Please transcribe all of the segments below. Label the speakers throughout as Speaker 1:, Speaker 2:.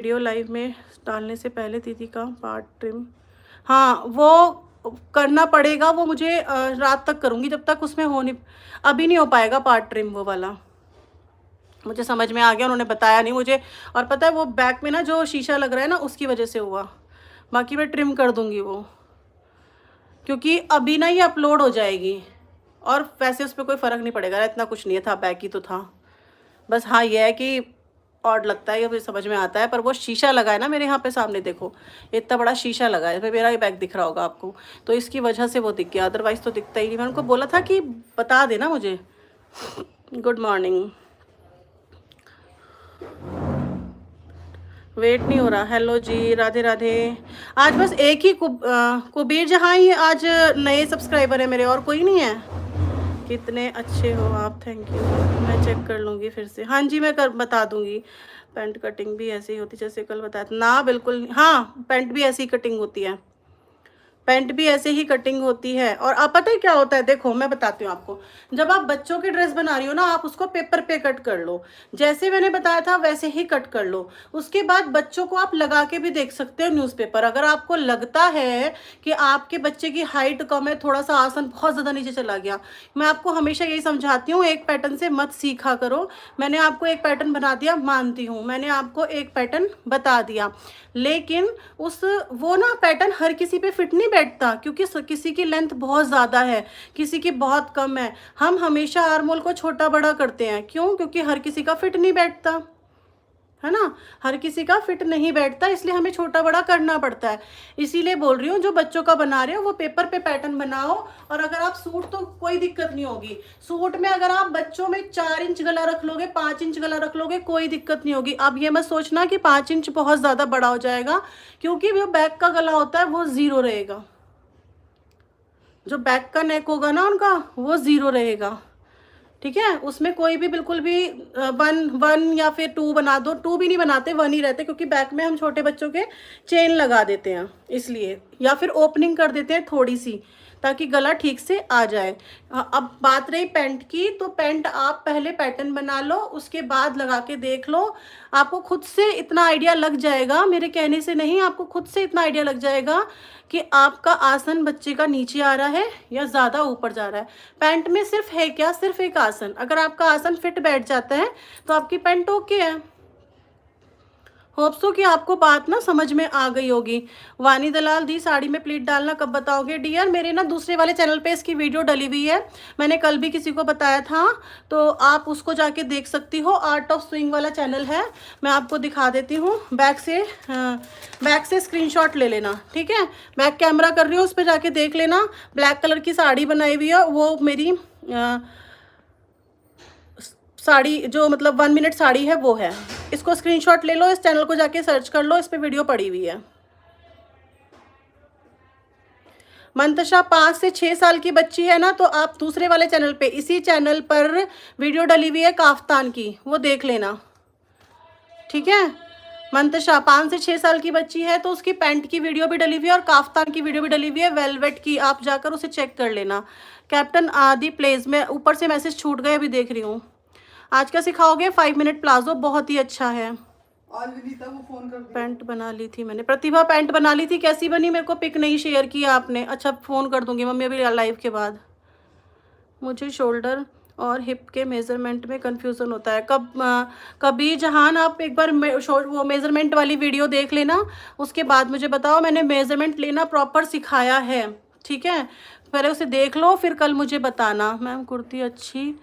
Speaker 1: Video live में डालने से पहले दीदी का पार्ट ट्रिम, हाँ वो करना पड़ेगा। वो मुझे रात तक करूँगी, जब तक उसमें हो नहीं, अभी नहीं हो पाएगा पार्ट ट्रिम वो वाला। मुझे समझ में आ गया, उन्होंने बताया नहीं मुझे। और पता है वो बैक में ना जो शीशा लग रहा है ना, उसकी वजह से हुआ। बाकी मैं ट्रिम कर दूँगी वो, क्योंकि अभी ना ये अपलोड हो जाएगी। और वैसे उस पर कोई फ़र्क नहीं पड़ेगा, इतना कुछ नहीं था, बैक ही तो था। बस हाँ ये है कि ऑड लगता है, ये मुझे समझ में आता है। पर वो शीशा लगा है ना मेरे यहाँ पे सामने, देखो इतना बड़ा शीशा लगा है, इसमें मेरा ही बैग दिख रहा होगा आपको, तो इसकी वजह से वो दिख गया, अदरवाइज़ तो दिखता ही नहीं। मैंने उनको बोला था कि बता देना मुझे। Good morning. वेट नहीं हो रहा। हेलो जी, राधे राधे। आज बस एक ही कुबीर जहाँ ही आज नए सब्सक्राइबर है मेरे, और कोई नहीं है। कितने अच्छे हो आप, थैंक यू। मैं चेक कर लूँगी फिर से। हाँ जी, मैं बता दूँगी। पैंट कटिंग भी ऐसी ही होती जैसे कल बताया था ना, बिल्कुल हाँ, पैंट भी ऐसी कटिंग होती है, पैंट भी ऐसे ही कटिंग होती है। और आप पता है क्या होता है, देखो मैं बताती हूँ आपको। जब आप बच्चों की ड्रेस बना रही हो ना, आप उसको पेपर पे कट कर लो, जैसे मैंने बताया था वैसे ही कट कर लो। उसके बाद बच्चों को आप लगा के भी देख सकते हो न्यूज़पेपर। अगर आपको लगता है कि आपके बच्चे की हाइट कम है, थोड़ा सा आसन बहुत ज़्यादा नीचे चला गया, मैं आपको हमेशा यही समझाती हूँ, एक पैटर्न से मत सीखा करो। मैंने आपको एक पैटर्न बना दिया, मानती हूँ, मैंने आपको एक पैटर्न बता दिया, लेकिन उस वो ना पैटर्न हर किसी पे फिट नहीं बैठता, क्योंकि किसी की लेंथ बहुत ज़्यादा है, किसी की बहुत कम है। हम हमेशा आर्म होल को छोटा बड़ा करते हैं, क्यों? क्योंकि हर किसी का फिट नहीं बैठता है ना, हर किसी का फिट नहीं बैठता, इसलिए हमें छोटा बड़ा करना पड़ता है। इसीलिए बोल रही हूँ, जो बच्चों का बना रहे हो वो पेपर पे पैटर्न बनाओ। और अगर आप सूट, तो कोई दिक्कत नहीं होगी। सूट में अगर आप बच्चों में 4 इंच गला रख लोगे, 5 इंच गला रख लोगे, कोई दिक्कत नहीं होगी। अब ये मत सोचना कि 5 इंच बहुत ज़्यादा बड़ा हो जाएगा, क्योंकि जो बैक का गला होता है वो 0 रहेगा, जो बैक का नेक होगा ना उनका, वो 0 रहेगा। ठीक है, उसमें कोई भी बिल्कुल भी 1 या फिर 2 बना दो, 2 भी नहीं बनाते, 1 ही रहते, क्योंकि बैक में हम छोटे बच्चों के चेन लगा देते हैं इसलिए, या फिर ओपनिंग कर देते हैं थोड़ी सी, ताकि गला ठीक से आ जाए। अब बात रही पैंट की, तो पैंट आप पहले पैटर्न बना लो, उसके बाद लगा के देख लो। आपको खुद से इतना आइडिया लग जाएगा, मेरे कहने से नहीं, आपको खुद से इतना आइडिया लग जाएगा कि आपका आसन बच्चे का नीचे आ रहा है या ज़्यादा ऊपर जा रहा है। पैंट में सिर्फ है क्या, सिर्फ एक आसन। अगर आपका आसन फिट बैठ जाता है तो आपकी पैंट ओके है। होप सो कि आपको बात ना समझ में आ गई होगी। वानी दलाल दी, साड़ी में प्लीट डालना कब बताओगे? डियर, मेरे ना दूसरे वाले चैनल पे इसकी वीडियो डली हुई है, मैंने कल भी किसी को बताया था, तो आप उसको जाके देख सकती हो। आर्ट ऑफ स्विंग वाला चैनल है, मैं आपको दिखा देती हूँ। बैक से स्क्रीनशॉट ले लेना, ठीक है? बैक कैमरा कर रही हूँ, उस पर जाके देख लेना। ब्लैक कलर की साड़ी बनाई हुई है, वो मेरी साड़ी जो मतलब 1 मिनट साड़ी है वो है। इसको स्क्रीनशॉट ले लो, इस चैनल को जाके सर्च कर लो, इस पे वीडियो पड़ी हुई है। मंतशा 5 से 6 साल की बच्ची है ना, तो आप दूसरे वाले चैनल पे, इसी चैनल पर वीडियो डली हुई है काफ्तान की, वो देख लेना, ठीक है? मंतशा 5 से 6 साल की बच्ची है, तो उसकी पैंट की वीडियो भी डली हुई है और काफ्तान की वीडियो भी डली हुई है, वेलवेट की, आप जाकर उसे चेक कर लेना। कैप्टन आदि प्लेज में ऊपर से मैसेज छूट गए, अभी देख रही हूँ। आज का सिखाओगे? 5 मिनट प्लाजो, बहुत ही अच्छा है।
Speaker 2: आज विनीता को फोन कर दिया।
Speaker 1: पैंट बना ली थी मैंने, प्रतिभा पैंट बना ली थी, कैसी बनी? मेरे को पिक नहीं शेयर किया आपने। अच्छा, फ़ोन कर दूंगी मम्मी अभी लाइव के बाद। मुझे शोल्डर और हिप के मेज़रमेंट में कंफ्यूजन होता है। कभी जहान आप एक बार वो मेज़रमेंट वाली वीडियो देख लेना, उसके बाद मुझे बताओ। मैंने मेज़रमेंट लेना प्रॉपर सिखाया है, ठीक है? पहले उसे देख लो, फिर कल मुझे बताना। मैम कुर्ती अच्छी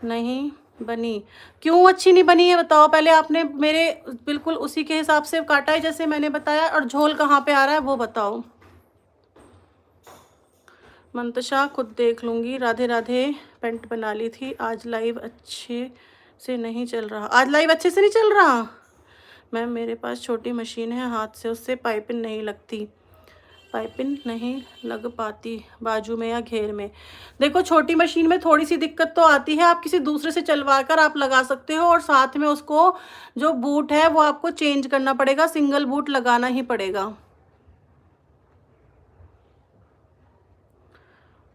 Speaker 1: नहीं बनी, क्यों अच्छी नहीं बनी है बताओ? पहले आपने मेरे बिल्कुल उसी के हिसाब से काटा है जैसे मैंने बताया, और झोल कहाँ पे आ रहा है वो बताओ। मंतशा खुद देख लूँगी। राधे राधे। पैंट बना ली थी। आज लाइव अच्छे से नहीं चल रहा। आज लाइव अच्छे से नहीं चल रहा मैम, मेरे पास छोटी मशीन है हाथ से, उससे पाइपिंग नहीं लगती, पाइपिंग नहीं लग पाती बाजू में या घेर में। देखो, छोटी मशीन में थोड़ी सी दिक्कत तो आती है, आप किसी दूसरे से चलवा कर आप लगा सकते हो, और साथ में उसको जो बूट है वो आपको चेंज करना पड़ेगा, सिंगल बूट लगाना ही पड़ेगा,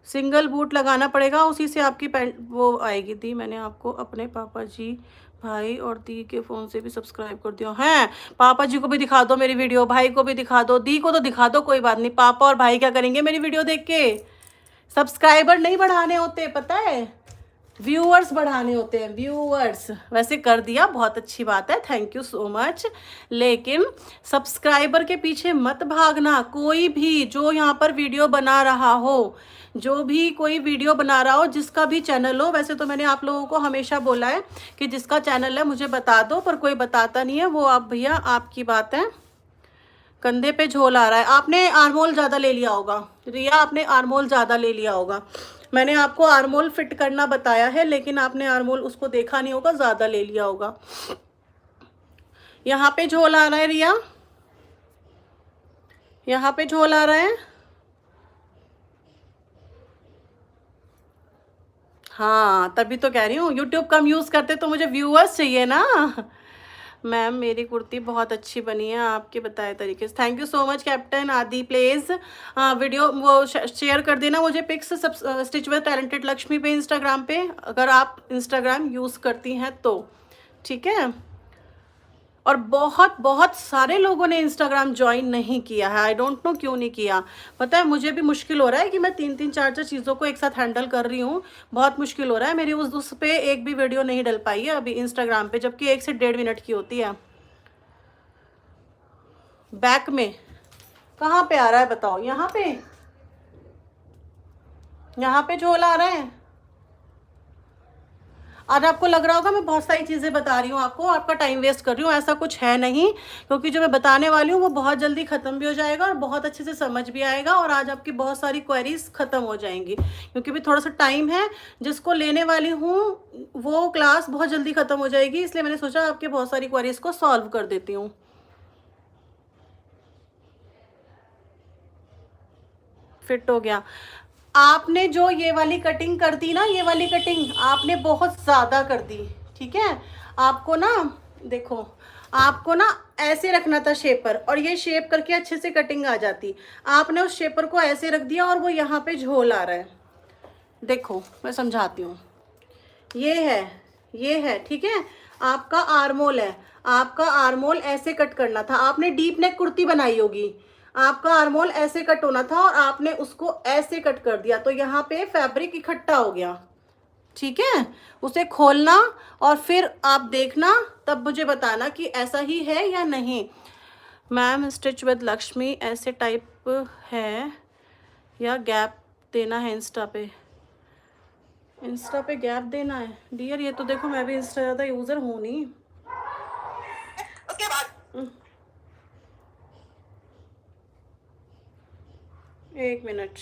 Speaker 1: सिंगल बूट लगाना पड़ेगा, उसी से आपकी पैंट वो आएगी। दी मैंने आपको अपने पापा जी भाई और दी के फ़ोन से भी सब्सक्राइब कर दियो हैं। पापा जी को भी दिखा दो मेरी वीडियो, भाई को भी दिखा दो, दी को तो दिखा दो, कोई बात नहीं। पापा और भाई क्या करेंगे मेरी वीडियो देख के? सब्सक्राइबर नहीं बढ़ाने होते, पता है, व्यूअर्स बढ़ाने होते हैं, व्यूअर्स। वैसे कर दिया, बहुत अच्छी बात है, थैंक यू सो मच। लेकिन सब्सक्राइबर के पीछे मत भागना। कोई भी जो यहाँ पर वीडियो बना रहा हो, जो भी कोई वीडियो बना रहा हो, जिसका भी चैनल हो, वैसे तो मैंने आप लोगों को हमेशा बोला है कि जिसका चैनल है मुझे बता दो, पर कोई बताता नहीं है। वो आप भैया आपकी बात है। कंधे पे झोल आ रहा है, आपने आर्मोल ज़्यादा ले लिया होगा रिया, आपने आर्मोल ज़्यादा ले लिया होगा। मैंने आपको आर्मोल फिट करना बताया है, लेकिन आपने आर्मोल उसको देखा नहीं होगा, ज़्यादा ले लिया होगा। यहाँ पे झोल आ रहा है रिया, यहाँ पे झोल आ रहा है। हाँ, तभी तो कह रही हूँ, यूट्यूब कम यूज़ करते तो मुझे व्यूअर्स चाहिए ना। मैम मेरी कुर्ती बहुत अच्छी बनी है आपके बताए तरीके से। Thank you so much captain आदि। प्लीज़ वीडियो वो शेयर कर देना मुझे पिक्स, सब स्टिच विद टैलेंटेड लक्ष्मी पे इंस्टाग्राम पे, अगर आप इंस्टाग्राम यूज़ करती हैं तो, ठीक है। और बहुत बहुत सारे लोगों ने इंस्टाग्राम ज्वाइन नहीं किया है, आई डोंट नो क्यों नहीं किया। पता है मुझे भी मुश्किल हो रहा है कि मैं 3-3 4-4 चीज़ों को एक साथ हैंडल कर रही हूँ, बहुत मुश्किल हो रहा है। मेरी उस पे एक भी वीडियो नहीं डल पाई है अभी इंस्टाग्राम पे, जबकि 1 से 1.5 मिनट की होती है। बैक में कहाँ पे आ रहा है बताओ? यहाँ पे, यहाँ पे झोल आ रहा है। आज आपको लग रहा होगा मैं बहुत सारी चीज़ें बता रही हूँ आपको, आपका टाइम वेस्ट कर रही हूँ, ऐसा कुछ है नहीं। क्योंकि जो मैं बताने वाली हूँ वो बहुत जल्दी ख़त्म भी हो जाएगा और बहुत अच्छे से समझ भी आएगा, और आज आपकी बहुत सारी क्वेरीज ख़त्म हो जाएंगी। क्योंकि भी थोड़ा सा टाइम है, जिसको लेने वाली हूँ वो क्लास बहुत जल्दी ख़त्म हो जाएगी, इसलिए मैंने सोचा आपके बहुत सारी क्वेरीज को सॉल्व कर देती हूँ। फिट हो गया। आपने जो ये वाली कटिंग कर दी ना, ये वाली कटिंग आपने बहुत ज़्यादा कर दी, ठीक है। आपको ना, देखो, आपको ना ऐसे रखना था शेपर, और ये शेप करके अच्छे से कटिंग आ जाती। आपने उस शेपर को ऐसे रख दिया और वो यहाँ पे झोल आ रहा है। देखो मैं समझाती हूँ, ये है, ठीक है। आपका आर्मोल है, आपका आर्मोल ऐसे कट करना था। आपने डीप नेक कुर्ती बनाई होगी, आपका आर्मोल ऐसे कट होना था और आपने उसको ऐसे कट कर दिया, तो यहाँ पे फैब्रिक इकट्ठा हो गया, ठीक है। उसे खोलना और फिर आप देखना, तब मुझे बताना कि ऐसा ही है या नहीं। मैम स्टिच विद लक्ष्मी ऐसे टाइप है या गैप देना है इंस्टा पे? इंस्टा पे गैप देना है डियर? ये तो देखो मैं भी इंस्टा ज़्यादा यूज़र हूँ नहीं। उसके बाद 1 मिनट,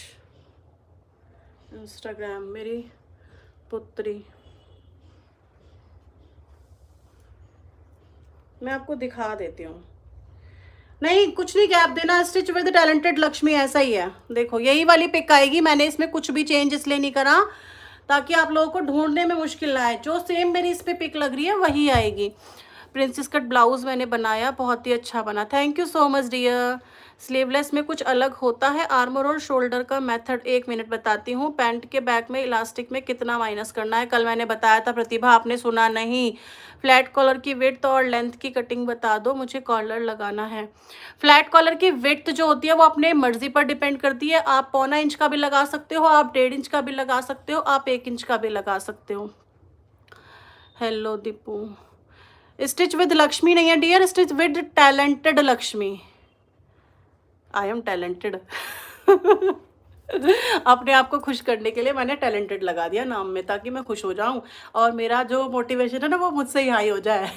Speaker 1: इंस्टाग्राम मेरी पुत्री, मैं आपको दिखा देती हूँ। नहीं कुछ नहीं गैप देना, स्टिच विद टैलेंटेड लक्ष्मी ऐसा ही है। देखो यही वाली पिक आएगी, मैंने इसमें कुछ भी चेंज इसलिए नहीं करा ताकि आप लोगों को ढूंढने में मुश्किल ना आए। जो सेम मेरी इस पे पिक लग रही है वही आएगी। प्रिंसेस कट ब्लाउज मैंने बनाया, बहुत ही अच्छा बना, thank you so much dear. Sleeveless में कुछ अलग होता है आर्मर और शोल्डर का मेथड? 1 मिनट बताती हूँ। पैंट के बैक में इलास्टिक में कितना माइनस करना है? कल मैंने बताया था प्रतिभा, आपने सुना नहीं। फ्लैट कॉलर की विड्थ और लेंथ की कटिंग बता दो, मुझे कॉलर लगाना है। फ्लैट कॉलर की विड्थ जो होती है वो अपने मर्जी पर डिपेंड करती है। आप 1.25 इंच का भी लगा सकते हो, आप 1.5 इंच का भी लगा सकते हो, आप 1 इंच का भी लगा सकते हो। Hello Deepu, stitch with Lakshmi नहीं है dear, stitch with talented Lakshmi. I am talented. अपने आप को खुश करने के लिए मैंने टैलेंटेड लगा दिया नाम में, ताकि मैं खुश हो जाऊं और मेरा जो मोटिवेशन है ना वो मुझसे ही हाई हो जाए,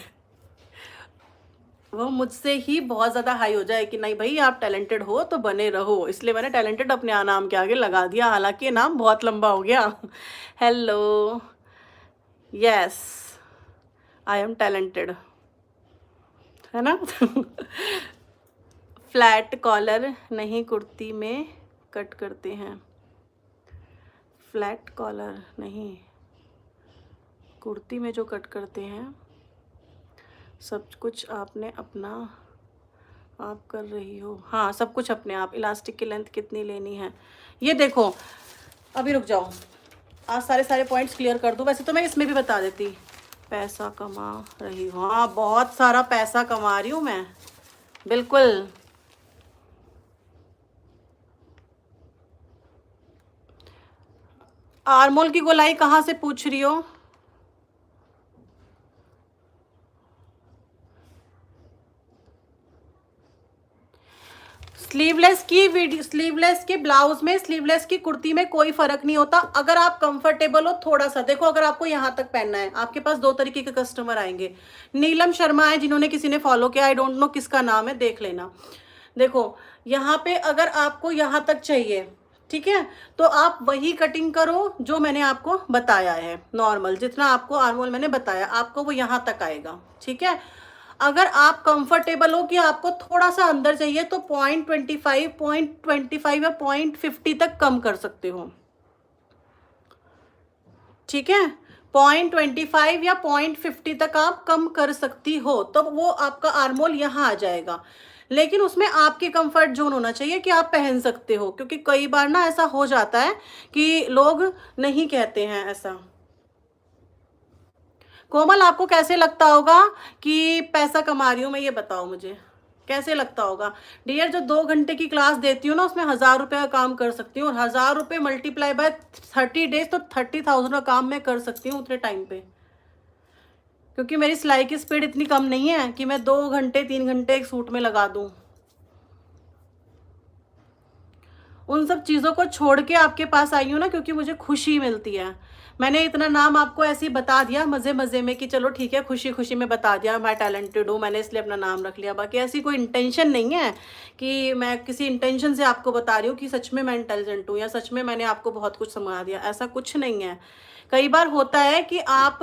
Speaker 1: वो मुझसे ही बहुत ज़्यादा हाई हो जाए कि नहीं भाई आप टैलेंटेड हो तो बने रहो। इसलिए मैंने टैलेंटेड अपने नाम के आगे लगा दिया, हालांकि ये नाम बहुत लंबा हो गया। Hello, yes I am talented, है ना। फ्लैट कॉलर नहीं कुर्ती में कट करते हैं, फ्लैट कॉलर नहीं कुर्ती में जो कट करते हैं। सब कुछ आपने अपना आप कर रही हो? हाँ सब कुछ अपने आप। इलास्टिक की लेंथ कितनी लेनी है? ये देखो, अभी रुक जाओ, आज सारे पॉइंट्स क्लियर कर दूँ। वैसे तो मैं इसमें भी बता देती, पैसा कमा रही हूँ, हाँ बहुत सारा पैसा कमा रही हूँ मैं, बिल्कुल। आरमोल की गोलाई कहाँ से पूछ रही हो? स्लीवलेस की वीडियो, स्लीवलेस के ब्लाउज में, स्लीवलेस की कुर्ती में कोई फर्क नहीं होता अगर आप कंफर्टेबल हो थोड़ा सा। देखो अगर आपको यहाँ तक पहनना है, आपके पास दो तरीके के कस्टमर आएंगे। नीलम शर्मा है, जिन्होंने किसी ने फॉलो किया, आई डोंट नो किसका नाम है, देख लेना। देखो यहाँ पे अगर आपको यहाँ तक चाहिए, ठीक है, तो आप वही कटिंग करो जो मैंने आपको बताया है, नॉर्मल जितना आपको आर्मोल मैंने बताया, आपको वो यहाँ तक आएगा, ठीक है। अगर आप कंफर्टेबल हो कि आपको थोड़ा सा अंदर चाहिए तो 0.25 या 0.50 तक कम कर सकते हो, ठीक है। 0.25 या 0.50 तक आप कम कर सकती हो, तो वो आपका आर्मोल यहाँ आ जाएगा। लेकिन उसमें आपके कंफर्ट जोन होना चाहिए कि आप पहन सकते हो, क्योंकि कई बार ना ऐसा हो जाता है कि लोग नहीं कहते हैं ऐसा। कोमल आपको कैसे लगता होगा कि पैसा कमा रही हूँ मैं, ये बताओ मुझे कैसे लगता होगा। डियर जो 2 घंटे की क्लास देती हूँ ना, उसमें 1000 रुपये का काम कर सकती हूँ, और 1000 रुपये मल्टीप्लाई बाय 30 डेज तो 30,000 का काम मैं कर सकती हूँ उतने टाइम पे। क्योंकि मेरी सिलाई की स्पीड इतनी कम नहीं है कि मैं 2 घंटे 3 घंटे एक सूट में लगा दूँ। उन सब चीज़ों को छोड़ के आपके पास आई हूँ ना, क्योंकि मुझे खुशी मिलती है। मैंने इतना नाम आपको ऐसे ही बता दिया मज़े मज़े में कि चलो ठीक है, खुशी खुशी में बता दिया मैं टैलेंटेड हूँ, मैंने इसलिए अपना नाम रख लिया। बाकी ऐसी कोई इंटेंशन नहीं है कि मैं किसी इंटेंशन से आपको बता रही हूँ कि सच में मैं इंटेलिजेंट हूँ या सच में मैंने आपको बहुत कुछ समझा दिया, ऐसा कुछ नहीं है। कई बार होता है कि आप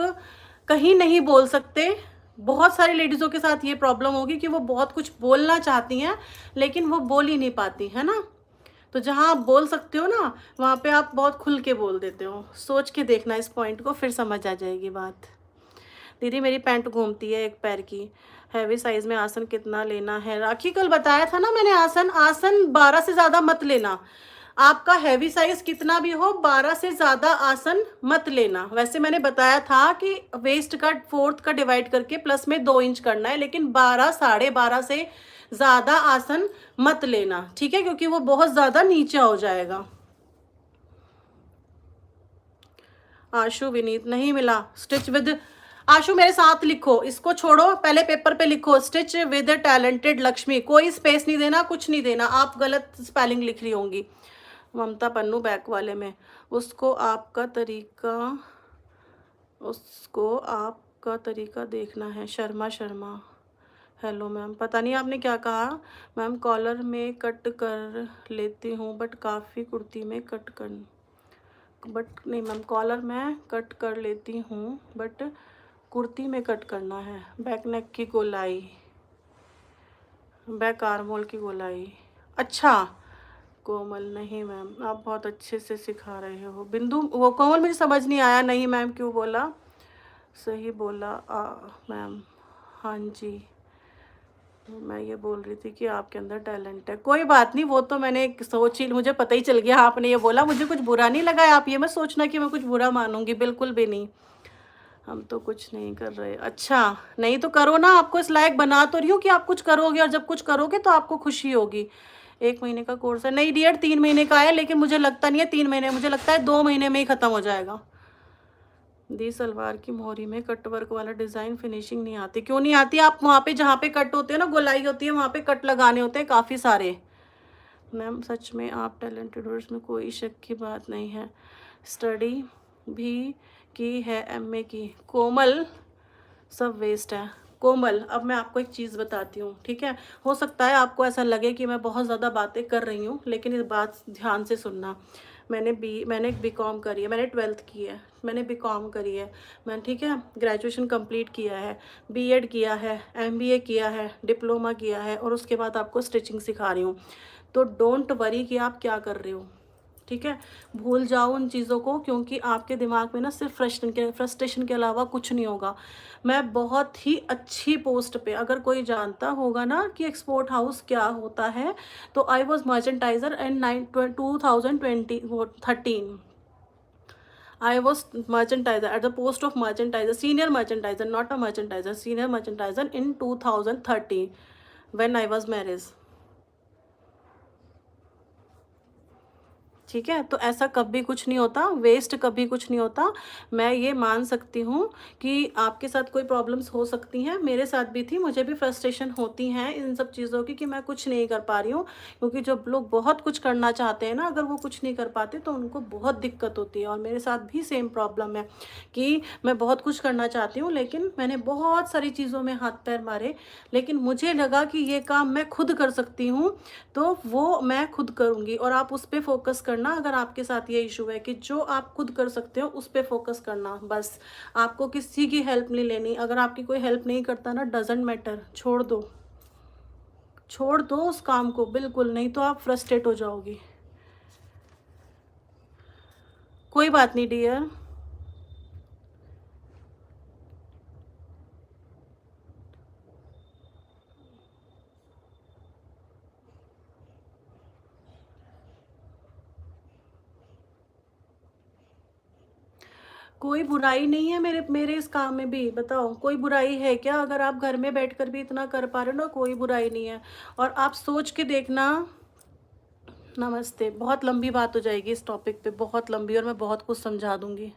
Speaker 1: कहीं नहीं बोल सकते। बहुत सारी लेडीज़ों के साथ ये प्रॉब्लम होगी कि वो बहुत कुछ बोलना चाहती हैं लेकिन वो बोल ही नहीं पाती, है ना। तो जहाँ आप बोल सकते हो ना, वहाँ पे आप बहुत खुल के बोल देते हो। सोच के देखना इस पॉइंट को, फिर समझ आ जाएगी बात। दीदी मेरी पैंट घूमती है एक पैर की, हैवी साइज़ में आसन कितना लेना है? राखी कल बताया था ना मैंने, आसन 12 से ज़्यादा मत लेना। आपका हैवी साइज़ कितना भी हो, 12 से ज़्यादा आसन मत लेना। वैसे मैंने बताया था कि वेस्ट का 4th का डिवाइड करके प्लस में 2 इंच करना है, लेकिन 12 12.5 से ज़्यादा आसन मत लेना, ठीक है, क्योंकि वो बहुत ज़्यादा नीचे हो जाएगा। आशु विनीत नहीं मिला। स्टिच विद आशु मेरे साथ लिखो, इसको छोड़ो, पहले पेपर पे लिखो स्टिच विद टैलेंटेड लक्ष्मी, कोई स्पेस नहीं देना, कुछ नहीं देना। आप गलत स्पेलिंग लिख रही होंगी। ममता पन्नू बैक वाले में, उसको आपका तरीका देखना है। शर्मा हेलो मैम, पता नहीं आपने क्या कहा। मैम कॉलर में कट कर लेती हूँ बट काफ़ी कुर्ती में नहीं मैम, कॉलर में कट कर लेती हूँ बट कुर्ती में कट करना है। बैक नेक की गोलाई, बैक आर्मोल की गोलाई, अच्छा। कोमल नहीं मैम, आप बहुत अच्छे से सिखा रहे हो। बिंदु वो कोमल मुझे समझ नहीं आया, नहीं मैम क्यों बोला? सही बोला मैम, हाँ जी। मैं ये बोल रही थी कि आपके अंदर टैलेंट है। कोई बात नहीं, वो तो मैंने सोच ही, मुझे पता ही चल गया आपने ये बोला, मुझे कुछ बुरा नहीं लगा। आप ये मत सोचना कि मैं कुछ बुरा मानूंगी, बिल्कुल भी नहीं। हम तो कुछ नहीं कर रहे। अच्छा नहीं तो करो ना, आपको इस लायक बना तो रही हूँ कि आप कुछ करोगे, और जब कुछ करोगे तो आपको खुशी होगी। 1 महीने का कोर्स है? नहीं डियर, 3 महीने का है, लेकिन मुझे लगता नहीं है 3 महीने, मुझे लगता है 2 महीने में ही ख़त्म हो जाएगा। दी सलवार की मोहरी में कट वर्क वाला डिज़ाइन फिनिशिंग नहीं आती। क्यों नहीं आती? आप वहाँ पे जहाँ पे कट होते हैं ना, गोलाई होती है, वहाँ पे कट लगाने होते हैं काफ़ी सारे। मैम सच में आप टैलेंटेड हो, इसमें कोई शक की बात नहीं है। स्टडी भी की है, MA की। कोमल सब वेस्ट है। कोमल अब मैं आपको एक चीज़ बताती हूँ, ठीक है। हो सकता है आपको ऐसा लगे कि मैं बहुत ज़्यादा बातें कर रही हूँ, लेकिन इस बात ध्यान से सुनना। मैंने BCom करी है, मैंने 12th की है, मैंने BCom करी है, मैंने, ठीक है, ग्रेजुएशन कंप्लीट किया है, B.Ed किया है, MBA किया है, डिप्लोमा किया है, और उसके बाद आपको स्टिचिंग सिखा रही हूँ। तो डोंट वरी कि आप क्या कर रहे हो, ठीक है। भूल जाओ उन चीज़ों को, क्योंकि आपके दिमाग में ना सिर्फ फ्रस्ट्रेशन के अलावा कुछ नहीं होगा। मैं बहुत ही अच्छी पोस्ट पे, अगर कोई जानता होगा ना कि एक्सपोर्ट हाउस क्या होता है, तो I was merchandiser in 2013। I was merchandiser at the post of merchandiser, senior merchandiser, not a merchandiser, senior merchandiser in 2030 when I was married. ठीक है, तो ऐसा कभी कुछ नहीं होता, वेस्ट कभी कुछ नहीं होता। मैं ये मान सकती हूँ कि आपके साथ कोई प्रॉब्लम्स हो सकती हैं, मेरे साथ भी थी, मुझे भी फ्रस्ट्रेशन होती हैं इन सब चीज़ों की कि मैं कुछ नहीं कर पा रही हूँ। क्योंकि जब लोग बहुत कुछ करना चाहते हैं ना, अगर वो कुछ नहीं कर पाते तो उनको बहुत दिक्कत होती है। और मेरे साथ भी सेम प्रॉब्लम है कि मैं बहुत कुछ करना चाहती हूँ, लेकिन मैंने बहुत सारी चीज़ों में हाथ पैर मारे, लेकिन मुझे लगा कि ये काम मैं खुद कर सकती हूँ, तो वो मैं खुद करूँगी। और आप उस पर फोकस करना, अगर आपके साथ ये इशू है कि जो आप खुद कर सकते हो उस पर फोकस करना, बस। आपको किसी की हेल्प नहीं लेनी। अगर आपकी कोई हेल्प नहीं करता ना, डजेंट मैटर, छोड़ दो, छोड़ दो उस काम को बिल्कुल, नहीं तो आप फ्रस्ट्रेट हो जाओगी। कोई बात नहीं डियर। कोई बुराई नहीं है मेरे मेरे इस काम में भी, बताओ कोई बुराई है क्या? अगर आप घर में बैठकर भी इतना कर पा रहे हो ना, कोई बुराई नहीं है। और आप सोच के देखना। नमस्ते। बहुत लंबी बात हो जाएगी इस टॉपिक पे, बहुत लंबी, और मैं बहुत कुछ समझा दूंगी।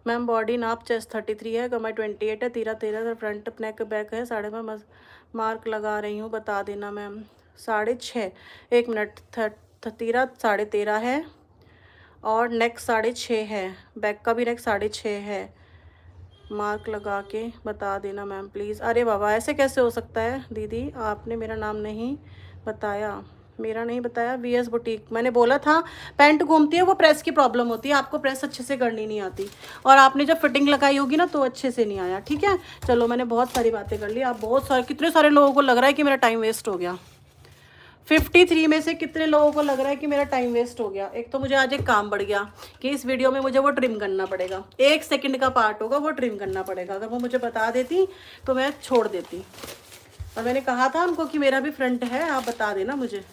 Speaker 1: मैम बॉडी नाप चेस्ट 33 है, कमर 28 है, 13 फ्रंट नेक बैक है, 5.5 मार्क लगा रही हूँ, बता देना मैम। 6.5, 1 मिनट, 13 है, और नेक 6.5 है, बैक का भी नेक 6.5 है, मार्क लगा के बता देना मैम प्लीज़। अरे बाबा, ऐसे कैसे हो सकता है दीदी, आपने मेरा नाम नहीं बताया, मेरा नहीं बताया। वीएस बुटीक, मैंने बोला था पैंट घूमती है, वो प्रेस की प्रॉब्लम होती है, आपको प्रेस अच्छे से करनी नहीं आती, और आपने जब फिटिंग लगाई होगी ना तो अच्छे से नहीं आया। ठीक है, चलो मैंने बहुत सारी बातें कर ली। आप बहुत सारे, कितने सारे लोगों को लग रहा है कि मेरा टाइम वेस्ट हो गया। 53 में से कितने लोगों को लग रहा है कि मेरा टाइम वेस्ट हो गया? एक तो मुझे आज एक काम बढ़ गया कि इस वीडियो में मुझे वो ट्रिम करना पड़ेगा, 1 सेकंड का पार्ट होगा, वो ट्रिम करना पड़ेगा। अगर वो मुझे बता देती तो मैं छोड़ देती। और मैंने कहा था उनको कि मेरा भी फ्रंट है, आप बता देना मुझे।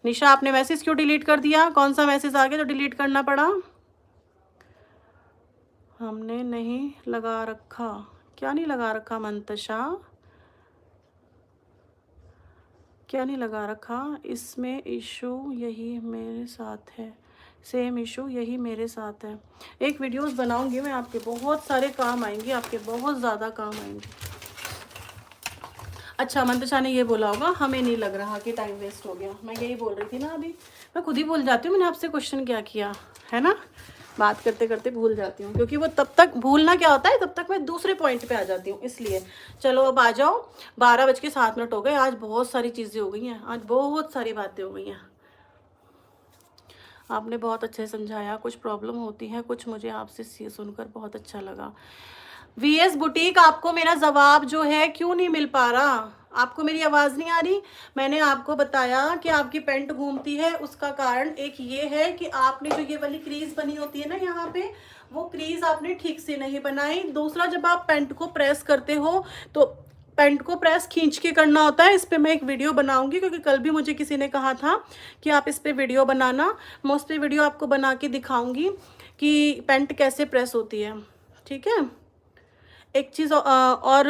Speaker 1: निशा, आपने मैसेज क्यों डिलीट कर दिया? कौन सा मैसेज आ गया जो डिलीट करना पड़ा? हमने नहीं लगा रखा। क्या नहीं लगा रखा मंतशा? क्या नहीं लगा रखा? इसमें इशू यही मेरे साथ है, सेम इशू यही मेरे साथ है। एक वीडियोस बनाऊंगी मैं आपके, बहुत सारे काम आएंगे आपके, बहुत ज़्यादा काम आएंगे। अच्छा, मंतशा ने ये बोला होगा हमें नहीं लग रहा कि टाइम वेस्ट हो गया। मैं यही बोल रही थी ना अभी, मैं खुद ही भूल जाती हूँ मैंने आपसे क्वेश्चन क्या किया है ना, बात करते करते भूल जाती हूँ, क्योंकि वो तब तक भूलना क्या होता है, तब तक मैं दूसरे पॉइंट पे आ जाती हूँ, इसलिए। चलो अब आ जाओ, 12:07 हो गए। आज बहुत सारी चीज़ें हो गई हैं, आज बहुत सारी बातें हो गई हैं। आपने बहुत अच्छे समझाया, कुछ प्रॉब्लम होती है, कुछ मुझे आपसे सुनकर बहुत अच्छा लगा। वीएस बुटीक, आपको मेरा जवाब जो है क्यों नहीं मिल पा रहा? आपको मेरी आवाज़ नहीं आ रही? मैंने आपको बताया कि आपकी पैंट घूमती है, उसका कारण एक ये है कि आपने जो ये वाली क्रीज बनी होती है ना यहाँ पे, वो क्रीज आपने ठीक से नहीं बनाई। दूसरा, जब आप पैंट को प्रेस करते हो तो पैंट को प्रेस खींच के करना होता है। इस पर मैं एक वीडियो बनाऊंगी, क्योंकि कल भी मुझे किसी ने कहा था कि आप इस पर वीडियो बनाना। मैं उस पर वीडियो आपको बना के दिखाऊंगी कि पैंट कैसे प्रेस होती है। ठीक है, एक चीज़ और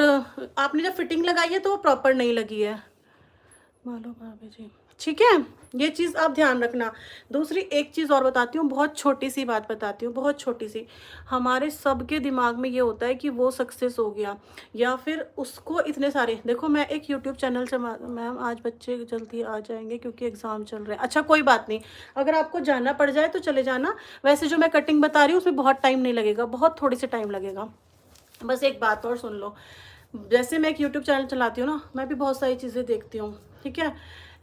Speaker 1: आपने जब फिटिंग लगाई है तो वो प्रॉपर नहीं लगी है, मालो भाभी जी। ठीक है, ये चीज़ आप ध्यान रखना। दूसरी एक चीज़ और बताती हूँ, बहुत छोटी सी बात बताती हूँ, बहुत छोटी सी। हमारे सबके दिमाग में ये होता है कि वो सक्सेस हो गया, या फिर उसको इतने सारे, देखो मैं एक यूट्यूब चैनल से, मैम आज बच्चे जल्दी आ जाएंगे क्योंकि एग्ज़ाम चल रहे हैं। अच्छा कोई बात नहीं, अगर आपको जाना पड़ जाए तो चले जाना। वैसे जो मैं कटिंग बता रही हूँ उसमें बहुत टाइम नहीं लगेगा, बहुत थोड़ी सी टाइम लगेगा। बस एक बात और सुन लो, जैसे मैं एक यूट्यूब चैनल चलाती हूँ ना, मैं भी बहुत सारी चीज़ें देखती हूँ, ठीक है,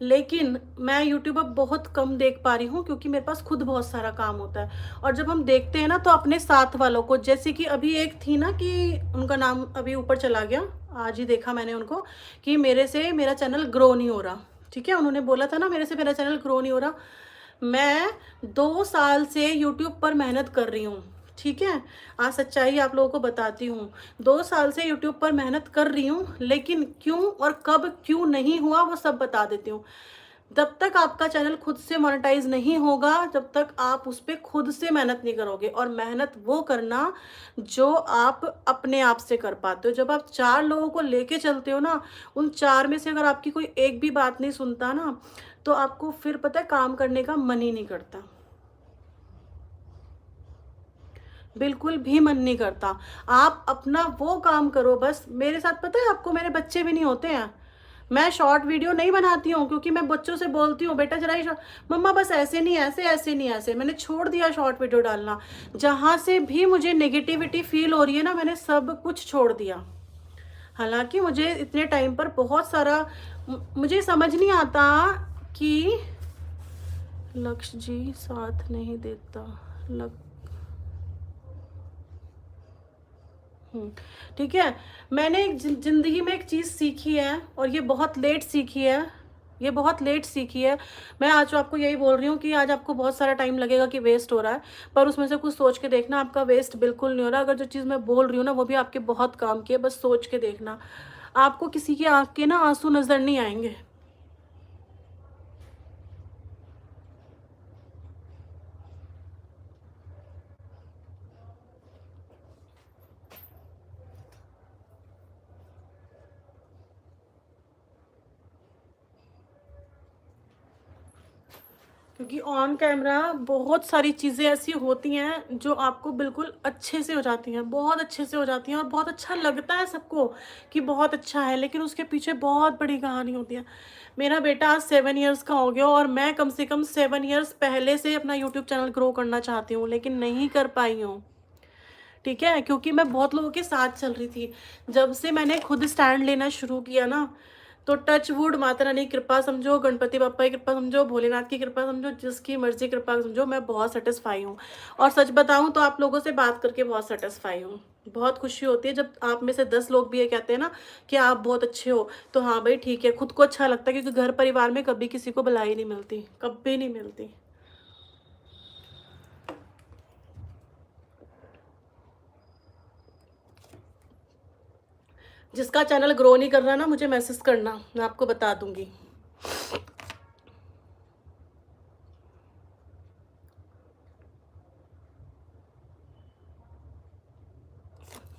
Speaker 1: लेकिन मैं यूट्यूब अब बहुत कम देख पा रही हूँ क्योंकि मेरे पास खुद बहुत सारा काम होता है। और जब हम देखते हैं ना तो अपने साथ वालों को, जैसे कि अभी एक थी ना कि उनका नाम अभी ऊपर चला गया, आज ही देखा मैंने उनको, कि मेरे से मेरा चैनल ग्रो नहीं हो रहा। ठीक है, उन्होंने बोला था ना मेरे से मेरा चैनल ग्रो नहीं हो रहा। मैं 2 साल से यूट्यूब पर मेहनत कर रही हूँ। ठीक है, आज सच्चाई आप लोगों को बताती हूँ, 2 साल से यूट्यूब पर मेहनत कर रही हूँ, लेकिन क्यों और कब क्यों नहीं हुआ वो सब बता देती हूँ। जब तक आपका चैनल खुद से मोनेटाइज नहीं होगा, जब तक आप उस पर खुद से मेहनत नहीं करोगे। और मेहनत वो करना जो आप अपने आप से कर पाते हो। जब आप 4 लोगों को लेके चलते हो ना, उन 4 में से अगर आपकी कोई एक भी बात नहीं सुनता ना, तो आपको फिर पता है काम करने का मन ही नहीं करता, बिल्कुल भी मन नहीं करता। आप अपना वो काम करो बस। मेरे साथ पता है आपको, मेरे बच्चे भी नहीं होते हैं। मैं शॉर्ट वीडियो नहीं बनाती हूँ क्योंकि मैं बच्चों से बोलती हूँ बेटा जरा ये मम्मा बस ऐसे नहीं, ऐसे ऐसे नहीं, ऐसे। मैंने छोड़ दिया शॉर्ट वीडियो डालना। जहाँ से भी मुझे नेगेटिविटी फील हो रही है ना, मैंने सब कुछ छोड़ दिया। हालांकि मुझे इतने टाइम पर बहुत सारा मुझे समझ नहीं आता कि लक्ष्य जी साथ नहीं देता। ठीक है। मैंने एक ज़िंदगी में एक चीज़ सीखी है, और ये बहुत लेट सीखी है, ये बहुत लेट सीखी है। मैं आज आपको यही बोल रही हूँ कि आज आपको बहुत सारा टाइम लगेगा कि वेस्ट हो रहा है, पर उसमें से कुछ सोच के देखना, आपका वेस्ट बिल्कुल नहीं हो रहा। अगर जो चीज़ मैं बोल रही हूँ ना, वो भी आपके बहुत काम की है, बस सोच के देखना। आपको किसी की आँख के ना आंसू नज़र नहीं आएंगे। क्योंकि ऑन कैमरा बहुत सारी चीज़ें ऐसी होती हैं जो आपको बिल्कुल अच्छे से हो जाती हैं, बहुत अच्छे से हो जाती हैं, और बहुत अच्छा लगता है सबको कि बहुत अच्छा है, लेकिन उसके पीछे बहुत बड़ी कहानी होती है। मेरा बेटा आज 7 इयर्स का हो गया, और मैं कम से कम 7 इयर्स पहले से अपना यूट्यूब चैनल ग्रो करना चाहती हूँ, लेकिन नहीं कर पाई हूँ। ठीक है, क्योंकि मैं बहुत लोगों के साथ चल रही थी। जब से मैंने खुद स्टैंड लेना शुरू किया ना, तो टच वुड, माता रानी की कृपा समझो, गणपति बापा की कृपा समझो, भोलेनाथ की कृपा समझो, जिसकी मर्जी कृपा समझो, मैं बहुत सेटिस्फाई हूँ। और सच बताऊँ तो आप लोगों से बात करके बहुत सेटिस्फाई हूँ। बहुत खुशी होती है जब आप में से 10 लोग भी ये कहते हैं ना कि आप बहुत अच्छे हो, तो हाँ भाई ठीक है, खुद को अच्छा लगता है। क्योंकि घर परिवार में कभी किसी को बधाई नहीं मिलती, कभी नहीं मिलती। जिसका चैनल ग्रो नहीं कर रहा ना, मुझे मैसेज करना, मैं आपको बता दूंगी।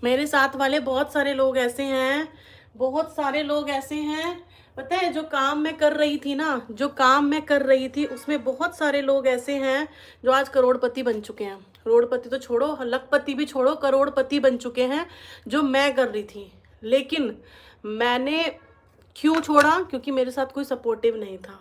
Speaker 1: मेरे साथ वाले बहुत सारे लोग ऐसे हैं, बहुत सारे लोग ऐसे हैं, पता है, जो काम मैं कर रही थी ना, जो काम मैं कर रही थी उसमें बहुत सारे लोग ऐसे हैं जो आज करोड़पति बन चुके हैं। करोड़पति तो छोड़ो, लखपति भी छोड़ो, करोड़पति बन चुके हैं, जो मैं कर रही थी। लेकिन मैंने क्यों छोड़ा? क्योंकि मेरे साथ कोई सपोर्टिव नहीं था,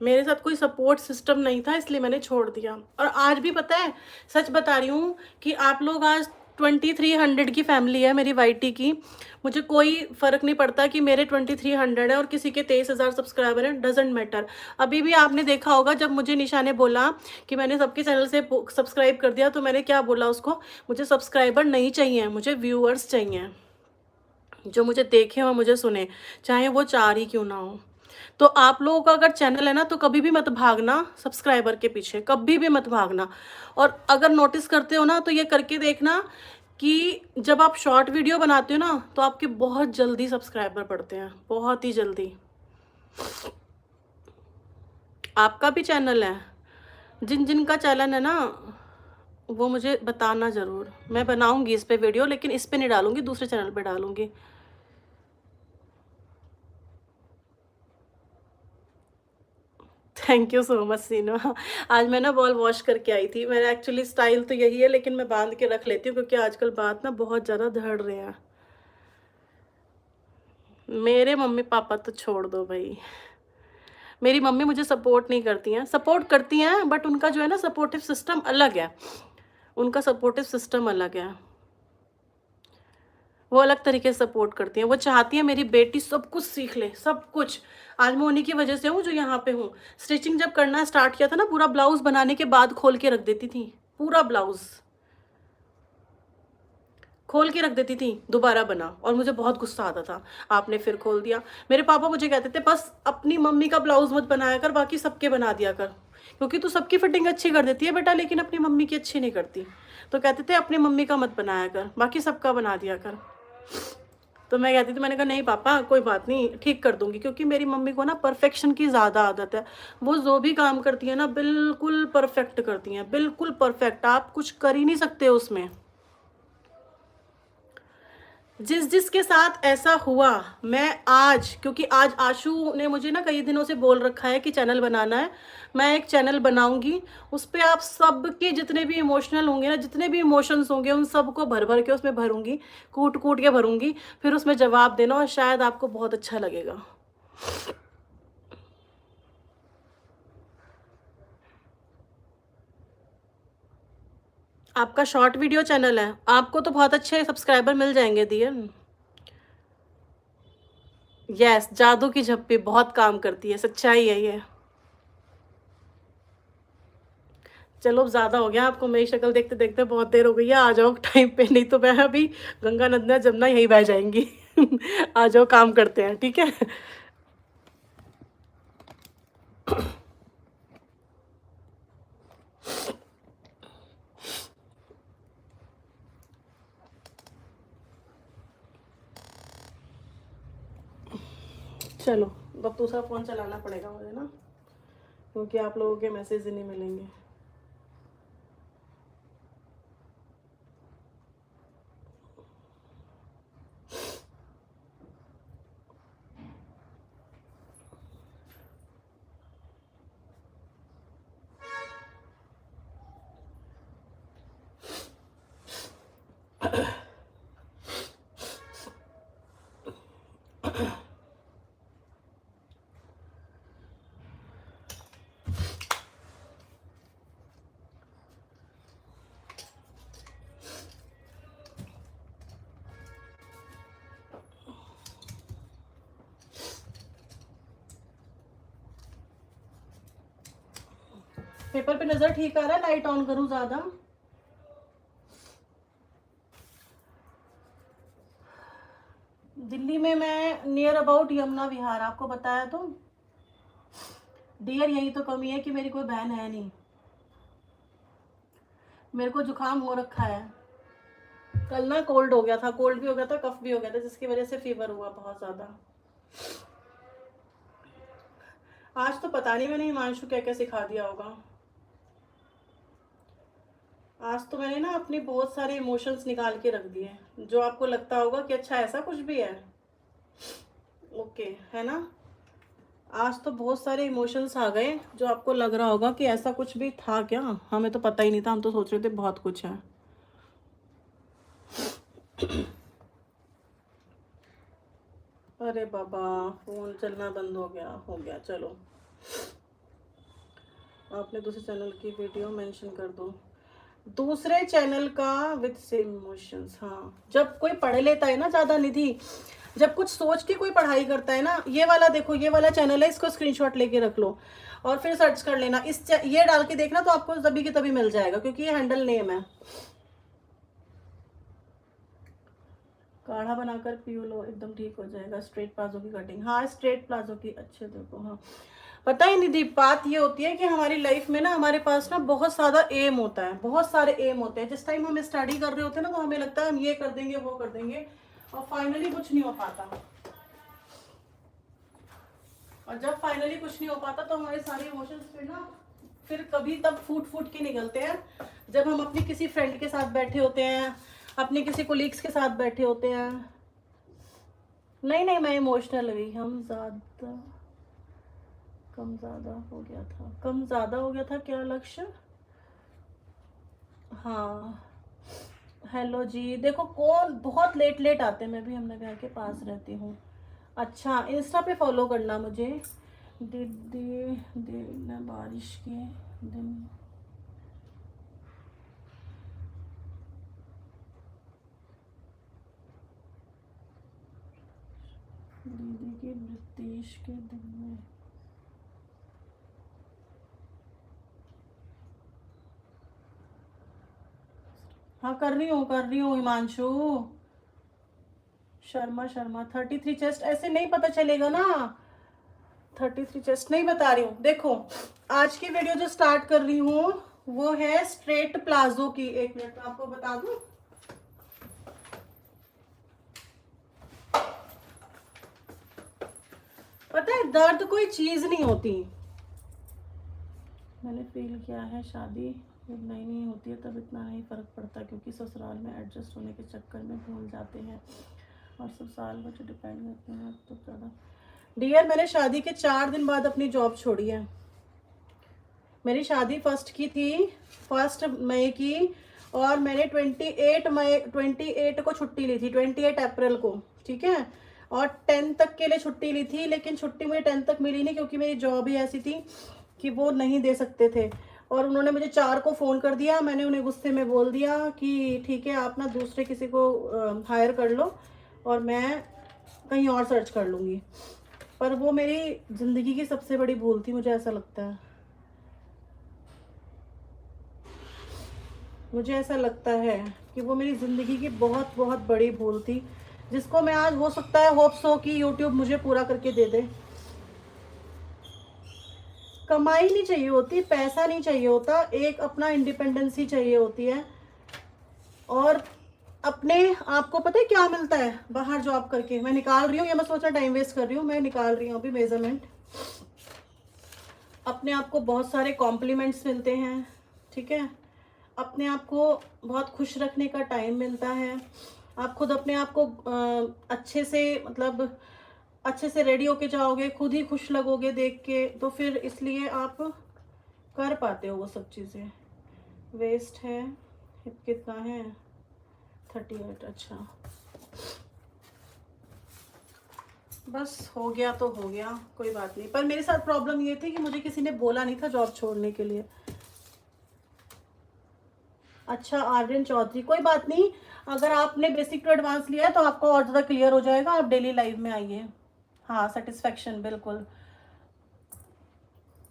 Speaker 1: मेरे साथ कोई सपोर्ट सिस्टम नहीं था, इसलिए मैंने छोड़ दिया। और आज भी पता है, सच बता रही हूँ कि आप लोग आज 2300 की फैमिली है मेरी वाईटी की। मुझे कोई फ़र्क नहीं पड़ता कि मेरे 2300 है और किसी के 23,000 सब्सक्राइबर हैं, डजेंट मैटर। अभी भी आपने देखा होगा जब मुझे निशा ने बोला कि मैंने सबके चैनल से सब्सक्राइब कर दिया, तो मैंने क्या बोला उसको, मुझे सब्सक्राइबर नहीं चाहिए, मुझे व्यूअर्स चाहिए, जो मुझे देखे और मुझे सुने, चाहे वो 4 ही क्यों ना हो। तो आप लोगों का अगर चैनल है ना, तो कभी भी मत भागना सब्सक्राइबर के पीछे, कभी भी मत भागना। और अगर नोटिस करते हो ना, तो ये करके देखना कि जब आप शॉर्ट वीडियो बनाते हो ना, तो आपके बहुत जल्दी सब्सक्राइबर बढ़ते हैं, बहुत ही जल्दी। आपका भी चैनल है, जिन जिन का चैनल है ना, वो मुझे बताना ज़रूर। मैं बनाऊंगी इस पे वीडियो, लेकिन इस पे नहीं डालूंगी, दूसरे चैनल पे डालूंगी। थैंक यू सो मच सीनो। आज मैं ना बॉल वॉश करके आई थी। मेरा एक्चुअली स्टाइल तो यही है, लेकिन मैं बांध के रख लेती हूँ क्योंकि आजकल बात ना बहुत ज़्यादा झड़ रहे हैं। मेरे मम्मी पापा तो छोड़ दो भाई, मेरी मम्मी मुझे सपोर्ट नहीं करती हैं, सपोर्ट करती हैं बट उनका जो है ना सपोर्टिव सिस्टम अलग है, उनका सपोर्टिव सिस्टम अलग है, वो अलग तरीके से सपोर्ट करती हैं। वो चाहती हैं मेरी बेटी सब कुछ सीख ले, सब कुछ। आज मैं उन्हीं की वजह से हूँ जो यहाँ पे हूँ। स्टिचिंग जब करना स्टार्ट किया था ना, पूरा ब्लाउज बनाने के बाद खोल के रख देती थी, पूरा ब्लाउज खोल के रख देती थी, दोबारा बना, और मुझे बहुत गुस्सा आता था, आपने फिर खोल दिया। मेरे पापा मुझे कहते थे बस अपनी मम्मी का ब्लाउज मत बनाया कर, बाकी सबके बना दिया कर, क्योंकि तू सबकी फिटिंग अच्छी कर देती है बेटा, लेकिन अपनी मम्मी की अच्छी नहीं करती। तो कहते थे अपनी मम्मी का मत बनाया कर, बाकी सबका बना दिया कर। तो मैं कहती थी, मैंने कहा नहीं पापा कोई बात नहीं, ठीक कर दूंगी, क्योंकि मेरी मम्मी को ना परफेक्शन की ज़्यादा आदत है। वो जो भी काम करती है ना बिल्कुल परफेक्ट करती हैं, बिल्कुल परफेक्ट, आप कुछ कर ही नहीं सकते उसमें। जिसके साथ ऐसा हुआ, मैं आज, क्योंकि आज आशु ने मुझे ना कई दिनों से बोल रखा है कि चैनल बनाना है, मैं एक चैनल बनाऊंगी, उस पर आप सबके जितने भी इमोशनल होंगे ना, जितने भी इमोशंस होंगे उन सबको भर भर के उसमें भरूंगी, कूट कूट के भरूंगी, फिर उसमें जवाब देना, और शायद आपको बहुत अच्छा लगेगा। आपका शॉर्ट वीडियो चैनल है, आपको तो बहुत अच्छे सब्सक्राइबर मिल जाएंगे दियन। यस, जादू की झप्पी बहुत काम करती है, सच्चाई है ये। चलो अब ज़्यादा हो गया, आपको मेरी शक्ल देखते देखते बहुत देर हो गई है, आ जाओ टाइम पे, नहीं तो मैं अभी गंगा नदियाँ जमुना यहीं बह जाएंगी। आ जाओ, काम करते हैं, ठीक है। चलो अब दूसरा फ़ोन चलाना पड़ेगा मुझे ना, क्योंकि आप लोगों के मैसेज ही नहीं मिलेंगे। पेपर पे नज़र ठीक आ रहा है, लाइट ऑन करूँ ज़्यादा? दिल्ली में मैं नियर अबाउट यमुना विहार, आपको बताया तो डियर, यही तो कमी है कि मेरी कोई बहन है नहीं। मेरे को जुकाम हो रखा है, कल ना कोल्ड हो गया था, कोल्ड भी हो गया था, कफ भी हो गया था, जिसकी वजह से फीवर हुआ बहुत ज़्यादा। आज तो पता नहीं मैंने हिमांशु क्या क्या सिखा दिया होगा। आज तो मैंने ना अपने बहुत सारे इमोशंस निकाल के रख दिए, जो आपको लगता होगा कि अच्छा ऐसा कुछ भी है, ओके, है ना। आज तो बहुत सारे इमोशंस आ गए, जो आपको लग रहा होगा कि ऐसा कुछ भी था क्या, हमें तो पता ही नहीं था, हम तो सोच रहे थे बहुत कुछ है। अरे बाबा, फोन चलना बंद हो गया, चलो आपने दूसरे चैनल की वीडियो मेंशन कर दो, दूसरे चैनल का विद सेम इमोशंस। हाँ, जब कोई पढ़ लेता है ना ज़्यादा, निधि, जब कुछ सोच के कोई पढ़ाई करता है ना, ये वाला देखो, ये वाला चैनल है, इसको स्क्रीनशॉट लेके रख लो और फिर सर्च कर लेना, ये डाल के देखना, तो आपको तभी की तभी मिल जाएगा, क्योंकि ये हैंडल नेम है। काढ़ा बनाकर पी लो, एकदम ठीक हो जाएगा। स्ट्रेट प्लाजो की कटिंग, हाँ स्ट्रेट प्लाजो की, अच्छे देखो। हाँ, पता ही निधि, बात ये होती है कि हमारी लाइफ में ना, हमारे पास ना बहुत सारा एम होता है, बहुत सारे एम होते हैं। जिस टाइम हम स्टडी कर रहे होते हैं ना, तो हमें लगता है हम ये कर देंगे, वो कर देंगे, और फाइनली कुछ नहीं हो पाता। और जब फाइनली कुछ नहीं हो पाता, तो हमारे सारे इमोशंस फिर कभी तब फूट फूट के निकलते हैं, जब हम अपनी किसी फ्रेंड के साथ बैठे होते हैं, अपने किसी कोलीग्स के साथ बैठे होते हैं। नहीं नहीं, मैं इमोशनल हुई, कम ज़्यादा हो गया था क्या लक्ष्य? हाँ, हेलो जी, देखो कौन बहुत लेट लेट आते हैं, मैं भी हमने घर के पास रहती हूँ। अच्छा, इंस्टा पे फॉलो करना मुझे। दीदी बारिश के दिन दीदी की ब्रिटिश के दिन में, हाँ कर रही हूँ हिमांशु। शर्मा 33 चेस्ट ऐसे नहीं पता चलेगा ना, 33 चेस्ट नहीं बता रही हूँ। देखो, आज की वीडियो जो स्टार्ट कर रही हूँ वो है स्ट्रेट प्लाजो की। एक मिनट आपको बता दूँ, पता है दर्द कोई चीज नहीं होती। मैंने फील किया है शादी जब नई नई होती है तब इतना नहीं फर्क पड़ता, क्योंकि ससुराल में एडजस्ट होने के चक्कर में भूल जाते हैं और सब साल भर डिपेंड करते हैं तो ज़्यादा। डियर मैंने शादी के 4 दिन बाद अपनी जॉब छोड़ी है। मेरी शादी फर्स्ट की थी, 1 मई की, और मैंने 28 को छुट्टी ली थी, 28 अप्रैल को, ठीक है। और 10 तक के लिए छुट्टी ली थी, लेकिन छुट्टी मुझे 10 तक मिली नहीं, क्योंकि मेरी जॉब ही ऐसी थी कि वो नहीं दे सकते थे। और उन्होंने मुझे 4 को फ़ोन कर दिया। मैंने उन्हें गुस्से में बोल दिया कि ठीक है आप ना दूसरे किसी को हायर कर लो और मैं कहीं और सर्च कर लूँगी। पर वो मेरी ज़िंदगी की सबसे बड़ी भूल थी, मुझे ऐसा लगता है। मुझे ऐसा लगता है कि वो मेरी ज़िंदगी की बहुत बहुत बड़ी भूल थी, जिसको मैं आज, हो सकता है होप्स हो कि यूट्यूब मुझे पूरा करके दे दे। कमाई नहीं चाहिए होती, पैसा नहीं चाहिए होता, एक अपना इंडिपेंडेंसी चाहिए होती है। और अपने आप को पता है क्या मिलता है बाहर जॉब करके? मैं निकाल रही हूँ, ये मैं सोचा टाइम वेस्ट कर रही हूँ, मैं निकाल रही हूँ अभी मेजरमेंट। अपने आप को बहुत सारे कॉम्प्लीमेंट्स मिलते हैं, ठीक है। अपने आप को बहुत खुश रखने का टाइम मिलता है। आप खुद अपने आप को अच्छे से, मतलब अच्छे से रेडी होके जाओगे, खुद ही खुश लगोगे देख के, तो फिर इसलिए आप कर पाते हो वो सब चीज़ें। वेस्ट है कितना है? 38। अच्छा बस हो गया तो हो गया, कोई बात नहीं। पर मेरे साथ प्रॉब्लम ये थी कि मुझे किसी ने बोला नहीं था जॉब छोड़ने के लिए। अच्छा आर्यन चौधरी, कोई बात नहीं, अगर आपने बेसिक टू एडवांस लिया है तो आपको और ज़्यादा क्लियर हो जाएगा, आप डेली लाइफ में आइए। हाँ सेटिस्फेक्शन, बिल्कुल।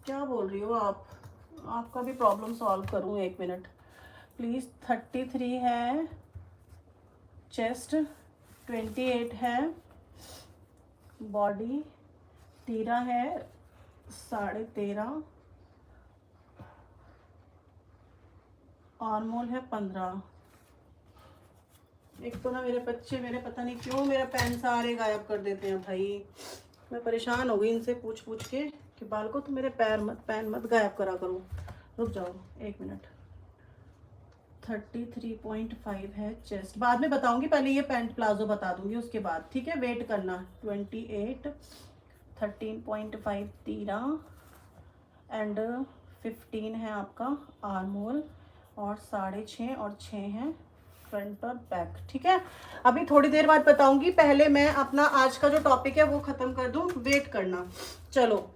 Speaker 1: क्या बोल रही हो आप? आपका भी प्रॉब्लम सॉल्व करूँ, 1 मिनट प्लीज़। 33 है चेस्ट, 28 है बॉडी, 13 है 13.5, आर्मोल है 15। एक तो ना मेरे बच्चे मेरे पता नहीं क्यों मेरा पेन सारे गायब कर देते हैं भाई। मैं परेशान हो गई इनसे पूछ पूछ के कि बालको तुम मेरे पेन मत गायब करा करो। रुक जाओ 1 मिनट। 33.5 है चेस्ट, बाद में बताऊंगी, पहले ये पैंट प्लाजो बता दूंगी उसके बाद, ठीक है। वेट करना 28, 13.5 तीरा एंड 15 है आपका आर्मोल, और 6.5 और 6 है फ्रंट और बैक, ठीक है। अभी थोड़ी देर बाद बताऊंगी, पहले मैं अपना आज का जो टॉपिक है वो खत्म कर दूं, वेट करना। चलो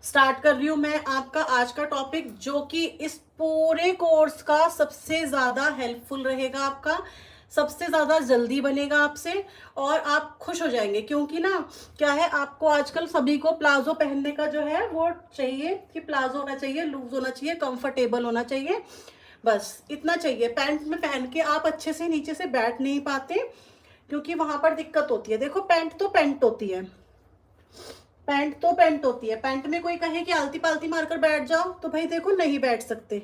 Speaker 1: स्टार्ट कर रही हूँ मैं आपका आज का टॉपिक, जो कि इस पूरे कोर्स का सबसे ज़्यादा हेल्पफुल रहेगा, आपका सबसे ज़्यादा जल्दी बनेगा आपसे, और आप खुश हो जाएंगे। क्योंकि ना क्या है, आपको आजकल सभी को प्लाजो पहनने का जो है वो चाहिए कि प्लाजो होना चाहिए, लूज होना चाहिए, कंफर्टेबल होना चाहिए, बस इतना चाहिए। पैंट में पहन के आप अच्छे से नीचे से बैठ नहीं पाते, क्योंकि वहाँ पर दिक्कत होती है। देखो पैंट तो पैंट होती है, पैंट तो पैंट होती है। पैंट में कोई कहे कि आलती पालती मारकर बैठ जाओ, तो भाई देखो नहीं बैठ सकते।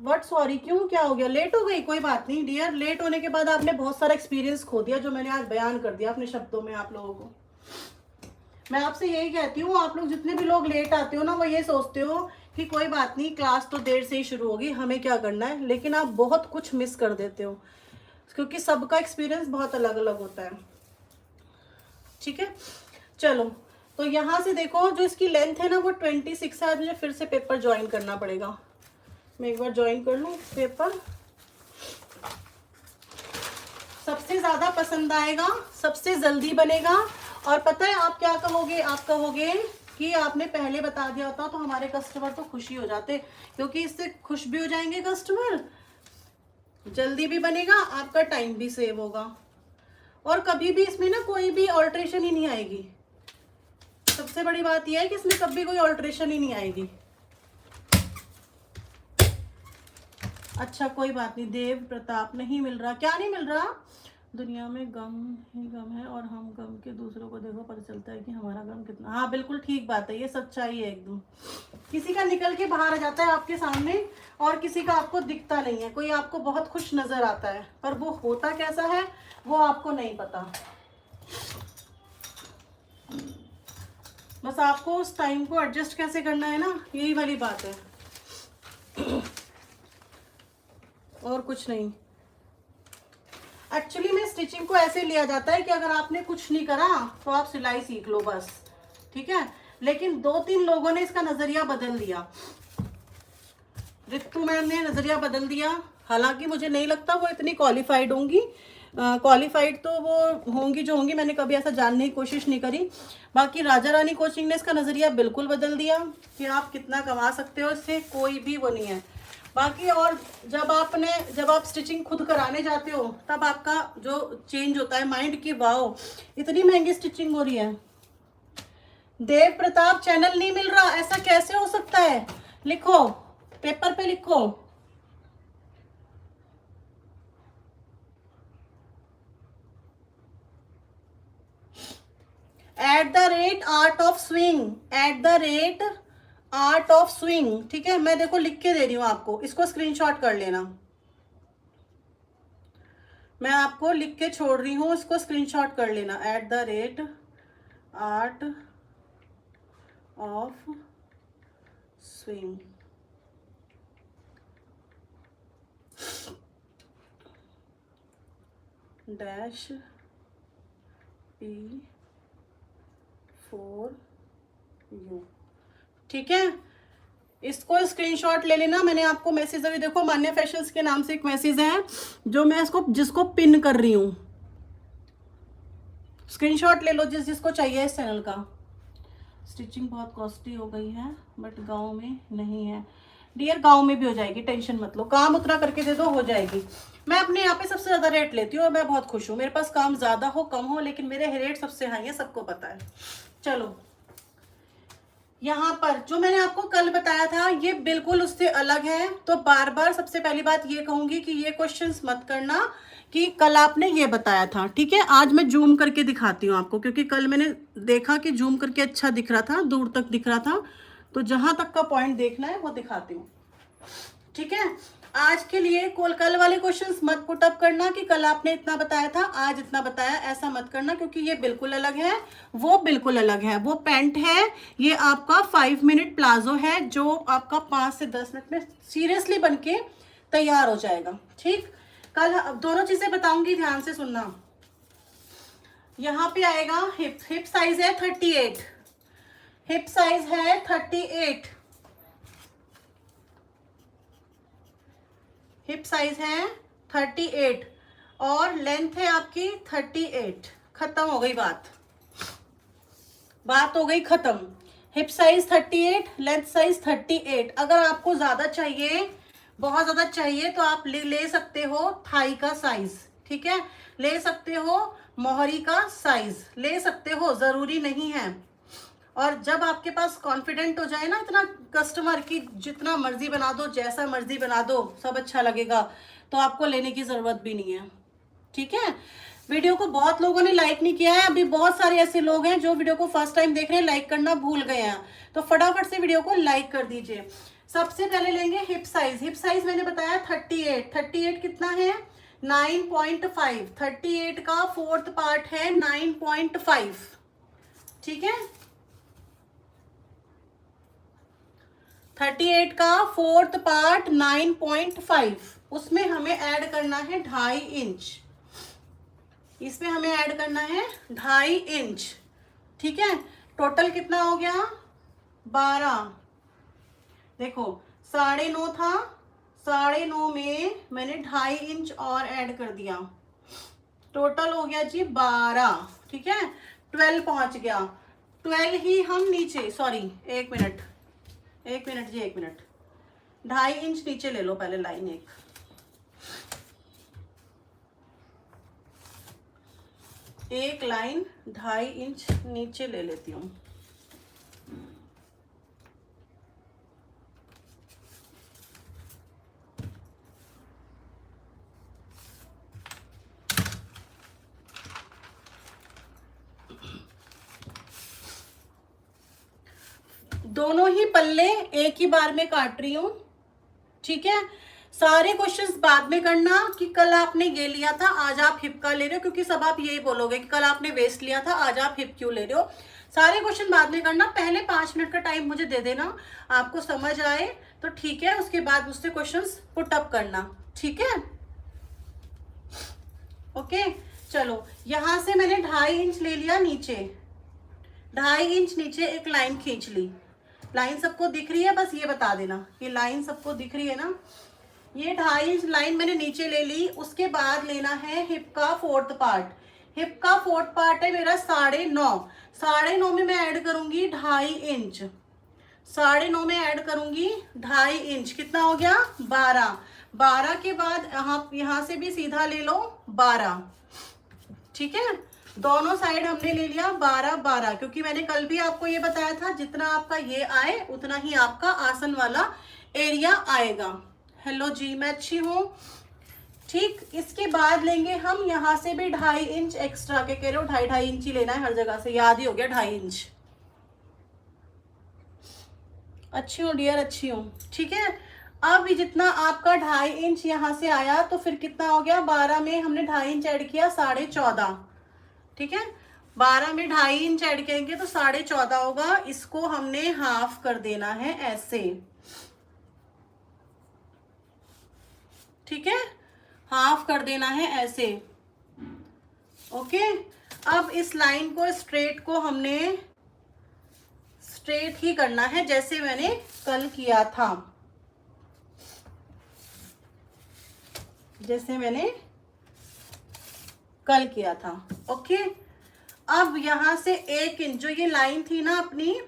Speaker 1: व्हाट सॉरी, क्यों, क्या हो गया? लेट हो गई? कोई बात नहीं डियर, लेट होने के बाद आपने बहुत सारा एक्सपीरियंस खो दिया, जो मैंने आज बयान कर दिया अपने शब्दों में आप लोगों को। मैं आपसे यही कहती हूँ, आप लोग जितने भी लोग लेट आते हो ना, वो ये सोचते हो कि कोई बात नहीं, क्लास तो देर से ही शुरू होगी, हमें क्या करना है, लेकिन आप बहुत कुछ मिस कर देते हो, क्योंकि सबका एक्सपीरियंस बहुत अलग अलग होता है, ठीक है। चलो तो यहाँ से देखो, जो इसकी लेंथ है ना वो 26 है। मुझे फिर से पेपर ज्वाइन करना पड़ेगा, मैं एक बार ज्वाइन कर लूँ पेपर। सबसे ज़्यादा पसंद आएगा, सबसे जल्दी बनेगा। और पता है आप क्या कहोगे? आप कहोगे कि आपने पहले बता दिया होता तो हमारे कस्टमर तो खुशी हो जाते, क्योंकि इससे खुश भी हो जाएंगे कस्टमर, जल्दी भी बनेगा, आपका टाइम भी सेव होगा, और कभी भी इसमें ना कोई भी ऑल्ट्रेशन ही नहीं आएगी। सबसे बड़ी बात यह है कि इसमें कभी कोई ऑल्ट्रेशन ही नहीं आएगी। अच्छा कोई बात नहीं, देव प्रताप नहीं मिल रहा, क्या नहीं मिल रहा? दुनिया में गम ही गम है, और हम गम के दूसरों को देखो पता चलता है कि हमारा गम कितना। हाँ बिल्कुल ठीक बात है, ये सच्चाई है एकदम। किसी का निकल के बाहर आ जाता है आपके सामने, और किसी का आपको दिखता नहीं है। कोई आपको बहुत खुश नजर आता है, पर वो होता कैसा है वो आपको नहीं पता। बस आपको उस टाइम को एडजस्ट कैसे करना है ना, यही वाली बात है, और कुछ नहीं। एक्चुअली में स्टिचिंग को ऐसे लिया जाता है कि अगर आपने कुछ नहीं करा तो आप सिलाई सीख लो बस, ठीक है। लेकिन 2-3 लोगों ने इसका नजरिया बदल दिया। रितु मैम ने नजरिया बदल दिया, हालांकि मुझे नहीं लगता वो इतनी क्वालिफाइड होंगी। क्वालिफाइड तो वो होंगी जो होंगी, मैंने कभी ऐसा जानने की कोशिश नहीं करी। बाकी राजा रानी कोचिंग ने इसका नजरिया बिल्कुल बदल दिया कि आप कितना कमा सकते हो, इससे कोई भी वो नहीं है। बाकी और जब आप स्टिचिंग खुद कराने जाते हो तब आपका जो चेंज होता है माइंड की, वाओ इतनी महंगी स्टिचिंग हो रही है। देव प्रताप चैनल नहीं मिल रहा, ऐसा कैसे हो सकता है? लिखो, पेपर पे लिखो। @Art of swing, @art of swing, ठीक है। मैं देखो लिख के दे रही हूँ आपको, इसको स्क्रीनशॉट कर लेना। मैं आपको लिख के छोड़ रही हूँ, इसको स्क्रीनशॉट कर लेना। @आर्ट ऑफ स्विंग, -P4U, ठीक है। इसको स्क्रीनशॉट ले लेना। मैंने आपको मैसेज अभी देखो, मान्या फैशंस के नाम से एक मैसेज है जो मैं जिसको पिन कर रही हूँ। स्क्रीनशॉट ले लो जिसको चाहिए इस चैनल का। स्टिचिंग बहुत कॉस्टली हो गई है बट गांव में नहीं है। डियर गांव में भी हो जाएगी, टेंशन मत लो, काम उतना करके दे दो, हो जाएगी। मैं अपने यहाँ पे सबसे ज्यादा रेट लेती हूँ और मैं बहुत खुश हूँ। मेरे पास काम ज्यादा हो कम हो, लेकिन मेरे रेट सबसे हाई है, सबको पता है। चलो, यहाँ पर जो मैंने आपको कल बताया था ये बिल्कुल उससे अलग है। तो बार बार सबसे पहली बात ये कहूंगी कि ये क्वेश्चंस मत करना कि कल आपने ये बताया था, ठीक है। आज मैं जूम करके दिखाती हूँ आपको, क्योंकि कल मैंने देखा कि जूम करके अच्छा दिख रहा था, दूर तक दिख रहा था, तो जहां तक का पॉइंट देखना है वो दिखाती हूँ, ठीक है। आज के लिए कल वाले क्वेश्चंस मत पुट अप करना कि कल आपने इतना बताया था आज इतना बताया, ऐसा मत करना, क्योंकि ये बिल्कुल अलग है, वो बिल्कुल अलग है। वो पैंट है, ये आपका 5 मिनट प्लाजो है जो आपका 5 से 10 मिनट में सीरियसली बनके तैयार हो जाएगा, ठीक। कल दोनों चीजें बताऊंगी, ध्यान से सुनना। यहाँ पे आएगा हिप साइज है 38, हिप साइज है 38, हिप साइज है 38 और लेंथ है आपकी 38। खत्म हो गई बात हो गई खत्म। Hip size 38, length size 38। अगर आपको ज्यादा चाहिए, बहुत ज्यादा चाहिए, तो आप ले सकते हो थाई का साइज, ठीक है, ले सकते हो मोहरी का साइज, ले सकते हो, जरूरी नहीं है। और जब आपके पास कॉन्फिडेंट हो जाए ना इतना कस्टमर की, जितना मर्जी बना दो, जैसा मर्जी बना दो, सब अच्छा लगेगा, तो आपको लेने की जरूरत भी नहीं है, ठीक है। वीडियो को बहुत लोगों ने लाइक नहीं किया है, अभी बहुत सारे ऐसे लोग हैं जो वीडियो को फर्स्ट टाइम देख रहे हैं, लाइक करना भूल गए हैं, तो फटाफट से वीडियो को लाइक कर दीजिए। सबसे पहले लेंगे हिप साइज। हिप साइज मैंने बताया 38, 38 कितना है 9.5, 38 का 4th पार्ट है 9.5, ठीक है। 38 का 4th पार्ट 9.5, उसमें हमें ऐड करना है 2.5 इंच, इसमें हमें ऐड करना है 2.5 इंच, ठीक है। टोटल कितना हो गया 12। देखो 9.5 था, 9.5 में मैंने 2.5 इंच और ऐड कर दिया, टोटल हो गया जी 12, ठीक है। 12 पहुंच गया, 12 ही हम नीचे, सॉरी एक मिनट जी, 2.5 इंच नीचे ले लो पहले लाइन, एक लाइन 2.5 इंच नीचे ले लेती हूँ। दोनों ही पल्ले एक ही बार में काट रही हूँ, ठीक है। सारे क्वेश्चंस बाद में करना कि कल आपने ये लिया था आज आप हिप का ले रहे हो, क्योंकि सब आप यही बोलोगे कि कल आपने वेस्ट लिया था आज आप हिप क्यों ले रहे हो। सारे क्वेश्चन बाद में करना, पहले 5 मिनट का टाइम मुझे दे देना, आपको समझ आए तो ठीक है, उसके बाद मुझसे क्वेश्चंस पुट अप करना, ठीक है। ओके चलो, यहां से मैंने 2.5 इंच ले लिया नीचे, 2.5 इंच नीचे एक लाइन खींच ली। लाइन सबको दिख रही है, बस ये बता देना कि लाइन सबको दिख रही है ना। ये 2.5 इंच लाइन मैंने नीचे ले ली। उसके बाद लेना है हिप का 4th पार्ट। हिप का 4th पार्ट है मेरा 9.5। 9.5 में मैं ऐड करूंगी 2.5 इंच। 9.5 में ऐड करूंगी 2.5 इंच, कितना हो गया 12। 12 के बाद यहाँ से भी सीधा ले लो 12, ठीक है। दोनों साइड हमने ले लिया 12 12, क्योंकि मैंने कल भी आपको ये बताया था जितना आपका ये आए उतना ही आपका आसन वाला एरिया आएगा। हेलो जी, मैं अच्छी हूँ, ठीक। इसके बाद लेंगे हम यहाँ से भी 2.5 इंच एक्स्ट्रा के, कह रहे हो 2.5 इंच ही लेना है हर जगह से, याद ही हो गया 2.5 इंच। अच्छी हूँ डियर, अच्छी हूँ, ठीक है। अब जितना आपका 2.5 इंच यहाँ से आया तो फिर कितना हो गया, 12 में हमने 2.5 इंच ऐड किया 14.5, ठीक है। 12 में 2.5 इंच ऐड करेंगे तो 14.5 होगा। इसको हमने हाफ कर देना है ऐसे, ठीक है, हाफ कर देना है ऐसे। ओके, अब इस लाइन को स्ट्रेट को हमने स्ट्रेट ही करना है जैसे मैंने कल किया था, जैसे मैंने कल किया था। ओके, अब यहां से 1 इंच जो ये लाइन थी ना अपनी,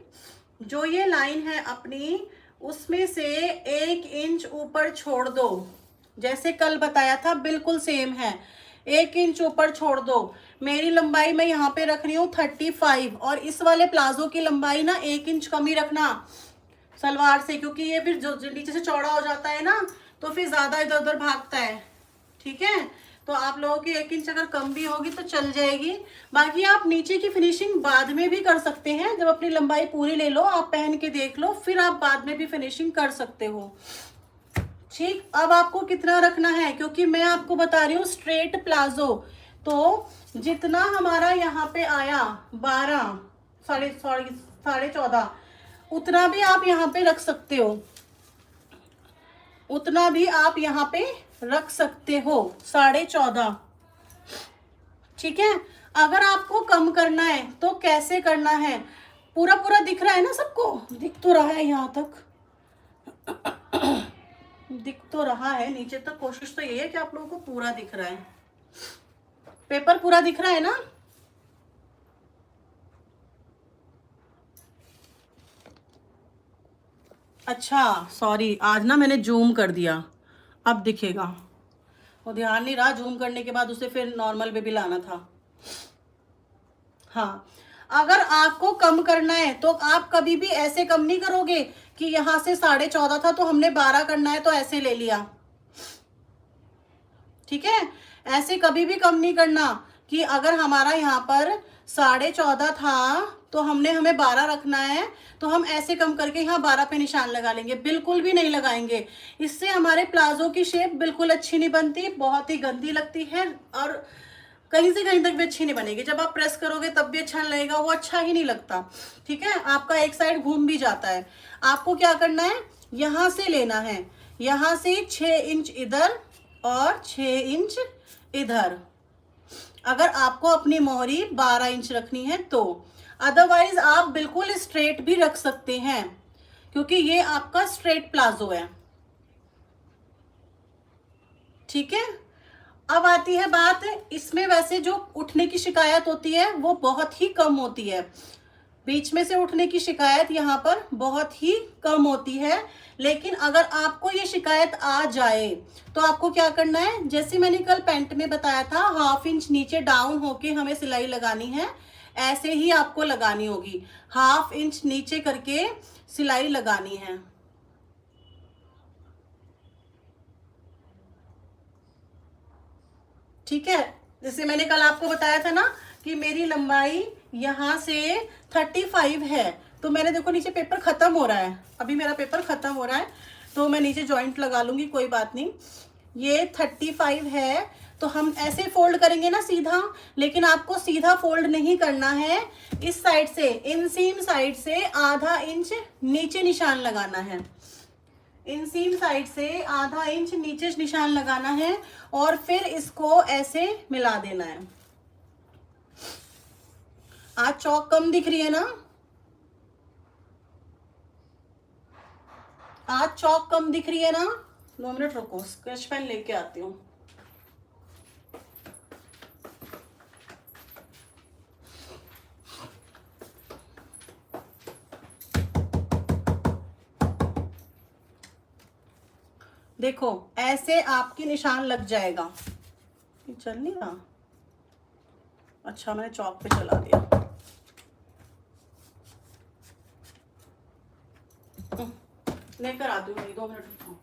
Speaker 1: जो ये लाइन है अपनी, उसमें से 1 इंच ऊपर छोड़ दो, जैसे कल बताया था बिल्कुल सेम है। 1 इंच ऊपर छोड़ दो। मेरी लंबाई मैं यहाँ पे रख रही हूँ 35, और इस वाले प्लाजो की लंबाई ना 1 इंच कम ही रखना सलवार से, क्योंकि ये फिर जो नीचे से चौड़ा हो जाता है ना तो फिर ज्यादा इधर उधर भागता है, ठीक है। तो आप लोगों की 1 इंच अगर कम भी होगी तो चल जाएगी। बाकी आप नीचे की फिनिशिंग बाद में भी कर सकते हैं, जब अपनी लंबाई पूरी ले लो, आप पहन के देख लो, फिर आप बाद में भी फिनिशिंग कर सकते हो, ठीक। अब आपको कितना रखना है, क्योंकि मैं आपको बता रही हूँ स्ट्रेट प्लाजो, तो जितना हमारा यहाँ पे आया 12 14.5 उतना भी आप यहाँ पे रख सकते हो, उतना भी आप यहाँ पे रख सकते हो 14.5, ठीक है। अगर आपको कम करना है तो कैसे करना है, पूरा पूरा दिख रहा है ना सबको, दिख तो रहा है यहाँ तक दिख तो रहा है नीचे तक। कोशिश तो ये है कि आप लोगों को पूरा दिख रहा है, पेपर पूरा दिख रहा है ना। अच्छा सॉरी, आज ना मैंने जूम कर दिया, अब दिखेगा, वो ध्यान नहीं रहा, जूम करने के बाद उसे फिर नॉर्मल पे भी लाना था। हाँ, अगर आपको कम करना है तो आप कभी भी ऐसे कम नहीं करोगे कि यहाँ से 14.5 था तो हमने 12 करना है तो ऐसे ले लिया, ठीक है। ऐसे कभी भी कम नहीं करना कि अगर हमारा यहाँ पर 14.5 था तो हमें 12 रखना है तो हम ऐसे कम करके यहाँ 12 पे निशान लगा लेंगे, बिल्कुल भी नहीं लगाएंगे। इससे हमारे प्लाजो की शेप बिल्कुल अच्छी नहीं बनती, बहुत ही गंदी लगती है, और कहीं से कहीं तक भी अच्छी नहीं बनेगी। जब आप प्रेस करोगे तब भी अच्छा लगेगा, वो अच्छा ही नहीं लगता, ठीक है। आपका एक साइड घूम भी जाता है। आपको क्या करना है, यहाँ से लेना है, यहाँ से 6 इंच इधर और 6 इंच इधर, अगर आपको अपनी मोहरी 12 इंच रखनी है तो। अदरवाइज आप बिल्कुल स्ट्रेट भी रख सकते हैं, क्योंकि ये आपका स्ट्रेट प्लाजो है, ठीक है। अब आती है बात, इसमें वैसे जो उठने की शिकायत होती है वो बहुत ही कम होती है, बीच में से उठने की शिकायत यहाँ पर बहुत ही कम होती है। लेकिन अगर आपको ये शिकायत आ जाए तो आपको क्या करना है, जैसे मैंने कल पैंट में बताया था, 1/2 इंच नीचे डाउन होके हमें सिलाई लगानी है, ऐसे ही आपको लगानी होगी, 1/2 इंच नीचे करके सिलाई लगानी है, ठीक है। जैसे मैंने कल आपको बताया था ना कि मेरी लंबाई यहाँ से 35 है, तो मैंने देखो नीचे पेपर खत्म हो रहा है, अभी मेरा पेपर खत्म हो रहा है, तो मैं नीचे जॉइंट लगा लूँगी, कोई बात नहीं। ये 35 है, तो हम ऐसे फोल्ड करेंगे ना सीधा, लेकिन आपको सीधा फोल्ड नहीं करना है। इस साइड से, इनसीम साइड से आधा इंच नीचे निशान लगाना है। इनसीम साइड से आधा इंच नीचे निशान लगाना है और फिर इसको ऐसे मिला देना है। आज चौक कम दिख रही है ना? आज चौक कम दिख रही है ना? 2 मिनट रुको, स्केच पेन लेके आती हूँ। देखो ऐसे आपकी निशान लग जाएगा। ये चल नहीं रहा, अच्छा मैंने चौक पे चला दिया। लेकर आती हूँ, 2 मिनट रुको।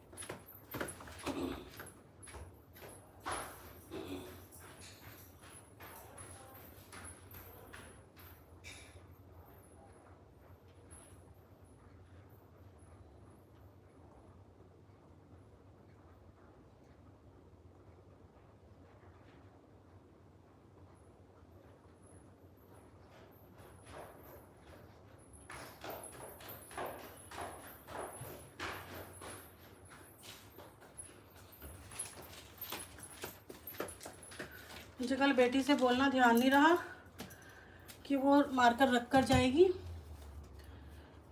Speaker 1: मुझे कल बेटी से बोलना ध्यान नहीं रहा कि वो मार्कर रख कर जाएगी।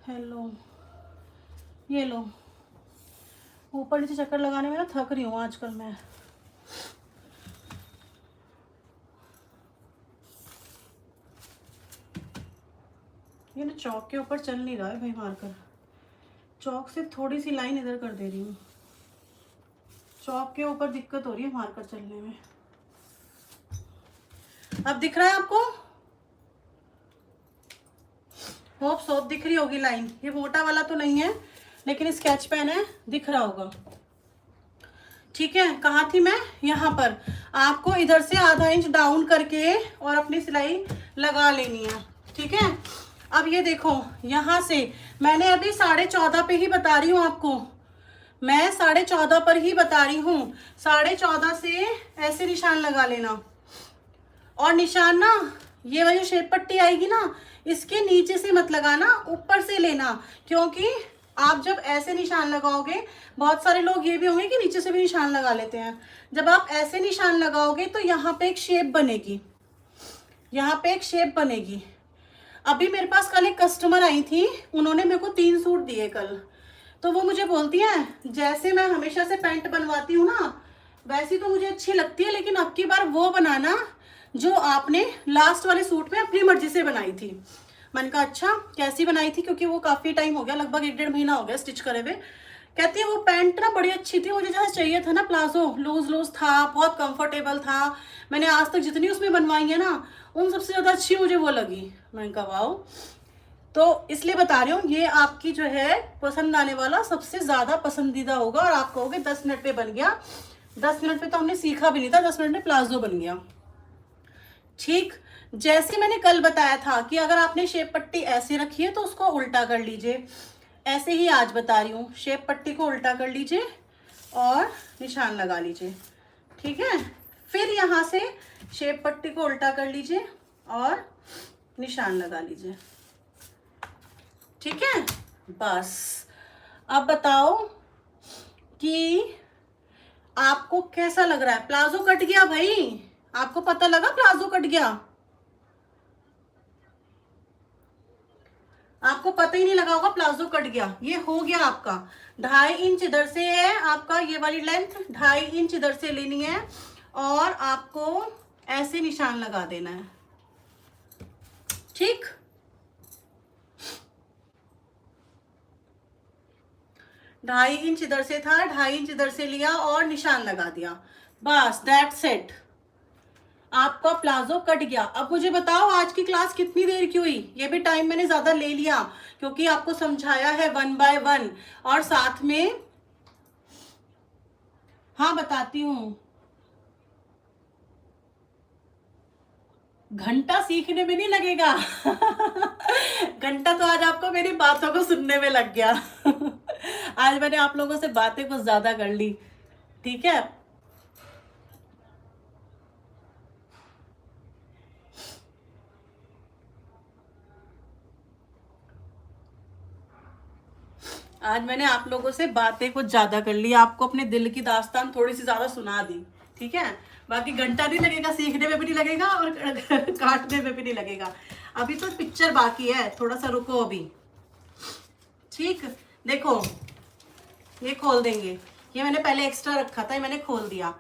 Speaker 1: हेलो, ये लो। ऊपर नीचे चक्कर लगाने में ना थक रही हूँ आजकल मैं। ये ना चौक के ऊपर चल नहीं रहा है भाई मार्कर। चौक से थोड़ी सी लाइन इधर कर दे रही हूँ। चौक के ऊपर दिक्कत हो रही है मार्कर चलने में। अब दिख रहा है आपको? होप सोप दिख रही होगी लाइन। ये मोटा वाला तो नहीं है, लेकिन स्केच पेन है, दिख रहा होगा। ठीक है, कहाँ थी मैं? यहाँ पर। आपको इधर से आधा इंच डाउन करके और अपनी सिलाई लगा लेनी है। ठीक है, अब ये देखो, यहाँ से मैंने अभी 14.5 पे ही बता रही हूँ आपको। मैं 14.5 पर ही बता रही हूँ। 14.5 से ऐसे निशान लगा लेना। और निशान ना, ये वाली शेप पट्टी आएगी ना, इसके नीचे से मत लगाना, ऊपर से लेना। क्योंकि आप जब ऐसे निशान लगाओगे, बहुत सारे लोग ये भी होंगे कि नीचे से भी निशान लगा लेते हैं। जब आप ऐसे निशान लगाओगे तो यहाँ पे एक शेप बनेगी, यहाँ पे एक शेप बनेगी। अभी मेरे पास कल एक कस्टमर आई थी, उन्होंने मेरे को 3 सूट दिए कल। तो वो मुझे बोलती है, जैसे मैं हमेशा से पैंट बनवाती हूँ ना, वैसी तो मुझे अच्छी लगती है, लेकिन अब की बार वो बनाना जो आपने लास्ट वाले सूट में अपनी मर्जी से बनाई थी। मैंने कहा अच्छा, कैसी बनाई थी? क्योंकि वो काफ़ी टाइम हो गया, लगभग 1-1.5 महीना हो गया स्टिच करे हुए। कहती है वो पैंट ना बड़ी अच्छी थी, मुझे जैसा चाहिए था ना, प्लाजो लूज लूज था, बहुत कंफर्टेबल था। मैंने आज तक जितनी उसमें बनवाई है ना, उन सबसे ज़्यादा अच्छी मुझे वो लगी। मैंने कहा वाओ। तो इसलिए बता रही हूँ, ये आपकी जो है पसंद आने वाला सबसे ज़्यादा पसंदीदा होगा। और आप कहोगे 10 मिनट पे बन गया। 10 मिनट पे तो हमने सीखा भी नहीं था, 10 मिनट में प्लाजो बन गया। ठीक, जैसे मैंने कल बताया था कि अगर आपने शेप पट्टी ऐसे रखी है तो उसको उल्टा कर लीजिए, ऐसे ही आज बता रही हूँ। शेप पट्टी को उल्टा कर लीजिए और निशान लगा लीजिए। ठीक है, फिर यहाँ से शेप पट्टी को उल्टा कर लीजिए और निशान लगा लीजिए। ठीक है, बस। अब बताओ कि आपको कैसा लग रहा है? प्लाजो कट गया भाई, आपको पता लगा प्लाजो कट गया? आपको पता ही नहीं लगा होगा प्लाजो कट गया। ये हो गया आपका 2.5 इंच इधर से है आपका, ये वाली लेंथ 2.5 इंच इधर से लेनी है और आपको ऐसे निशान लगा देना है। ठीक, 2.5 इंच इधर से था, 2.5 इंच इधर से लिया और निशान लगा दिया। बस दैट्स इट, आपका प्लाजो कट गया। अब मुझे बताओ आज की क्लास कितनी देर की हुई? ये भी टाइम मैंने ज्यादा ले लिया क्योंकि आपको समझाया है 1 बाय 1 और साथ में, हाँ बताती हूँ, घंटा सीखने में नहीं लगेगा। घंटा तो आज आपको मेरी बातों को सुनने में लग गया। आज मैंने आप लोगों से बातें कुछ ज्यादा कर ली, ठीक है। आज मैंने आप लोगों से बातें कुछ ज्यादा कर ली, आपको अपने दिल की दास्तान थोड़ी सी ज्यादा सुना दी, ठीक है। बाकी घंटा नहीं लगेगा, सीखने में भी नहीं लगेगा और काटने में भी नहीं लगेगा। अभी तो पिक्चर बाकी है, थोड़ा सा रुको अभी, ठीक। देखो ये खोल देंगे, ये मैंने पहले एक्स्ट्रा रखा था, ये मैंने खोल दिया।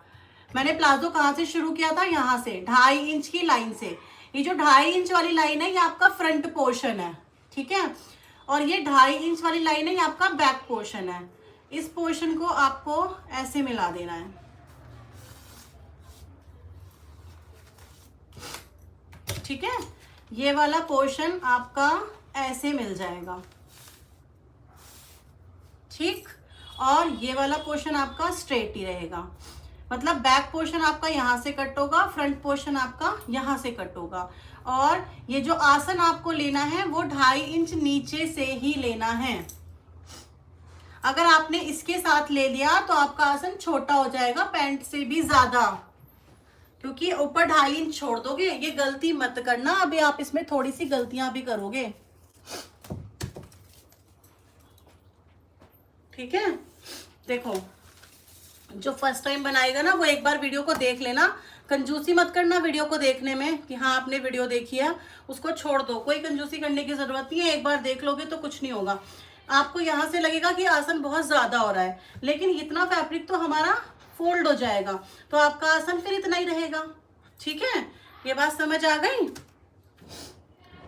Speaker 1: मैंने प्लाजो कहाँ से शुरू किया था, यहाँ से 2.5 इंच की लाइन से। ये जो 2.5 इंच वाली लाइन है ये आपका फ्रंट पोर्शन है, ठीक है। और ये 2.5 इंच वाली लाइन है ये आपका बैक पोर्शन है। इस पोर्शन को आपको ऐसे मिला देना है, ठीक है। ये वाला पोर्शन आपका ऐसे मिल जाएगा, ठीक। और ये वाला पोर्शन आपका स्ट्रेट ही रहेगा, मतलब बैक पोर्शन आपका यहाँ से कट होगा, फ्रंट पोर्शन आपका यहाँ से कट होगा। और ये जो आसन आपको लेना है वो 2.5 इंच नीचे से ही लेना है। अगर आपने इसके साथ ले लिया तो आपका आसन छोटा हो जाएगा पैंट से भी ज्यादा, क्योंकि ऊपर 2.5 इंच छोड़ दोगे। ये गलती मत करना, अभी आप इसमें थोड़ी सी गलतियां भी करोगे, ठीक है। देखो जो फर्स्ट टाइम बनाएगा ना वो एक बार वीडियो को देख लेना, कंजूसी मत करना वीडियो को देखने में कि हाँ आपने वीडियो देखी है, उसको छोड़ दो। कोई कंजूसी करने की जरूरत नहीं है, एक बार देख लोगे तो कुछ नहीं होगा। आपको यहाँ से लगेगा कि आसन बहुत ज्यादा हो रहा है, लेकिन इतना फैब्रिक तो हमारा फोल्ड हो जाएगा, तो आपका आसन फिर इतना ही रहेगा, ठीक है। ये बात समझ आ गई।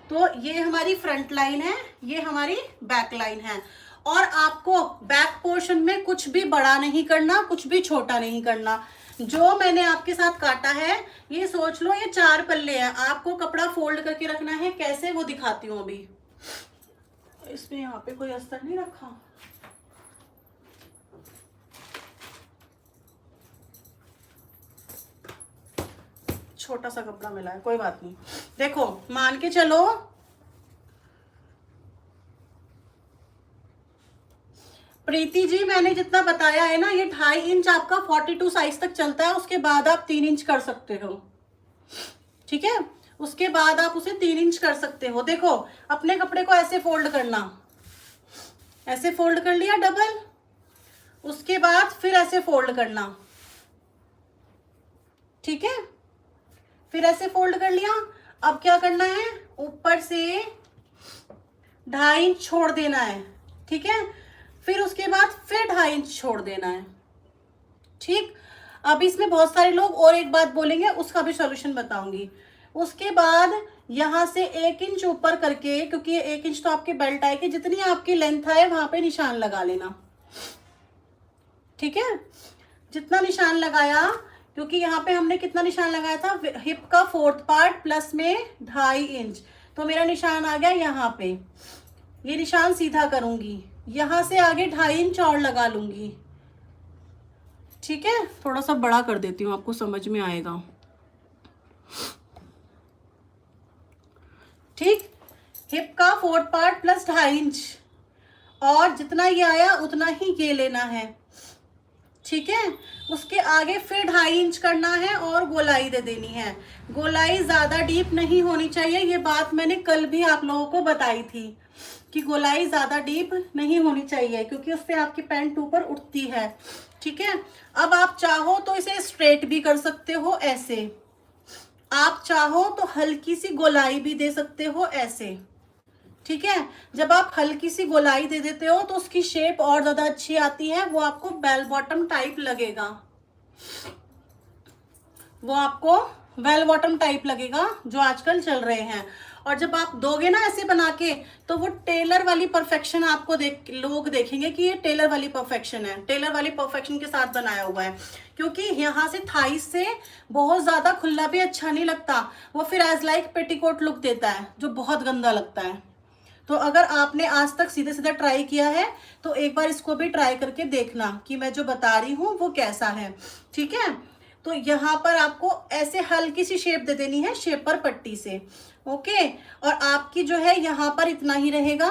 Speaker 1: तो ये हमारी फ्रंट लाइन है, ये हमारी बैक लाइन है। और आपको बैक पोर्शन में कुछ भी बड़ा नहीं करना, कुछ भी छोटा नहीं करना। जो मैंने आपके साथ काटा है ये सोच लो ये 4 पल्ले हैं, आपको कपड़ा फोल्ड करके रखना है। कैसे वो दिखाती हूँ अभी। इसमें यहाँ पे कोई अस्तर नहीं रखा, छोटा सा कपड़ा मिला है, कोई बात नहीं। देखो मान के चलो प्रीति जी, मैंने जितना बताया है ना, ये 2.5 इंच आपका 42 साइज तक चलता है, उसके बाद आप 3 इंच कर सकते हो, ठीक है। उसके बाद आप उसे 3 इंच कर सकते हो। देखो अपने कपड़े को ऐसे फोल्ड करना, ऐसे फोल्ड कर लिया डबल, उसके बाद फिर ऐसे फोल्ड करना, ठीक है। फिर ऐसे फोल्ड कर लिया। अब क्या करना है, ऊपर से 2.5 इंच छोड़ देना है, ठीक है। फिर उसके बाद फिर 2.5 इंच छोड़ देना है, ठीक। अब इसमें बहुत सारे लोग और एक बात बोलेंगे, उसका भी सॉल्यूशन बताऊंगी। उसके बाद यहाँ से 1 इंच ऊपर करके, क्योंकि ये 1 इंच तो आपके बेल्ट आएगी, जितनी आपकी लेंथ है वहां पे निशान लगा लेना, ठीक है। जितना निशान लगाया, क्योंकि यहाँ पे हमने कितना निशान लगाया था, हिप का 4th पार्ट प्लस में 2.5 इंच, तो मेरा निशान आ गया यहाँ पे। ये निशान सीधा करूंगी, यहाँ से आगे 2.5 इंच और लगा लूंगी, ठीक है। थोड़ा सा बड़ा कर देती हूँ, आपको समझ में आएगा, ठीक। हिप का 4th पार्ट प्लस 2.5 इंच, और जितना ये आया उतना ही ये लेना है, ठीक है। उसके आगे फिर 2.5 इंच करना है और गोलाई दे देनी है। गोलाई ज्यादा डीप नहीं होनी चाहिए, ये बात मैंने कल भी आप लोगों को बताई थी कि गोलाई ज्यादा डीप नहीं होनी चाहिए, क्योंकि उससे आपकी पैंट ऊपर उठती है, ठीक है। अब आप चाहो तो इसे स्ट्रेट भी कर सकते हो ऐसे, आप चाहो तो हल्की सी गोलाई भी दे सकते हो ऐसे, ठीक है। जब आप हल्की सी गोलाई दे देते हो तो उसकी शेप और ज्यादा अच्छी आती है, वो आपको बेल बॉटम टाइप लगेगा, वो आपको बेल बॉटम टाइप लगेगा जो आजकल चल रहे हैं। और जब आप दोगे ना ऐसे बना के, तो वो टेलर वाली परफेक्शन आपको लोग देखेंगे कि ये टेलर वाली परफेक्शन है, टेलर वाली परफेक्शन के साथ बनाया हुआ है। क्योंकि यहाँ से थाई से बहुत ज्यादा खुला भी अच्छा नहीं लगता, वो फिर एज लाइक पेटीकोट लुक देता है जो बहुत गंदा लगता है। तो अगर आपने आज तक सीधे सीधा ट्राई किया है तो एक बार इसको भी ट्राई करके देखना कि मैं जो बता रही हूँ वो कैसा है, ठीक है। तो यहाँ पर आपको ऐसे हल्की सी शेप दे देनी है, शेप पर पट्टी से, ओके। और आपकी जो है यहाँ पर इतना ही रहेगा,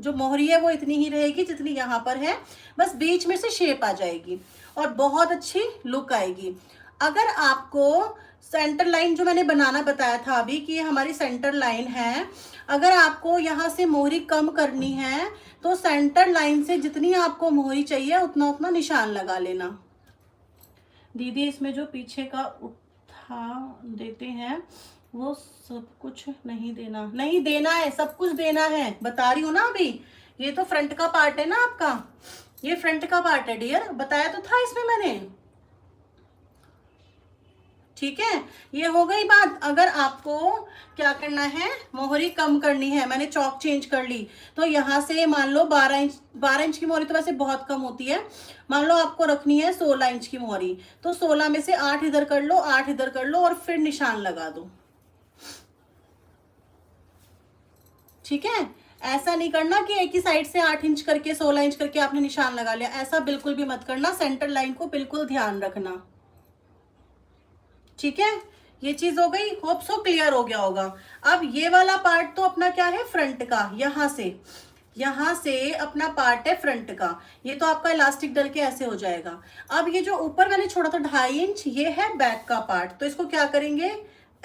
Speaker 1: जो मोहरी है वो इतनी ही रहेगी जितनी यहाँ पर है, बस बीच में से शेप आ जाएगी और बहुत अच्छी लुक आएगी। अगर आपको सेंटर लाइन जो मैंने बनाना बताया था अभी कि ये हमारी सेंटर लाइन है, अगर आपको यहाँ से मोहरी कम करनी है तो सेंटर लाइन से जितनी आपको मोहरी चाहिए उतना उतना निशान लगा लेना। दीदी इसमें जो पीछे का उठा देते हैं वो सब कुछ नहीं देना, नहीं देना है, सब कुछ देना है, बता रही हूँ ना अभी। ये तो फ्रंट का पार्ट है ना आपका, ये फ्रंट का पार्ट है डियर, बताया तो था इसमें मैंने। ठीक है, ये हो गई बात। अगर आपको क्या करना है, मोहरी कम करनी है, मैंने चौक चेंज कर ली, तो यहाँ से मान लो 12 इंच की मोहरी तो वैसे बहुत कम होती है, मान लो आपको रखनी है 16 इंच की मोहरी, तो 16 में से 8 इधर कर लो, 8 इधर कर लो और फिर निशान लगा दो। ठीक है, ऐसा नहीं करना कि एक ही साइड से 8 इंच करके 16 इंच करके आपने निशान लगा लिया, ऐसा बिल्कुल भी मत करना। सेंटर लाइन को बिल्कुल ध्यान रखना। ठीक है, ये चीज हो गई, होप सो क्लियर हो गया होगा। अब ये वाला पार्ट तो अपना क्या है, फ्रंट का, यहाँ से अपना पार्ट है फ्रंट का, ये तो आपका इलास्टिक डल के ऐसे हो जाएगा। अब ये जो ऊपर मैंने छोड़ा था 2.5 इंच, ये है बैक का पार्ट, तो इसको क्या करेंगे,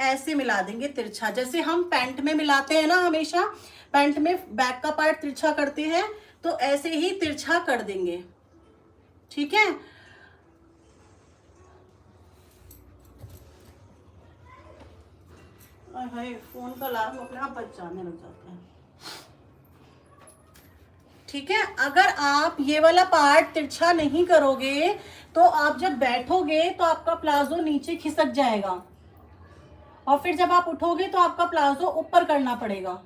Speaker 1: ऐसे मिला देंगे तिरछा, जैसे हम पैंट में मिलाते हैं ना, हमेशा पैंट में बैक का पार्ट तिरछा करते हैं, तो ऐसे ही तिरछा कर देंगे। ठीक है, फोन का अलार्म अपने आप बज जाने लग जाता है। ठीक है, अगर आप ये वाला पार्ट तिरछा नहीं करोगे तो आप जब बैठोगे तो आपका प्लाजो नीचे खिसक जाएगा और फिर जब आप उठोगे तो आपका प्लाजो ऊपर करना पड़ेगा।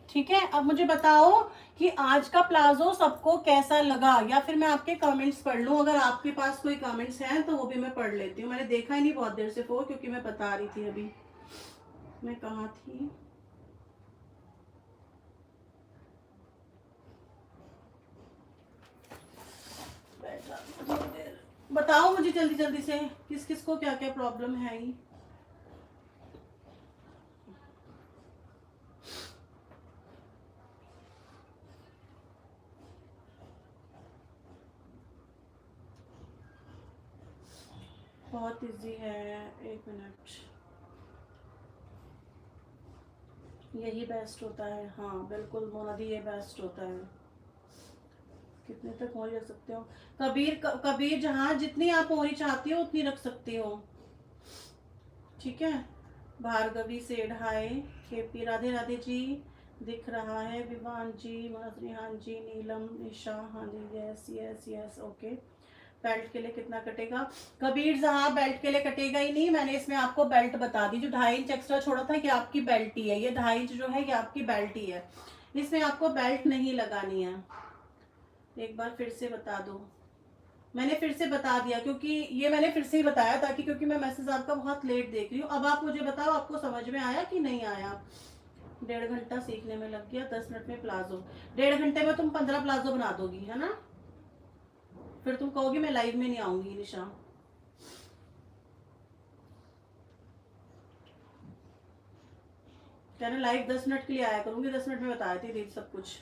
Speaker 1: ठीक है, अब मुझे बताओ कि आज का प्लाजो सबको कैसा लगा, या फिर मैं आपके कमेंट्स पढ़ लूं, अगर आपके पास कोई कमेंट्स हैं तो वो भी मैं पढ़ लेती हूँ। मैंने देखा ही नहीं बहुत देर से फोन, क्योंकि मैं बता रही थी अभी मैं कहाँ थी। बताओ मुझे जल्दी जल्दी से किस किस को क्या क्या प्रॉब्लम है। ही बहुत इजी है, 1 मिनट, यही बेस्ट होता है। हाँ बिल्कुल मोनादी, ये बेस्ट होता है। कितने तक मोहरी रख सकते हो कबीर, जहाँ जितनी आप मोहरी चाहती हो उतनी रख सकती हो। ठीक है, Bhargavi said hi, KP Radhe Radhe ji दिख रहा है, विवान जी, मनोज जी, नीलम, निशा, हाँ जी, yes yes yes okay. Belt के लिए कितना कटेगा कबीर, जहाँ बेल्ट के लिए कटेगा ही नहीं, मैंने इसमें आपको बेल्ट बता दी, जो 2.5 इंच एक्स्ट्रा छोड़ा था कि आपकी बेल्ट ही है, ये 2.5 इंच जो है ये आपकी बेल्ट ही है, इसमें आपको बेल्ट नहीं लगानी है। एक बार फिर से बता दो, मैंने फिर से बता दिया, क्योंकि ये मैंने फिर से ही बताया ताकि, क्योंकि मैं मैसेज आपका बहुत लेट देख रही हूँ। अब आप मुझे बताओ आपको समझ में आया कि नहीं आया। 1.5 घंटा सीखने में लग गया, 10 मिनट में प्लाजो, 1.5 घंटे में तुम 15 प्लाजो बना दोगी, है ना। फिर तुम कहोगी मैं लाइव में नहीं आऊंगी निशा। कहना लाइव 10 मिनट के लिए आया करूंगी, 10 मिनट में बताया थी दीदी सब कुछ।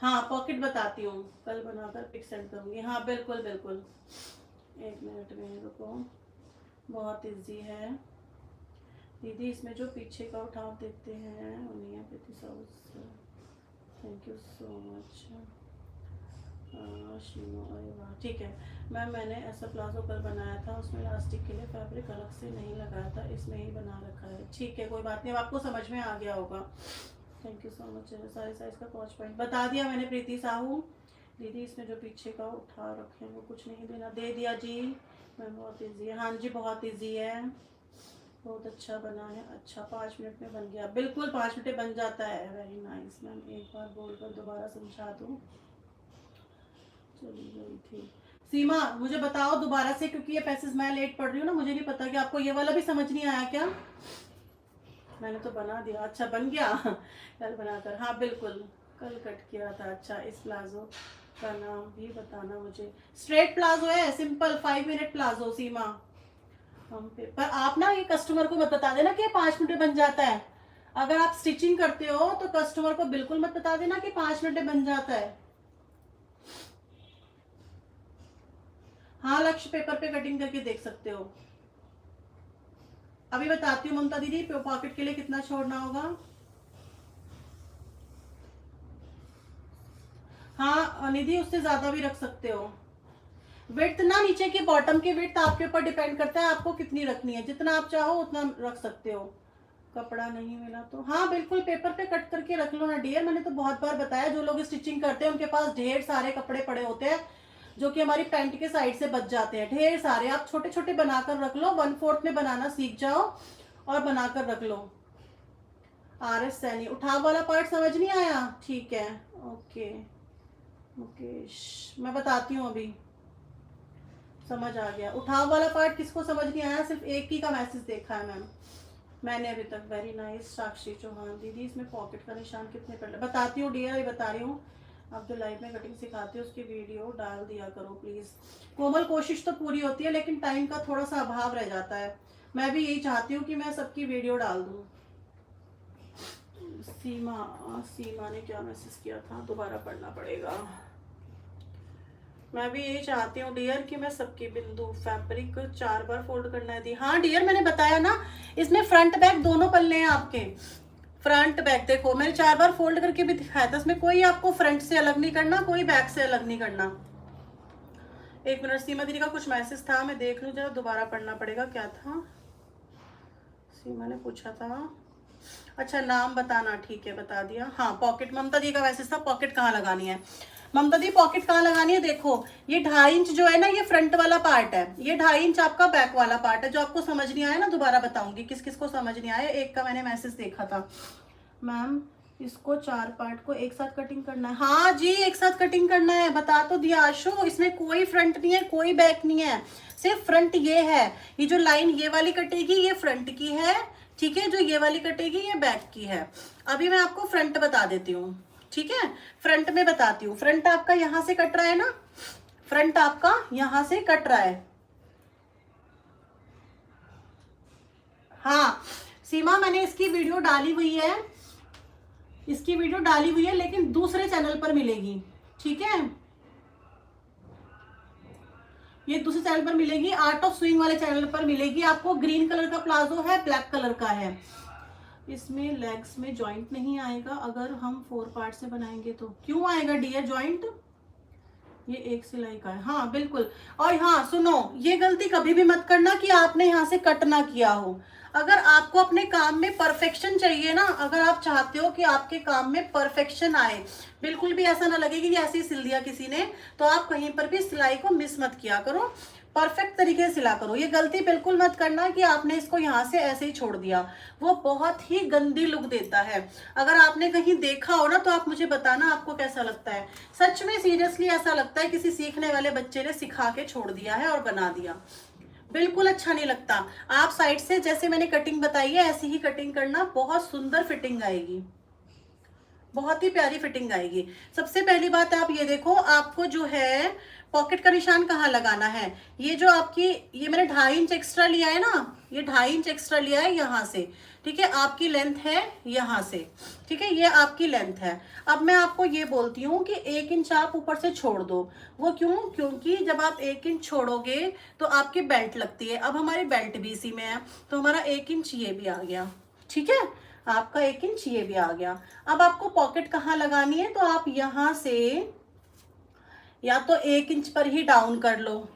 Speaker 1: हाँ पॉकेट बताती हूँ, कल बनाकर पिक सेंड करूंगी। हाँ बिल्कुल बिल्कुल, 1 मिनट में रुको, बहुत इजी है दीदी। इसमें जो पीछे का उठाव देते हैं उन्हें प्रीति साउस, थैंक यू सो मच शिमो। अरे वाह, ठीक है मैम, मैंने ऐसा प्लाजो कल बनाया था, उसमें इलास्टिक के लिए फैब्रिक अलग से नहीं लगाया था, इसमें ही बना रखा है। ठीक है कोई बात नहीं, अब आपको समझ में आ गया होगा। Thank you so much. सारे साइज का कॉस्ट पॉइंट बता दिया मैंने प्रीति साहू। दीदी इसमें जो पीछे का उठा रखे वो कुछ नहीं देना, दे दिया जी मैम, बहुत ईजी है। हाँ जी बहुत ईजी है, बहुत अच्छा बना है। अच्छा 5 मिनट में बन गया, बिल्कुल 5 मिनट में बन जाता है। वेरी नाइस मैम, एक बार बोलकर दोबारा समझा दूँ, चली गई थी सीमा, मुझे बताओ दोबारा से, क्योंकि ये पैसेज मैं लेट पढ़ रही हूँ ना, मुझे नहीं पता कि आपको ये वाला भी समझ नहीं आया क्या। मैंने तो बना दिया। अच्छा बन गया कल बनाकर। हाँ बिल्कुल कल कट किया था। अच्छा इस प्लाजो का नाम भी बताना मुझे। स्ट्रेट प्लाजो है, सिंपल 5 मिनट प्लाजो सीमा। हम पे पर आप ना ये कस्टमर को मत बता देना कि 5 मिनट में बन जाता है। अगर आप स्टिचिंग करते हो तो कस्टमर को बिल्कुल मत बता देना कि 5 मिनट में बन जाता है। हाँ लक्ष्य पेपर पे कटिंग करके देख सकते हो। अभी बताती हूँ ममता दीदी पॉकेट के लिए कितना छोड़ना होगा। हाँ निधि उससे ज्यादा भी रख सकते हो। विड्थ ना नीचे की बॉटम की विड्थ आपके ऊपर डिपेंड करता है आपको कितनी रखनी है। जितना आप चाहो उतना रख सकते हो। कपड़ा नहीं मिला तो हाँ बिल्कुल पेपर पे कट करके रख लो ना डियर। मैंने तो बहुत बार बताया, जो लोग स्टिचिंग करते हैं उनके पास ढेर सारे कपड़े पड़े होते हैं जो कि हमारी पैंट के साइड से बच जाते हैं, ढेर सारे। आप छोटे छोटे बनाकर रख लो, 1/4 में बनाना सीख जाओ और बनाकर रख लो। RS सैनी उठाव वाला पार्ट समझ नहीं आया? ठीक है ओके मुकेश मैं बताती हूँ अभी। समझ आ गया। उठाव वाला पार्ट किसको समझ नहीं आया? सिर्फ एक ही का मैसेज देखा है मैम मैंने अभी तक। वेरी नाइस साक्षी चौहान दीदी इसमें पॉकेट का निशान कितने पर बताती हूँ डियर, ये बता रही हूँ। आप जो लाइव में कटिंग सिखाते हो उसकी वीडियो डाल दिया करो प्लीज। कोमल कोशिश तो पूरी होती है लेकिन टाइम का थोड़ा सा अभाव रह जाता है। मैं भी यही चाहती हूँ कि मैं सबकी वीडियो डाल दूँ। सीमा ने क्या मैसेज किया था, दोबारा पढ़ना पड़ेगा। मैं भी यही चाहती हूँ डियर कि मैं सबकी बिंदु फैब्रिक 4 बार फोल्ड करना है दी। हाँ डियर मैंने बताया ना, इसमें फ्रंट बैक दोनों पल्ले हैं आपके। फ्रंट बैक देखो मैंने 4 बार फोल्ड करके भी दिखाया था। इसमें कोई आपको फ्रंट से अलग नहीं करना, कोई बैक से अलग नहीं करना। 1 मिनट सीमा दीदी का कुछ मैसेज था, मैं देख लूँ जरा, दोबारा पढ़ना पड़ेगा। क्या था सीमा ने पूछा था? अच्छा नाम बताना, ठीक है बता दिया। हाँ पॉकेट ममता दी का मैसेज था, पॉकेट कहाँ लगानी है। ममता दी पॉकेट कहाँ लगानी है देखो, ये 2.5 इंच जो है ना ये फ्रंट वाला पार्ट है, ये 2.5 इंच आपका बैक वाला पार्ट है। जो आपको समझ नहीं आया ना दोबारा बताऊंगी किस किस को समझ नहीं आया। एक का मैंने मैसेज देखा था मैम इसको 4 पार्ट को एक साथ कटिंग करना है। हाँ जी एक साथ कटिंग करना है, बता तो दिया आशु। इसमें कोई फ्रंट नहीं है कोई बैक नहीं है, सिर्फ फ्रंट ये है। ये जो लाइन ये वाली कटेगी ये फ्रंट की है, ठीक है। जो ये वाली कटेगी ये बैक की है। अभी मैं आपको फ्रंट बता देती हूँ, ठीक है। फ्रंट में बताती हूँ। फ्रंट आपका यहां से कट रहा है ना, फ्रंट आपका यहां से कट रहा है। हाँ सीमा मैंने इसकी वीडियो डाली हुई है, इसकी वीडियो डाली हुई है लेकिन दूसरे चैनल पर मिलेगी, ठीक है। ये दूसरे चैनल पर मिलेगी, आर्ट ऑफ स्विंग वाले चैनल पर मिलेगी आपको। ग्रीन कलर का प्लाजो है, ब्लैक कलर का है। इसमें लेग्स में जॉइंट नहीं आएगा अगर हम 4 पार्ट से बनाएंगे तो। क्यों आएगा डियर जॉइंट? ये एक सिलाई का है। हाँ बिल्कुल। और हाँ सुनो, ये गलती कभी भी मत करना कि आपने यहाँ से कट ना किया हो। अगर आपको अपने काम में परफेक्शन चाहिए ना, अगर आप चाहते हो कि आपके काम में परफेक्शन आए, बिल्कुल भी ऐसा ना लगे कि ऐसे ही सिल दिया किसी ने, तो आप कहीं पर भी सिलाई को मिस मत किया करो, परफेक्ट तरीके से सिला करो। ये गलती बिल्कुल मत करना कि आपने इसको यहाँ से ऐसे ही छोड़ दिया, वो बहुत ही गंदी लुक देता है। अगर आपने कहीं देखा हो ना तो आप मुझे बताना आपको कैसा लगता है। सच में सीरियसली ऐसा लगता है किसी सीखने वाले बच्चे ने सिखा के छोड़ दिया है और बना दिया, बिल्कुल अच्छा नहीं लगता। आप साइड से जैसे मैंने कटिंग बताई है ऐसी ही कटिंग करना, बहुत सुंदर फिटिंग आएगी, बहुत ही प्यारी फिटिंग आएगी। सबसे पहली बात आप ये देखो, आपको जो है पॉकेट का निशान कहाँ लगाना है। ये जो आपकी, ये मैंने 2.5 इंच एक्स्ट्रा लिया है ना, ये 2.5 इंच एक्स्ट्रा लिया है यहाँ से, ठीक है। आपकी लेंथ है यहाँ से, ठीक है, ये आपकी लेंथ है। अब मैं आपको ये बोलती हूँ कि 1 इंच आप ऊपर से छोड़ दो। वो क्यों? क्योंकि जब आप 1 इंच छोड़ोगे तो आपकी बेल्ट लगती है। अब हमारी बेल्ट भी इसी में है तो हमारा 1 इंच ये भी आ गया, ठीक है। आपका 1 इंच ये भी आ गया। अब आपको पॉकेट कहाँ लगानी है, तो आप यहां से या तो 1 इंच पर ही डाउन कर लो,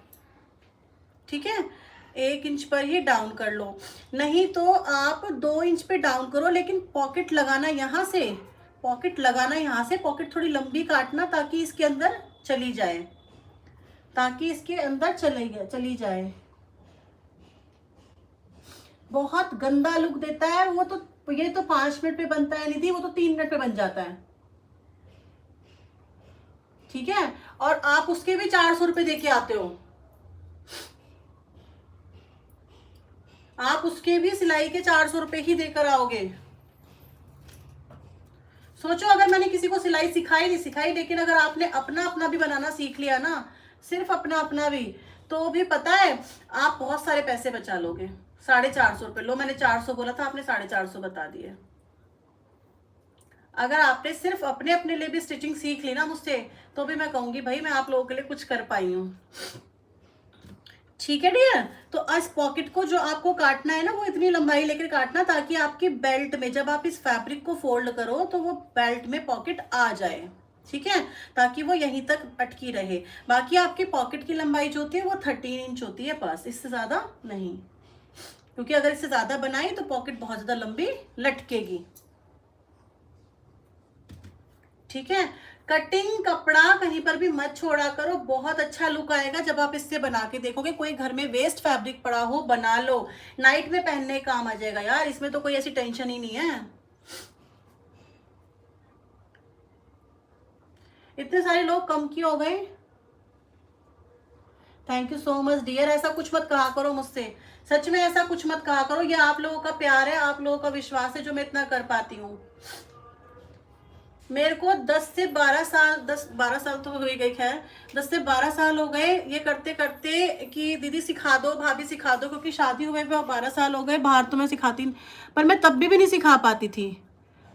Speaker 1: ठीक है, 1 इंच पर ही डाउन कर लो, नहीं तो आप 2 इंच पे डाउन करो। लेकिन पॉकेट लगाना यहां से, पॉकेट लगाना यहां से, पॉकेट थोड़ी लंबी काटना ताकि इसके अंदर चली जाए, ताकि इसके अंदर चली जाए। बहुत गंदा लुक देता है वो तो। ये तो 5 मिनट पे बनता है निधि, वो तो 3 मिनट पे बन जाता है, ठीक है। और आप उसके भी 400 रुपए देके आते हो। आप उसके भी सिलाई के 400 रुपए ही देकर आओगे। सोचो अगर मैंने किसी को सिलाई सिखाई नहीं सिखाई, लेकिन अगर आपने अपना अपना भी बनाना सीख लिया ना, सिर्फ अपना अपना भी, तो भी पता है आप बहुत सारे पैसे बचा लोगे। 450 रुपये लो, मैंने 400 बोला था, आपने 450 बता दिए। अगर आपने सिर्फ अपने अपने लिए भी स्टिचिंग सीख ली ना मुझसे, तो भी मैं कहूंगी भाई मैं आप लोगों के लिए कुछ कर पाई हूँ। ठीक है डियर। तो इस पॉकेट को जो आपको काटना है ना, वो इतनी लंबाई लेकर काटना ताकि आपकी बेल्ट में जब आप इस फैब्रिक को फोल्ड करो तो वो बेल्ट में पॉकेट आ जाए। ठीक है, ताकि वो यहीं तक अटकी रहे। बाकी आपकी पॉकेट की लंबाई जो होती है वो 13 इंच होती है बस, इससे ज्यादा नहीं, क्योंकि अगर इससे ज्यादा बनाई तो पॉकेट बहुत ज्यादा लंबी लटकेगी। ठीक है, कटिंग कपड़ा कहीं पर भी मत छोड़ा करो, बहुत अच्छा लुक आएगा जब आप इससे बना के देखोगे। कोई घर में वेस्ट फैब्रिक पड़ा हो, बना लो, नाइट में पहनने काम आ जाएगा यार, इसमें तो कोई ऐसी टेंशन ही नहीं है। इतने सारे लोग कम क्यों हो गए? Thank you so much dear. ऐसा कुछ मत कहा करो मुझसे, सच में ऐसा कुछ मत कहा करो। ये आप लोगों का प्यार है, आप लोगों का विश्वास है जो मैं इतना कर पाती हूँ। मेरे को 10 से 12 साल, 10-12 साल तो हो ही गई, खैर 10 से 12 साल हो गए ये करते करते कि दीदी सिखा दो, भाभी सिखा दो, क्योंकि शादी हुए 12 साल हो गए। बाहर तो मैं सिखाती, पर मैं तब भी नहीं सिखा पाती थी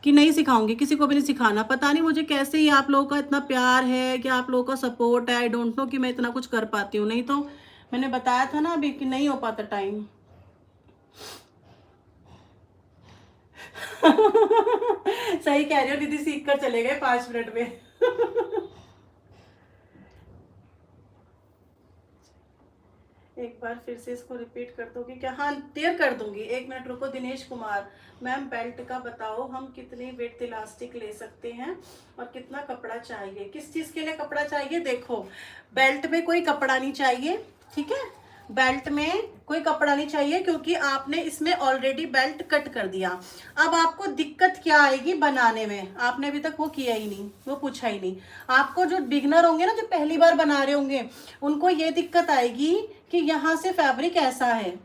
Speaker 1: कि नहीं सिखाऊंगी, किसी को भी नहीं सिखाना। पता नहीं मुझे कैसे ही आप लोगों का इतना प्यार है, कि आप लोगों का सपोर्ट है, आई डोंट नो कि मैं इतना कुछ कर पाती हूँ। नहीं तो मैंने बताया था ना अभी कि नहीं हो पाता टाइम। सही कह रही हो दीदी, सीख कर चले गए 5 मिनट में। एक बार फिर से इसको रिपीट कर दोगे क्या? हाँ क्लियर कर दूंगी, 1 मिनट रुको। दिनेश कुमार मैम, बेल्ट का बताओ, हम कितनी विड्थ इलास्टिक ले सकते हैं और कितना कपड़ा चाहिए? किस चीज़ के लिए कपड़ा चाहिए? देखो, बेल्ट में कोई कपड़ा नहीं चाहिए, ठीक है, बेल्ट में कोई कपड़ा नहीं चाहिए, क्योंकि आपने इसमें ऑलरेडी बेल्ट कट कर दिया। अब आपको दिक्कत क्या आएगी बनाने में? आपने अभी तक वो किया ही नहीं, वो पूछा ही नहीं। आपको जो बिगनर होंगे ना, जो पहली बार बना रहे होंगे, उनको ये दिक्कत आएगी कि यहाँ से फैब्रिक ऐसा है।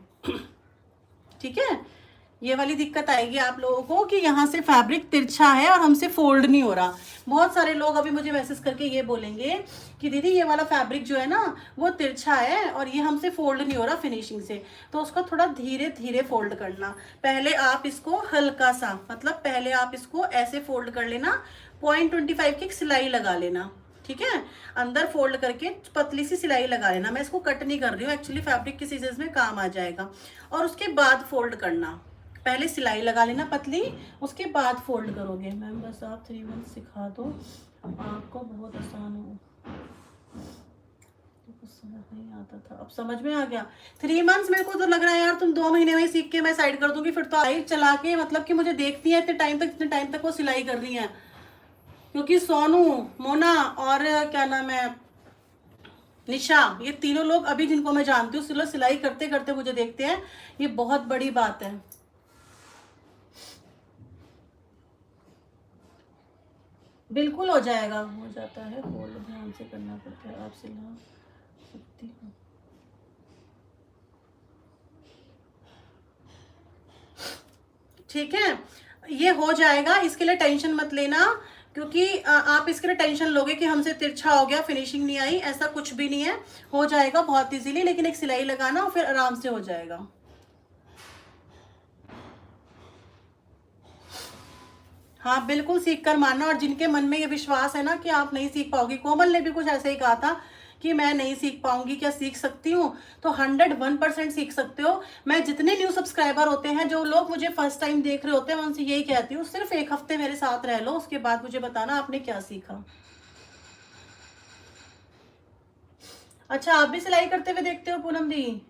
Speaker 1: ठीक है, ये वाली दिक्कत आएगी आप लोगों को कि यहाँ से फैब्रिक तिरछा है और हमसे फोल्ड नहीं हो रहा। बहुत सारे लोग अभी मुझे मैसेज करके ये बोलेंगे कि दीदी ये वाला फैब्रिक जो है ना वो तिरछा है और ये हमसे फोल्ड नहीं हो रहा फिनिशिंग से। तो उसको थोड़ा धीरे धीरे फोल्ड करना। पहले आप इसको हल्का सा, मतलब पहले आप इसको ऐसे फोल्ड कर लेना, 0.25 की सिलाई लगा लेना। ठीक है, अंदर फोल्ड करके पतली सी सिलाई लगा लेना। मैं इसको कट नहीं कर रही हूँ एक्चुअली, फैब्रिक के सीजर्स में काम आ जाएगा। और उसके बाद फोल्ड करना, पहले सिलाई लगा लेना पतली, उसके बाद फोल्ड करोगे। मैम बस आप 3 मंथ सिखा दो, आपको बहुत आसान हो। कुछ समझ नहीं आता था, अब समझ में आ गया। 3 मंथ्स मेरे को तो लग रहा है यार तुम 2 महीने में ही सीख के मैं साइड कर दूंगी। फिर तो आई चला के, मतलब कि मुझे देखती है इतने टाइम तक वो सिलाई कर रही है। क्योंकि सोनू, मोना और क्या नाम है, निशा, ये तीनों लोग अभी जिनको मैं जानती हूँ सिलाई करते करते मुझे देखते हैं। ये बहुत बड़ी बात है। बिल्कुल हो जाएगा, हो जाता है, फोल्ड ध्यान से करना पड़ता है। आप सिला सकती हो। ठीक है, ये हो जाएगा, इसके लिए टेंशन मत लेना। क्योंकि आप इसके लिए टेंशन लोगे कि हमसे तिरछा हो गया, फिनिशिंग नहीं आई, ऐसा कुछ भी नहीं है। हो जाएगा बहुत इजीली, लेकिन एक सिलाई लगाना और फिर आराम से हो जाएगा। हाँ बिल्कुल सीख कर मानना। और जिनके मन में ये विश्वास है ना कि आप नहीं सीख पाओगी, कोमल ने भी कुछ ऐसे ही कहा था कि मैं नहीं सीख पाऊंगी, क्या सीख सकती हूँ? तो 101% सीख सकते हो। मैं जितने न्यू सब्सक्राइबर होते हैं, जो लोग मुझे फर्स्ट टाइम देख रहे होते हैं, मैं उनसे यही कहती हूँ, सिर्फ 1 हफ्ते मेरे साथ रह लो, उसके बाद मुझे बताना आपने क्या सीखा। अच्छा, आप भी सिलाई करते हुए देखते हो पूनम दी?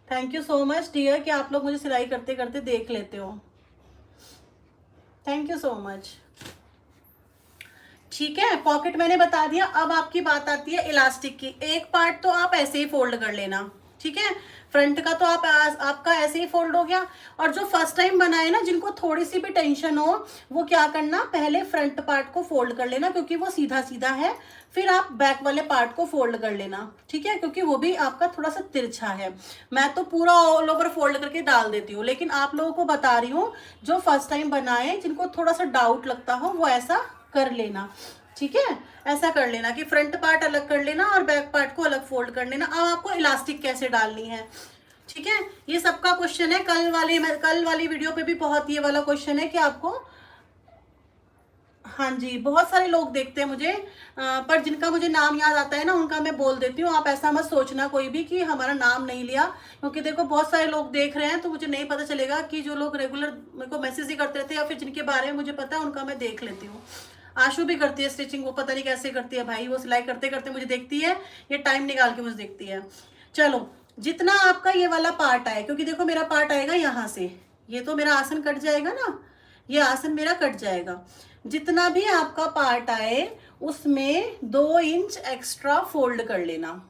Speaker 1: Thank you so much dear कि आप लोग मुझे सिलाई करते करते देख लेते हो। Thank you so much. ठीक है, पॉकेट मैंने बता दिया। अब आपकी बात आती है इलास्टिक की। एक पार्ट तो आप ऐसे ही फोल्ड कर लेना, ठीक है। फ्रंट का तो आपका ऐसे ही फोल्ड हो गया। और जो फर्स्ट टाइम बनाए ना, जिनको थोड़ी सी भी टेंशन हो, वो क्या करना, पहले फ्रंट पार्ट को फोल्ड कर लेना, क्योंकि वो सीधा सीधा है। फिर आप बैक वाले पार्ट को फोल्ड कर लेना, ठीक है, क्योंकि वो भी आपका थोड़ा सा तिरछा है। मैं तो पूरा ऑल ओवर फोल्ड करके डाल देती हूँ, लेकिन आप लोगों को बता रही हूँ जो फर्स्ट टाइम बनाए, जिनको थोड़ा सा डाउट लगता हो, वो ऐसा कर लेना, ठीक है। ऐसा कर लेना कि फ्रंट पार्ट अलग कर लेना और बैक पार्ट को अलग फोल्ड कर लेना। अब आपको इलास्टिक कैसे डालनी है, ठीक है, ये सबका क्वेश्चन है। कल वाली वीडियो पे भी बहुत ये वाला क्वेश्चन है कि आपको, हाँ जी, बहुत सारे लोग देखते हैं मुझे, पर जिनका मुझे नाम याद आता है ना, उनका मैं बोल देती हूँ। आप ऐसा मत सोचना कोई भी कि हमारा नाम नहीं लिया, क्योंकि देखो बहुत सारे लोग देख रहे हैं, तो मुझे नहीं पता चलेगा कि जो लोग रेगुलर मेरे को मैसेज ही करते रहते हैं, या फिर जिनके बारे में मुझे पता है, उनका मैं देख लेती हूँ। आशु भी करती है स्टिचिंग, वो पता नहीं कैसे करती है भाई, वो सिलाई करते करते मुझे देखती है, ये टाइम निकाल के मुझे देखती है। चलो, जितना आपका ये वाला पार्ट आए, क्योंकि देखो मेरा पार्ट आएगा यहाँ से, ये तो मेरा आसन कट जाएगा ना, ये आसन मेरा कट जाएगा। जितना भी आपका पार्ट आए उसमें 2 इंच एक्स्ट्रा फोल्ड कर लेना।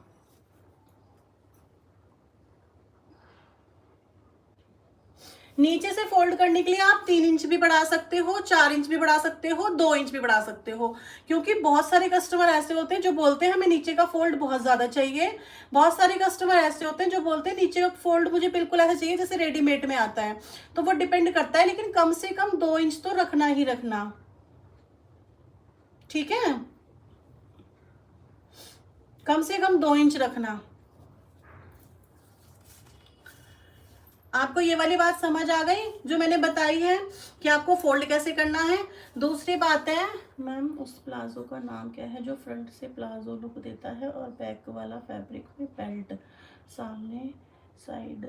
Speaker 1: नीचे से फोल्ड करने के लिए आप 3 इंच भी बढ़ा सकते हो, 4 इंच भी बढ़ा सकते हो, 2 इंच भी बढ़ा सकते हो, क्योंकि बहुत सारे कस्टमर ऐसे होते हैं जो बोलते हैं हमें नीचे का फोल्ड बहुत ज्यादा चाहिए। बहुत सारे कस्टमर ऐसे होते हैं जो बोलते हैं नीचे का फोल्ड मुझे बिल्कुल ऐसा चाहिए जैसे रेडीमेड में आता है। तो वो डिपेंड करता है, लेकिन कम से कम 2 इंच तो रखना ही रखना, ठीक है, कम से कम 2 इंच रखना। आपको ये वाली बात समझ आ गई जो मैंने बताई है कि आपको फोल्ड कैसे करना है। दूसरी बात है, मैम उस प्लाजो का नाम क्या है जो फ्रंट से प्लाजो लुक देता है और बैक वाला फैब्रिक में बेल्ट सामने साइड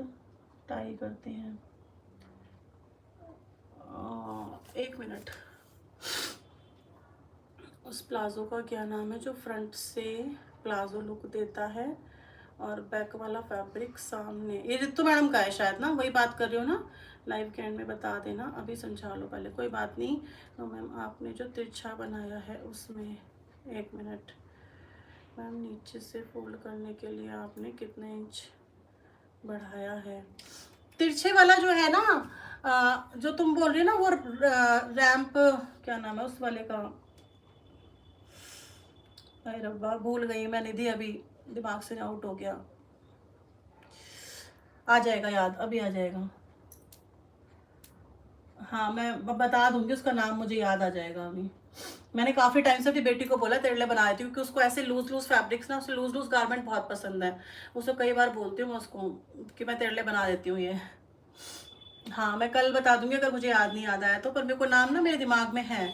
Speaker 1: टाई करते हैं? 1 मिनट, उस प्लाजो का क्या नाम है जो फ्रंट से प्लाजो लुक देता है और बैक वाला फैब्रिक सामने? ये रितु मैडम का है शायद ना, वही बात कर रही हो ना? लाइव के एंड में बता देना, अभी समझा लो पहले, कोई बात नहीं। तो मैम आपने जो तिरछा बनाया है उसमें, 1 मिनट मैम, नीचे से फोल्ड करने के लिए आपने कितने इंच बढ़ाया है? तिरछे वाला जो है ना, जो तुम बोल रही हो ना, वो रैंप क्या नाम है उस वाले का? अरे रब्बा, भूल गई मैं निधि, अभी दिमाग से आउट हो गया। आ जाएगा याद, अभी आ जाएगा। हाँ, मैं बता दूंगी उसका नाम, मुझे याद आ जाएगा अभी। मैंने काफ़ी टाइम से अपनी बेटी को बोला तेरे लिए बना देती हूँ, क्योंकि उसको ऐसे लूज लूज फैब्रिक्स ना, उसे लूज लूज गारमेंट बहुत पसंद है। उसको कई बार बोलती हूँ मैं उसको कि मैं तेरे लिए बना देती हूँ ये। हाँ, मैं कल बता दूंगी अगर मुझे याद नहीं याद आया तो, पर मेरे को नाम ना मेरे दिमाग में है।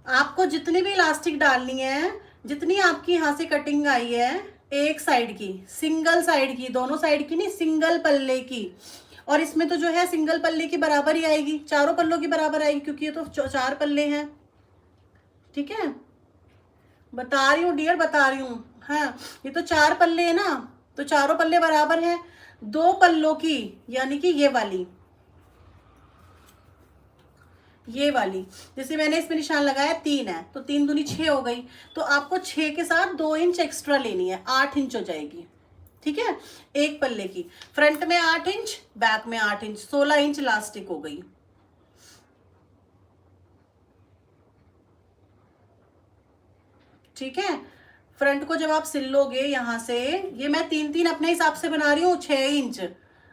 Speaker 1: आपको जितनी भी इलास्टिक डालनी है, जितनी आपकी यहाँ से कटिंग आई है, एक साइड की, सिंगल साइड की, दोनों साइड की नहीं, सिंगल पल्ले की। और इसमें तो जो है सिंगल पल्ले की बराबर ही आएगी, चारों पल्लों की बराबर आएगी, क्योंकि ये तो 4 पल्ले हैं, ठीक है। बता रही हूँ डियर, बता रही हूँ। हाँ, ये तो 4 पल्ले है ना, तो चारों पल्ले बराबर हैं। 2 पल्लों की, यानी कि ये वाली जैसे मैंने इसमें निशान लगाया 3 है, तो 3 दूनी 6 हो गई। तो आपको 6 के साथ 2 इंच एक्स्ट्रा लेनी है, 8 इंच हो जाएगी, ठीक है। एक पल्ले की फ्रंट में 8 इंच, बैक में 8 इंच, 16 इंच इलास्टिक हो गई, ठीक है। फ्रंट को जब आप सिल लोगे यहाँ से, ये मैं 3 अपने हिसाब से बना रही हूँ, 6 इंच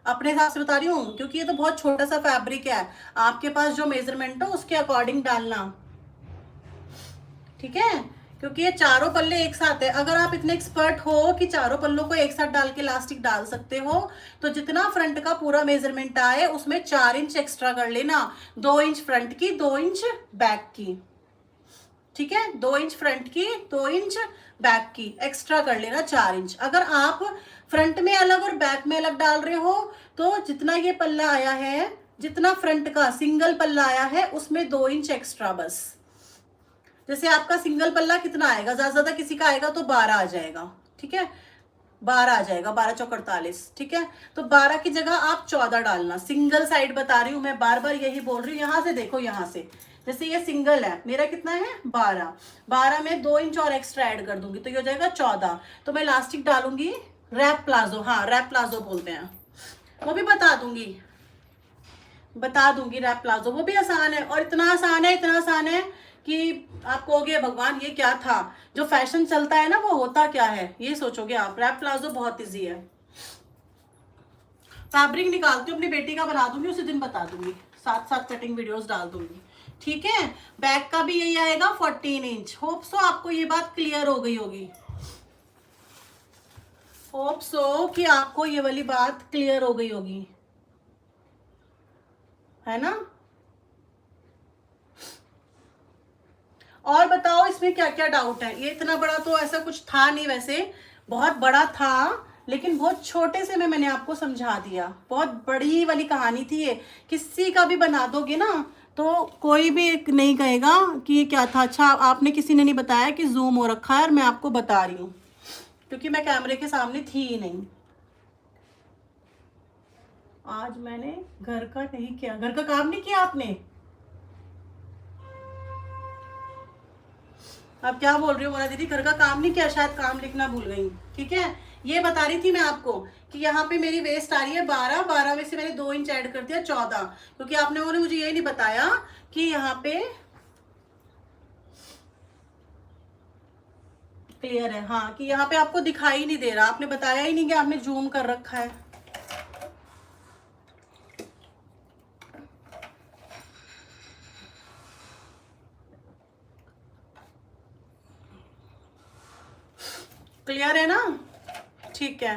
Speaker 1: अपने हिसाब से बता रही हूँ, क्योंकि ये तो बहुत छोटा सा फैब्रिक है। आपके पास जो मेजरमेंट हो उसके अकॉर्डिंग डालना, ठीक है, क्योंकि ये चारों पल्ले एक साथ है। अगर आप इतने एक्सपर्ट हो कि चारों पल्लों को एक साथ डाल के इलास्टिक डाल सकते हो, तो जितना फ्रंट का पूरा मेजरमेंट आए उसमें 4 इंच एक्स्ट्रा कर लेना। 2 इंच फ्रंट की, 2 इंच बैक की, ठीक है, 2 इंच फ्रंट की, 2 इंच बैक की एक्स्ट्रा कर लेना, 4 इंच। अगर आप फ्रंट में अलग और बैक में अलग डाल रहे हो, तो जितना ये पल्ला आया है, जितना फ्रंट का सिंगल पल्ला आया है, उसमें 2 इंच एक्स्ट्रा बस। जैसे आपका सिंगल पल्ला कितना आएगा, ज्यादा किसी का आएगा तो 12 आ जाएगा, ठीक है, 12 आ जाएगा, 12 चौक 48, ठीक है। तो 12 की जगह आप 14 डालना। सिंगल साइड बता रही हूँ मैं, बार बार यही बोल रही हूँ। यहाँ से देखो, यहाँ से जैसे ये सिंगल है, मेरा कितना है 12 में 2 इंच और एक्स्ट्रा ऐड कर दूंगी, तो ये हो जाएगा 14। तो मैं इलास्टिक डालूंगी रैप प्लाजो, हाँ रैप प्लाजो बोलते हैं, वो भी बता दूंगी, बता दूंगी। रैप प्लाजो वो भी आसान है, और इतना आसान है, इतना आसान है कि आप कहोगे भगवान ये क्या था, जो फैशन चलता है ना वो होता क्या है, ये सोचोगे आप। रैप प्लाजो बहुत इजी है। फैब्रिक निकालती हूँ, अपनी बेटी का बना दूंगी, उसी दिन बता दूंगी, साथ साथ कटिंग वीडियोस डाल दूंगी, ठीक है। बैक का भी यही आएगा 14 इंच। होप सो आपको ये बात क्लियर हो गई होगी, होप सो कि आपको ये वाली बात क्लियर हो गई होगी, है ना। और बताओ इसमें क्या क्या डाउट है। ये इतना बड़ा तो ऐसा कुछ था नहीं, वैसे बहुत बड़ा था, लेकिन बहुत छोटे से में मैंने आपको समझा दिया। बहुत बड़ी वाली कहानी थी ये, किसी का भी बना दोगे ना तो कोई भी नहीं कहेगा कि ये क्या था। अच्छा आपने, किसी ने नहीं बताया कि जूम हो रखा है, और मैं आपको बता रही हूँ क्योंकि मैं कैमरे के सामने थी ही नहीं। आज मैंने घर का नहीं किया, घर का काम नहीं किया आपने। आप क्या बोल रही हो मोना दीदी, घर का काम नहीं किया, शायद काम लिखना भूल गई, ठीक है। ये बता रही थी मैं आपको कि यहाँ पे मेरी वेस्ट आ रही है 12, 12 में से मैंने 2 इंच ऐड कर दिया 14, क्योंकि आप लोगों ने मुझे ये नहीं बताया कि यहाँ पे क्लियर है, हाँ कि यहाँ पे आपको दिखाई नहीं दे रहा, आपने बताया ही नहीं कि आपने जूम कर रखा है। क्लियर है ना, ठीक है।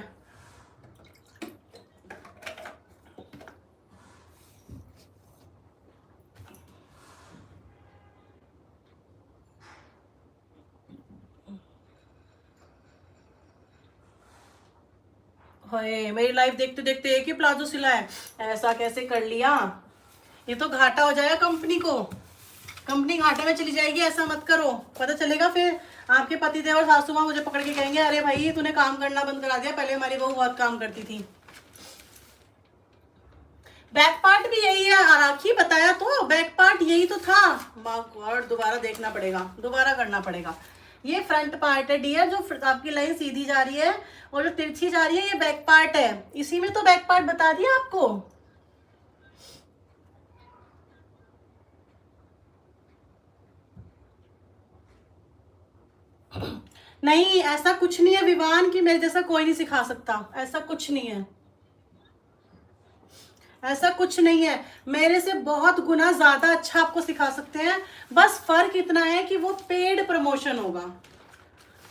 Speaker 1: हाय मेरी लाइफ देखते देखते एक ही प्लाजो सिला है, ऐसा कैसे कर लिया। ये तो घाटा हो जाएगा कंपनी को, कंपनी घाटे में चली जाएगी। ऐसा मत करो, पता चलेगा फिर आपके पति देव और सासू माँ मुझे पकड़ के कहेंगे अरे भाई तूने काम करना बंद करा दिया, पहले हमारी बहू बहुत काम करती थी। बैक पार्ट भी यही है, राखी बताया तो, बैक पार्ट यही तो था। माँ गॉड, दोबारा देखना पड़ेगा, दोबारा करना पड़ेगा। ये फ्रंट पार्ट है डियर, जो आपकी लाइन सीधी जा रही है और जो तिरछी जा रही है ये बैक पार्ट है। इसी में तो बैक पार्ट बता दिया आपको। नहीं ऐसा कुछ नहीं है विवान कि मेरे जैसा कोई नहीं सिखा सकता, ऐसा कुछ नहीं है, ऐसा कुछ नहीं है। मेरे से बहुत गुना ज्यादा अच्छा आपको सिखा सकते हैं, बस फर्क इतना है कि वो पेड प्रमोशन होगा,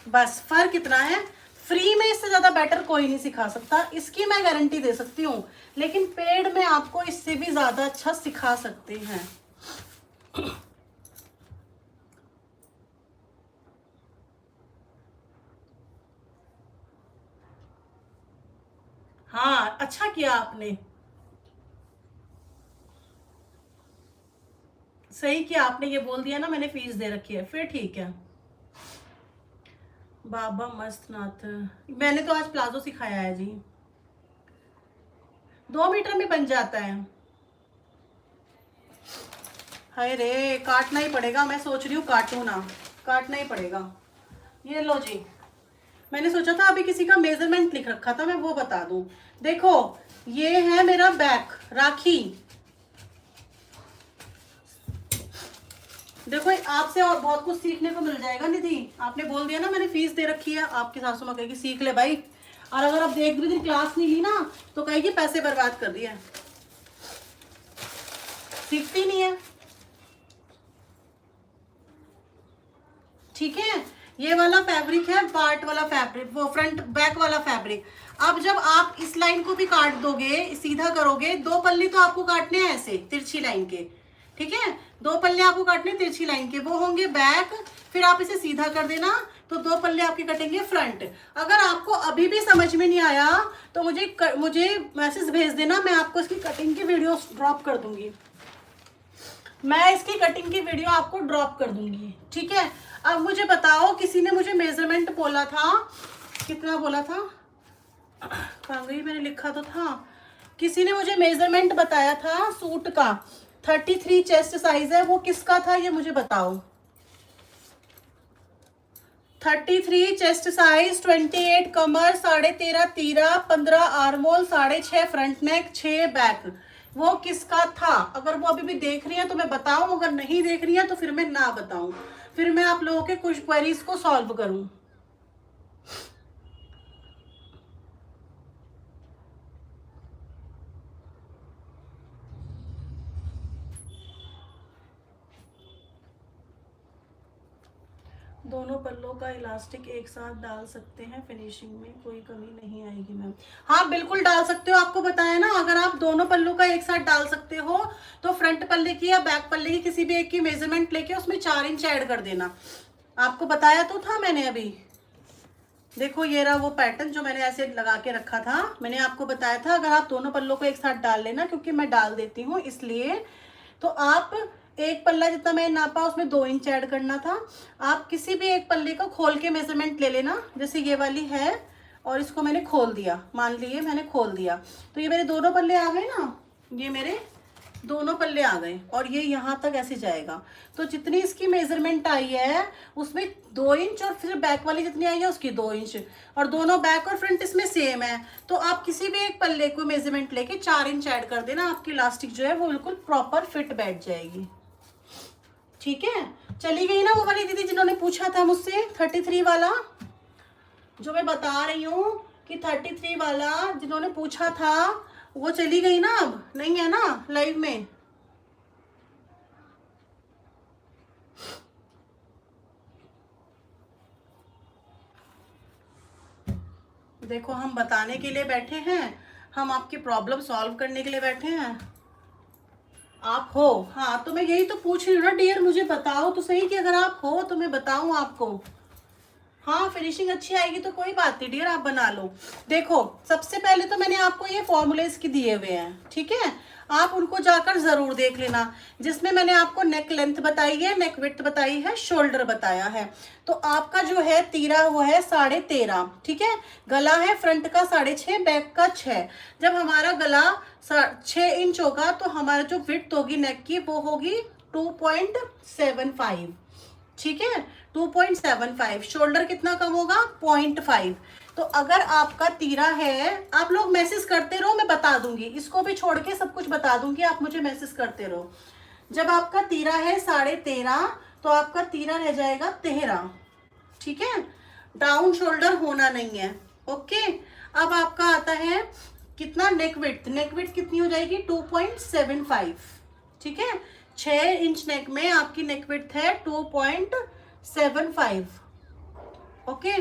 Speaker 1: बस फर्क इतना है। फ्री में इससे ज्यादा बेटर कोई नहीं सिखा सकता, इसकी मैं गारंटी दे सकती हूँ, लेकिन पेड में आपको इससे भी ज्यादा अच्छा सिखा सकते हैं। हाँ अच्छा किया आपने, सही किया आपने, ये बोल दिया ना मैंने फीस दे रखी है, फिर ठीक है। बाबा मस्त नाथ, मैंने तो आज प्लाजो सिखाया है जी, 2 मीटर में बन जाता है। हाय रे काटना ही पड़ेगा, मैं सोच रही हूँ काटू ना, काटना ही पड़ेगा। ये लो जी, मैंने सोचा था अभी किसी का मेजरमेंट लिख रखा था, मैं वो बता दूं। देखो ये है मेरा बैक राखी, देखो आपसे और बहुत कुछ सीखने को मिल जाएगा निधि। आपने बोल दिया ना मैंने फीस दे रखी है, आपकी सासू माँ कहेगी सीख ले भाई, और अगर आप एक भी दिन क्लास नहीं ली ना तो कहेगी पैसे बर्बाद कर दिए, सीखती नहीं है, ठीक है। ये वाला फैब्रिक है पार्ट वाला फैब्रिक, वो फ्रंट बैक वाला फैब्रिक। अब जब आप इस लाइन को भी काट दोगे, सीधा करोगे, 2 पल्ली तो आपको काटने हैं ऐसे तिरछी लाइन के, ठीक है। 2 पल्ले आपको काटने तिरछी लाइन के, वो होंगे बैक, फिर आप इसे सीधा कर देना तो 2 पल्ले आपके कटेंगे फ्रंट। अगर आपको अभी भी समझ में नहीं आया तो मुझे मैसेज भेज देना, मैं आपको इसकी कटिंग की वीडियो ड्रॉप कर दूंगी, मैं इसकी कटिंग की वीडियो आपको ड्रॉप कर दूंगी, ठीक है। अब मुझे बताओ, किसी ने मुझे मेजरमेंट बोला था, कितना बोला था, कहाँ गई, मैंने लिखा तो था, किसी ने मुझे मेजरमेंट बताया था सूट का, 33 चेस्ट साइज है, वो किसका था ये मुझे बताओ। 33 चेस्ट साइज, 28 कमर, 13.5 तीरा, 15 आर्मोल, 6.5 फ्रंट नेक, 6 बैक। वो किसका था? अगर वो अभी भी देख रही है तो मैं बताऊं, अगर नहीं देख रही है तो फिर मैं ना बताऊं, फिर मैं आप लोगों के कुछ क्वेरीज को सॉल्व करूं। दोनों पल्लों का इलास्टिक एक साथ डाल सकते हैं, फिनिशिंग में कोई कमी नहीं आएगी मैम? हाँ बिल्कुल डाल सकते हो, आपको बताया ना, अगर आप दोनों पल्लों का एक साथ डाल सकते हो तो फ्रंट पल्ले की या बैक पल्ले की किसी भी एक की मेजरमेंट लेके उसमें 4 इंच ऐड कर देना। आपको बताया तो था मैंने अभी। देखो ये रहा वो पैटर्न जो मैंने ऐसे लगा के रखा था, मैंने आपको बताया था अगर आप दोनों पल्लों को एक साथ डाल लेना, क्योंकि मैं डाल देती हूँ इसलिए, तो आप एक पल्ला जितना मैंने नापा उसमें 2 इंच ऐड करना था। आप किसी भी एक पल्ले को खोल के मेजरमेंट ले लेना, जैसे ये वाली है और इसको मैंने खोल दिया, मान लीजिए मैंने खोल दिया, तो ये मेरे दोनों पल्ले आ गए ना, ये मेरे दोनों पल्ले आ गए और ये यहाँ तक ऐसे जाएगा। तो जितनी इसकी मेजरमेंट आई है उसमें 2 इंच और फिर बैक वाली जितनी आई है उसकी 2 इंच, और दोनों बैक और फ्रंट इसमें सेम है। तो आप किसी भी एक पल्ले को मेजरमेंट लेके 4 इंच ऐड कर देना, आपकी इलास्टिक जो है वो बिल्कुल प्रॉपर फिट बैठ जाएगी। ठीक है, चली गई ना वो वाली दीदी जिन्होंने पूछा था मुझसे 33 वाला, जो मैं बता रही हूँ कि 33 वाला जिन्होंने पूछा था वो चली गई ना, अब नहीं है ना लाइव में। देखो हम बताने के लिए बैठे हैं, हम आपकी प्रॉब्लम सॉल्व करने के लिए बैठे हैं। आप हो? हाँ तो मैं यही तो पूछ रही हूँ ना डियर, मुझे बताओ तो सही कि अगर आप हो तो मैं बताऊँ आपको। हाँ फिनिशिंग अच्छी आएगी तो कोई बात नहीं डियर, आप बना लो। देखो सबसे पहले तो मैंने आपको ये फॉर्मूले इसके दिए हुए हैं, ठीक है, आप उनको जाकर जरूर देख लेना, जिसमें मैंने आपको नेक लेंथ बताई है, नेक विड्थ बताई है, शोल्डर बताया है। तो आपका जो है तीरा वो है 13.5, ठीक है, गला है फ्रंट का 6.5, बैक का 6। जब हमारा गला 6 इंच होगा तो हमारा जो विड्थ होगी नेक की वो होगी 2.75, ठीक है, 2.75। शोल्डर कितना कम होगा? 0.5। तो अगर आपका तीरा है, आप लोग मैसेज करते रहो, मैं बता दूंगी, इसको भी छोड़ के सब कुछ बता दूंगी, आप मुझे मैसेज करते रहो। जब आपका तीरा है 13.5 तो आपका तीरा रह जाएगा 13, ठीक है, डाउन शोल्डर होना नहीं है। ओके, अब आपका आता है कितना नेक विड्थ, नेक विड्थ कितनी हो जाएगी? 2.75, ठीक है, 6 इंच नेक में आपकी नेक विड्थ है 2.75। ओके,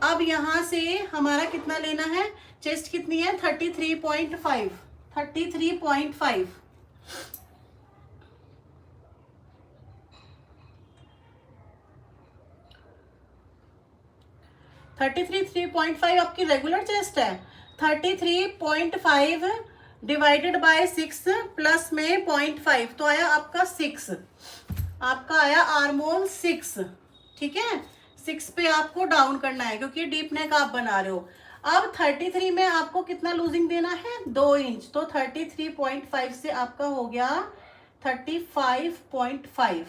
Speaker 1: अब यहां से हमारा कितना लेना है? चेस्ट कितनी है? 33.5, 33.5। 33.5 आपकी रेगुलर चेस्ट है। 33.5 डिवाइडेड बाय 6 प्लस में 0.5 तो आया आपका 6, आपका आया आर्मोल 6, ठीक है, 6 पे आपको डाउन करना है क्योंकि डीप नेक आप बना रहे हो। अब 33 में आपको कितना लूजिंग देना है? 2 इंच, तो 33.5 से आपका हो गया 35.5,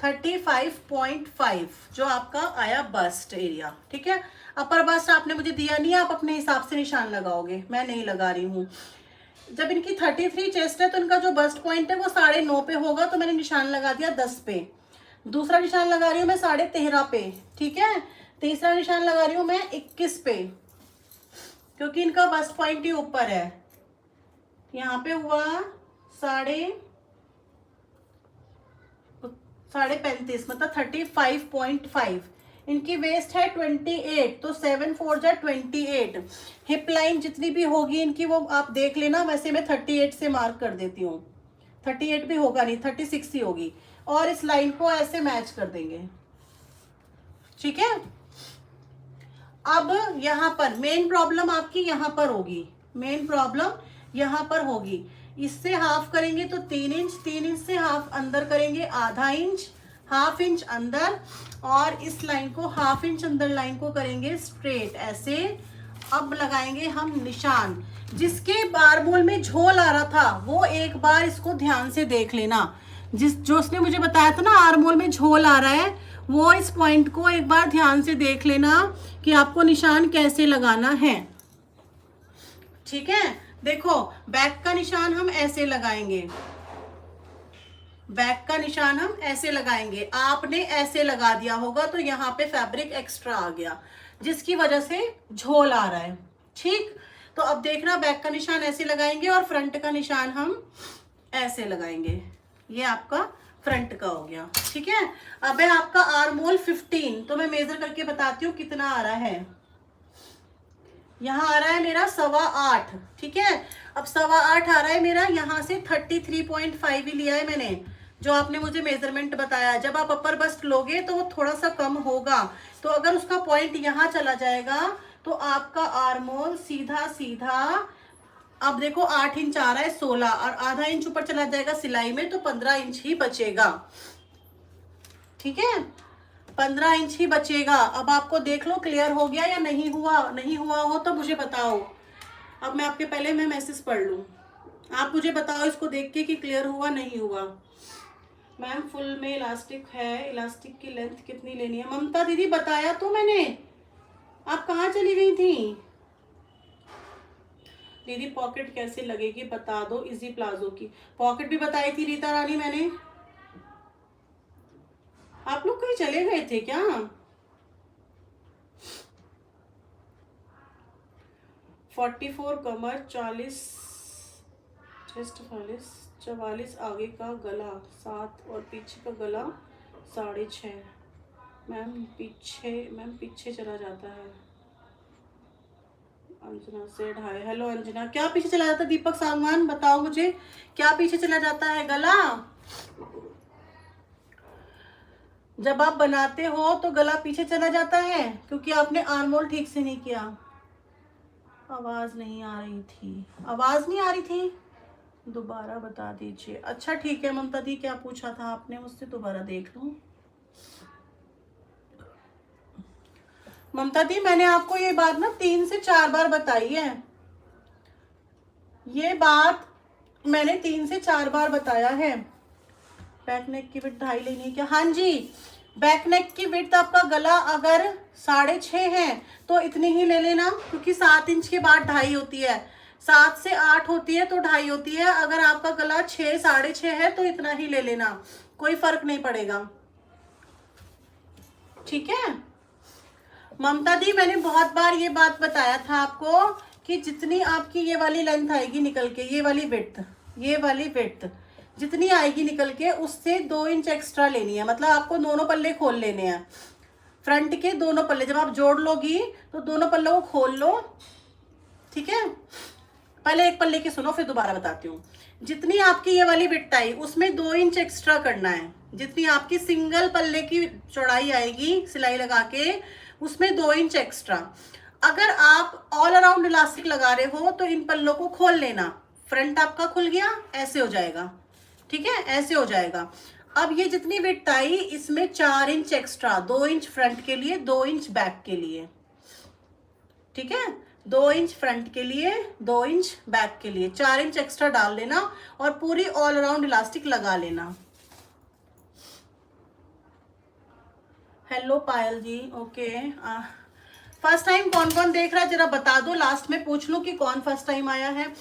Speaker 1: 35.5 जो आपका आया बस्ट एरिया, ठीक है। अपर बस्ट आपने मुझे दिया नहीं है, आप अपने हिसाब से निशान लगाओगे, मैं नहीं लगा रही हूँ। जब इनकी 33 चेस्ट है तो इनका जो बस्ट पॉइंट है वो 9.5 पे होगा, तो मैंने निशान लगा दिया 10 पे। दूसरा निशान लगा रही हूँ मैं 13.5 पे, ठीक है। तीसरा निशान लगा रही हूँ मैं 21 पे, क्योंकि इनका बस्ट पॉइंट ही ऊपर है। यहाँ पे हुआ 35.5 मतलब 35.5। इनकी वेस्ट है 28, तो 7 4 जा 28। हिप लाइन जितनी भी होगी इनकी वो आप देख लेना, वैसे मैं 38 से मार्क कर देती हूँ। 38 भी होगा नहीं, 36 ही होगी, और इस लाइन को ऐसे मैच कर देंगे, ठीक है। अब यहाँ पर मेन प्रॉब्लम आपकी यहाँ पर होगी, मेन प्रॉब्लम यहाँ पर होगी। इससे हाफ करेंगे तो 3 इंच, 3 इंच से हाफ अंदर करेंगे ½ इंच, ½ इंच अंदर, और इस लाइन को ½ इंच अंदर लाइन को करेंगे स्ट्रेट ऐसे। अब लगाएंगे हम निशान। जिसके बारमूल में झोल आ रहा था वो एक बार इसको ध्यान से देख लेना, जो उसने मुझे बताया था ना आर्मोल में झोल आ रहा है, वो इस पॉइंट को एक बार ध्यान से देख लेना कि आपको निशान कैसे लगाना है। ठीक है, देखो बैक का निशान हम ऐसे लगाएंगे, बैक का निशान हम ऐसे लगाएंगे। आपने ऐसे लगा दिया होगा तो यहाँ पे फैब्रिक एक्स्ट्रा आ गया जिसकी वजह से झोल आ रहा है। ठीक, तो अब देखना बैक का निशान ऐसे लगाएंगे और फ्रंट का निशान हम ऐसे लगाएंगे। ये आपका फ्रंट का हो गया। ठीक है, अब है आपका आर्म होल 15, तो मैं मेजर करके बताती हूँ कितना आ रहा है। यहाँ आ रहा है मेरा 8.25। ठीक है, अब 8.25 आ रहा है मेरा, यहाँ से 33.5 ही लिया है मैंने, जो आपने मुझे मेजरमेंट बताया। जब आप अपर बस्ट लोगे तो वो थोड़ा सा कम होगा, तो अगर उसका पॉइंट यहाँ चला जाएगा तो आपका आर्म होल सीधा सीधा, अब देखो 8 इंच आ रहा है, 16 और आधा इंच ऊपर चला जाएगा सिलाई में, तो 15 इंच ही बचेगा। ठीक है, 15 इंच ही बचेगा। अब आपको देख लो क्लियर हो गया या नहीं हुआ। नहीं हुआ हो तो मुझे बताओ। अब मैं आपके पहले मैं मैसेज पढ़ लूँ, आप मुझे बताओ इसको देख के कि क्लियर हुआ नहीं हुआ। मैम फुल में इलास्टिक है, इलास्टिक की लेंथ कितनी लेनी है? ममता दीदी बताया तो मैंने, आप कहाँ चली गई थी? दीदी पॉकेट कैसे लगेगी बता दो, इजी प्लाजो की पॉकेट भी बताई थी रीता रानी मैंने। आप लोग कहीं चले गए थे क्या? फोर्टी 44 कमर, 40 चेस्ट, 44 आगे का गला 7 और पीछे का गला 6.5। मैम पीछे चला जाता है। अंजना से 2.5। हेलो अंजना, क्या पीछे चला जाता है? दीपक सांगवान बताओ मुझे, क्या पीछे चला जाता है? गला जब आप बनाते हो तो गला पीछे चला जाता है क्योंकि आपने आर्म होल ठीक से नहीं किया। आवाज नहीं आ रही थी, आवाज नहीं आ रही थी, दोबारा बता दीजिए। अच्छा ठीक है ममता दी, क्या पूछा था आपने मुझसे, दोबारा देख लूं। ममता दी मैंने आपको ये बात ना 3 से 4 बार बताई है, ये बात मैंने 3 से 4 बार बताया है। बैक नेक की विड्थ 2.5 लेनी है क्या? हाँ जी, बैक नेक की विड्थ आपका गला अगर 6.5 है तो इतनी ही ले लेना, क्योंकि 7 इंच के बाद 2.5 होती है, 7 से 8 होती है तो 2.5 होती है। अगर आपका गला 6 6.5 है तो इतना ही ले लेना, कोई फर्क नहीं पड़ेगा। ठीक है ममता दी, मैंने बहुत बार ये बात बताया था आपको कि जितनी आपकी ये वाली लेंथ आएगी निकल के, ये वाली विड्थ जितनी आएगी निकल के, उससे 2 इंच एक्स्ट्रा लेनी है। मतलब आपको दोनों पल्ले खोल लेने हैं, फ्रंट के दोनों पल्ले। जब आप जोड़ लोगी तो दोनों पल्लों को खोल लो। ठीक है, पहले एक पल्ले की सुनो फिर दोबारा बताती हूँ। जितनी आपकी ये वाली विड्थ आई उसमें 2 इंच एक्स्ट्रा करना है। जितनी आपकी सिंगल पल्ले की चौड़ाई आएगी सिलाई लगा के, उसमें 2 इंच एक्स्ट्रा। अगर आप ऑल अराउंड इलास्टिक लगा रहे हो तो इन पल्लों को खोल लेना। फ्रंट आपका खुल गया, ऐसे हो जाएगा। ठीक है, ऐसे हो जाएगा। अब ये जितनी विड्थ आई इसमें 4 इंच एक्स्ट्रा, 2 इंच फ्रंट के लिए, 2 इंच बैक के लिए। ठीक है, 2 इंच फ्रंट के लिए, 2 इंच बैक के लिए, 4 इंच एक्स्ट्रा डाल लेना और पूरी ऑल अराउंड इलास्टिक लगा लेना। हेलो पायल जी, ओके। फर्स्ट टाइम कौन कौन देख रहा है जरा बता दो, लास्ट में पूछ लूं कि कौन फर्स्ट टाइम आया है।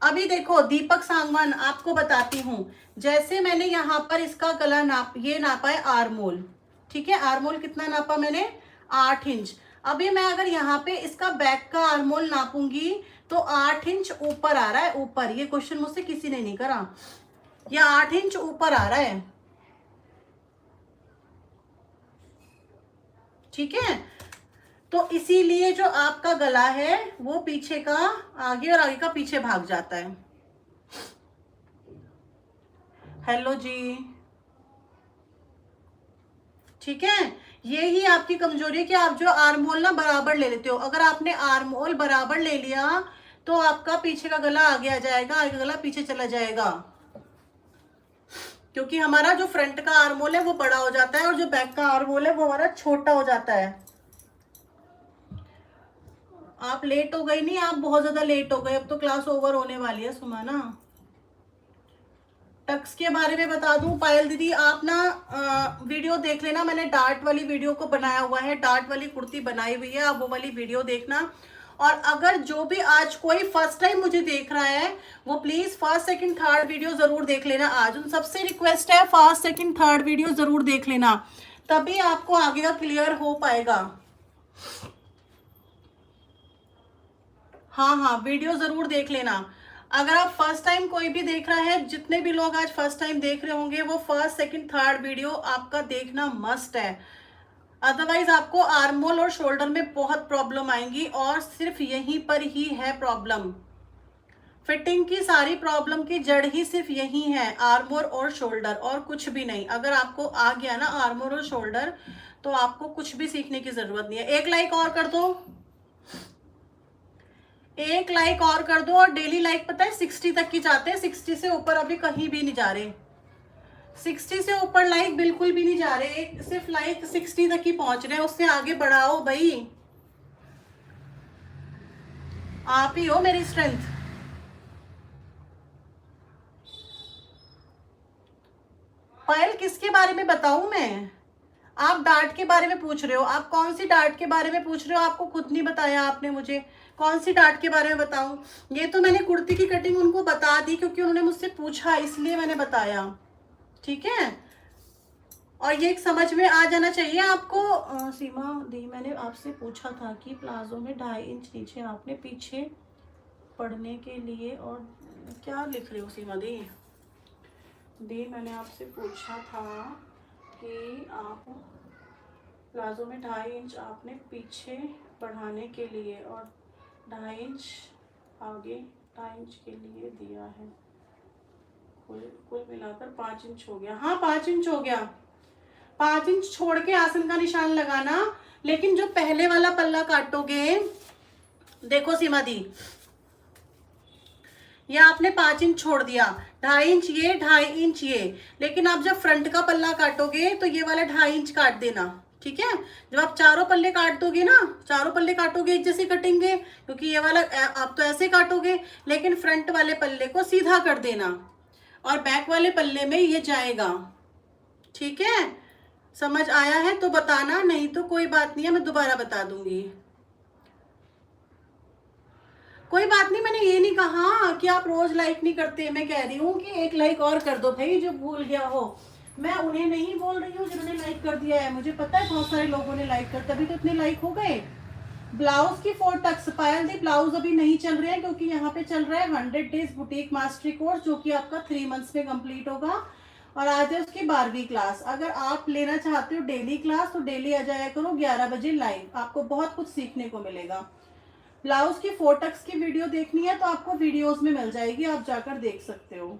Speaker 1: अभी देखो दीपक सांगवान, आपको बताती हूँ, जैसे मैंने यहाँ पर इसका गला ये नापा है आर्म होल। ठीक है, आर्म होल कितना नापा मैंने? 8 इंच। अभी मैं अगर यहाँ पे इसका बैक का आर्म होल नापूंगी तो 8 इंच ऊपर आ रहा है। ऊपर, ये क्वेश्चन मुझसे किसी ने नहीं करा, ये 8 इंच ऊपर आ रहा है। ठीक है, तो इसीलिए जो आपका गला है वो पीछे का आगे और आगे का पीछे भाग जाता है। हेलो जी, ठीक है, यही आपकी कमजोरी है कि आप जो आर्म होल ना बराबर ले लेते हो। अगर आपने आर्म होल बराबर ले लिया तो आपका पीछे का गला आगे आ जाएगा, आगे गला पीछे चला जाएगा, क्योंकि हमारा जो फ्रंट का आर्म होल है वो बड़ा हो जाता है और जो बैक का आर्म होल है वो हमारा छोटा हो जाता है। आप लेट हो गई नहीं, आप बहुत ज्यादा लेट हो गए, अब तो क्लास ओवर होने वाली है सुमाना। टक्स के बारे में बता दूं पायल दीदी, आप ना वीडियो देख लेना, मैंने डार्ट वाली वीडियो को बनाया हुआ है, डार्ट वाली कुर्ती बनाई हुई है, आप वो वाली वीडियो देखना। और अगर जो भी आज कोई फर्स्ट टाइम मुझे देख रहा है वो please first second third video जरूर देख लेना। आज उन सबसे रिक्वेस्ट है फर्स्ट सेकंड थर्ड वीडियो जरूर देख लेना, तभी आपको आगे का क्लियर हो पाएगा। हाँ हाँ, वीडियो जरूर देख लेना। अगर आप फर्स्ट टाइम कोई भी देख रहा है, जितने भी लोग आज फर्स्ट टाइम देख रहे होंगे, वो फर्स्ट सेकंड थर्ड वीडियो आपका देखना मस्ट है। अदरवाइज आपको आर्मोल और शोल्डर में बहुत प्रॉब्लम आएंगी, और सिर्फ यहीं पर ही है प्रॉब्लम। फिटिंग की सारी प्रॉब्लम की जड़ ही सिर्फ यही है, आर्मोल और शोल्डर, और कुछ भी नहीं। अगर आपको आ गया ना आर्मोल और शोल्डर, तो आपको कुछ भी सीखने की जरूरत नहीं है। एक लाइक और कर दो, एक लाइक और कर दो। और डेली लाइक पता है 60 तक की चाहते हैं, 60 से ऊपर अभी कहीं भी नहीं जा रहे, 60 से ऊपर लाइक बिल्कुल भी नहीं जा रहे, सिर्फ लाइक 60 तक ही पहुंच रहे हैं। उससे आगे बढ़ाओ भाई, आप ही हो मेरी स्ट्रेंथ। पायल किसके बारे में बताऊं मैं? आप डार्ट के बारे में पूछ रहे हो, आप कौन सी डार्ट के बारे में पूछ रहे हो? आपको खुद नहीं बताया आपने मुझे, कौन सी डार्ट के बारे में बताऊं? ये तो मैंने कुर्ती की कटिंग उनको बता दी, क्योंकि उन्होंने मुझसे पूछा इसलिए मैंने बताया, ठीक है। और ये एक समझ में आ जाना चाहिए आपको। सीमा दी, मैंने आपसे पूछा था कि प्लाजो में 2.5 इंच नीचे आपने पीछे पढ़ने के लिए, और क्या लिख रहे हो सीमा दी? मैंने आपसे पूछा था कि आप प्लाजो में 2.5 इंच आपने पीछे बढ़ाने के लिए और 2.5 इंच आगे 2.5 इंच के लिए दिया है, कुल मिलाकर 5 इंच हो गया। हाँ 5 इंच हो गया। 5 इंच छोड़ के आसन का निशान लगाना, लेकिन जो पहले वाला पल्ला काटोगे, देखो सीमा दी, ये आपने 5 इंच छोड़ दिया, 2.5 इंच ये, 2.5 इंच ये, लेकिन आप जब फ्रंट का पल्ला काटोगे तो ये वाला 2.5 इंच काट देना, ठीक है। जब आप चारों पल्ले काट दोगे ना, चारों पल्ले काटोगे एक जैसे कटेंगे, क्योंकि ये वाला आप तो ऐसे काटोगे, लेकिन फ्रंट वाले पल्ले को सीधा कर देना और बैक वाले पल्ले में ये जाएगा, ठीक है। समझ आया है तो बताना, नहीं तो कोई बात नहीं है, मैं दोबारा बता दूंगी, कोई बात नहीं। मैंने ये नहीं कहा कि आप रोज लाइक नहीं करते, मैं कह रही हूँ कि एक लाइक और कर दो भाई जो भूल गया हो। मैं उन्हें नहीं बोल रही हूँ जिन्होंने लाइक कर दिया है, मुझे पता है बहुत सारे लोगों ने लाइक कर, तभी तो इतने लाइक हो गए। ब्लाउज की 4 टक्स पायल दी, ब्लाउज अभी नहीं चल रहे हैं क्योंकि यहाँ पे चल रहा है 100 डेज बुटीक मास्टरी कोर्स, जो कि आपका 3 मंथ्स में कंप्लीट होगा, और आज है उसकी 12वीं क्लास। अगर आप लेना चाहते हो डेली क्लास तो डेली आ जाया करो 11 बजे लाइव, आपको बहुत कुछ सीखने को मिलेगा। ब्लाउज की 4 टक्स की वीडियो देखनी है तो आपको वीडियोस में मिल जाएगी, आप जाकर देख सकते हो।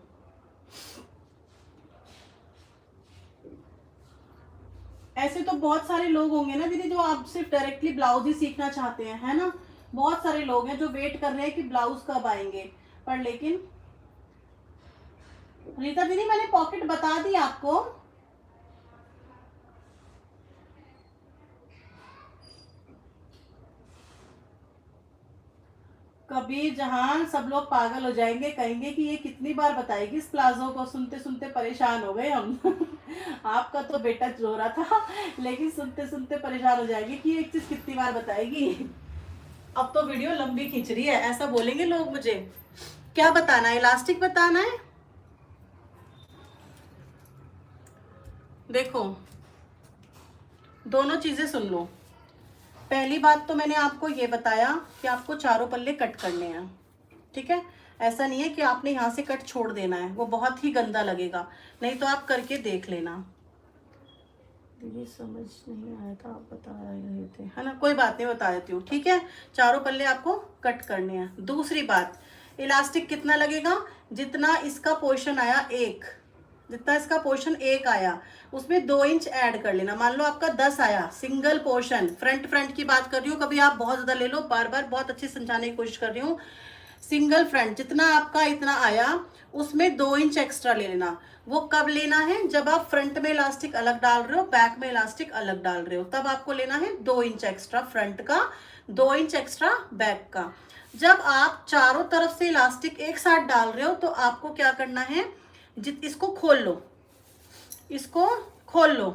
Speaker 1: ऐसे तो बहुत सारे लोग होंगे ना दीदी जो आप सिर्फ डायरेक्टली ब्लाउज ही सीखना चाहते हैं, है ना। बहुत सारे लोग हैं जो वेट कर रहे हैं कि ब्लाउज कब आएंगे, पर लेकिन रीता दीदी मैंने पॉकेट बता दी आपको। कबीर जहां सब लोग पागल हो जाएंगे, कहेंगे कि ये कितनी बार बताएगी इस प्लाजो को, सुनते सुनते परेशान हो गए हम। आपका तो बेटा रो रहा था, लेकिन सुनते सुनते परेशान हो जाएंगे कि एक चीज कितनी बार बताएगी। अब तो वीडियो लंबी खींच रही है, ऐसा बोलेंगे लोग मुझे। क्या बताना है? इलास्टिक बताना है। देखो दोनों चीजें सुन लो। पहली बात तो मैंने आपको ये बताया कि आपको चारों पल्ले कट करने हैं, ठीक है। ऐसा नहीं है कि आपने यहाँ से कट छोड़ देना है, वो बहुत ही गंदा लगेगा, नहीं तो आप करके देख लेना। ये समझ नहीं आया था, आप बता रहे थे, है ना, कोई बात नहीं, बता देती हूँ, ठीक है। चारों पल्ले आपको कट करने हैं। दूसरी बात, इलास्टिक कितना लगेगा? जितना इसका पोर्शन आया एक, जितना इसका पोर्शन एक आया उसमें 2 इंच ऐड कर लेना। मान लो आपका 10 आया सिंगल पोर्शन, फ्रंट की बात कर रही हूँ, कभी आप बहुत ज्यादा ले लो, बार बार बहुत अच्छे से समझाने की कोशिश कर रही हूँ। सिंगल फ्रंट जितना आपका इतना आया उसमें 2 इंच एक्स्ट्रा ले लेना। वो कब लेना है? जब आप फ्रंट में इलास्टिक अलग डाल रहे हो, बैक में इलास्टिक अलग डाल रहे हो, तब आपको लेना है 2 इंच एक्स्ट्रा फ्रंट का, 2 इंच एक्स्ट्रा बैक का। जब आप चारों तरफ से इलास्टिक एक साथ डाल रहे हो तो आपको क्या करना है? इसको खोल लो, इसको खोल लो,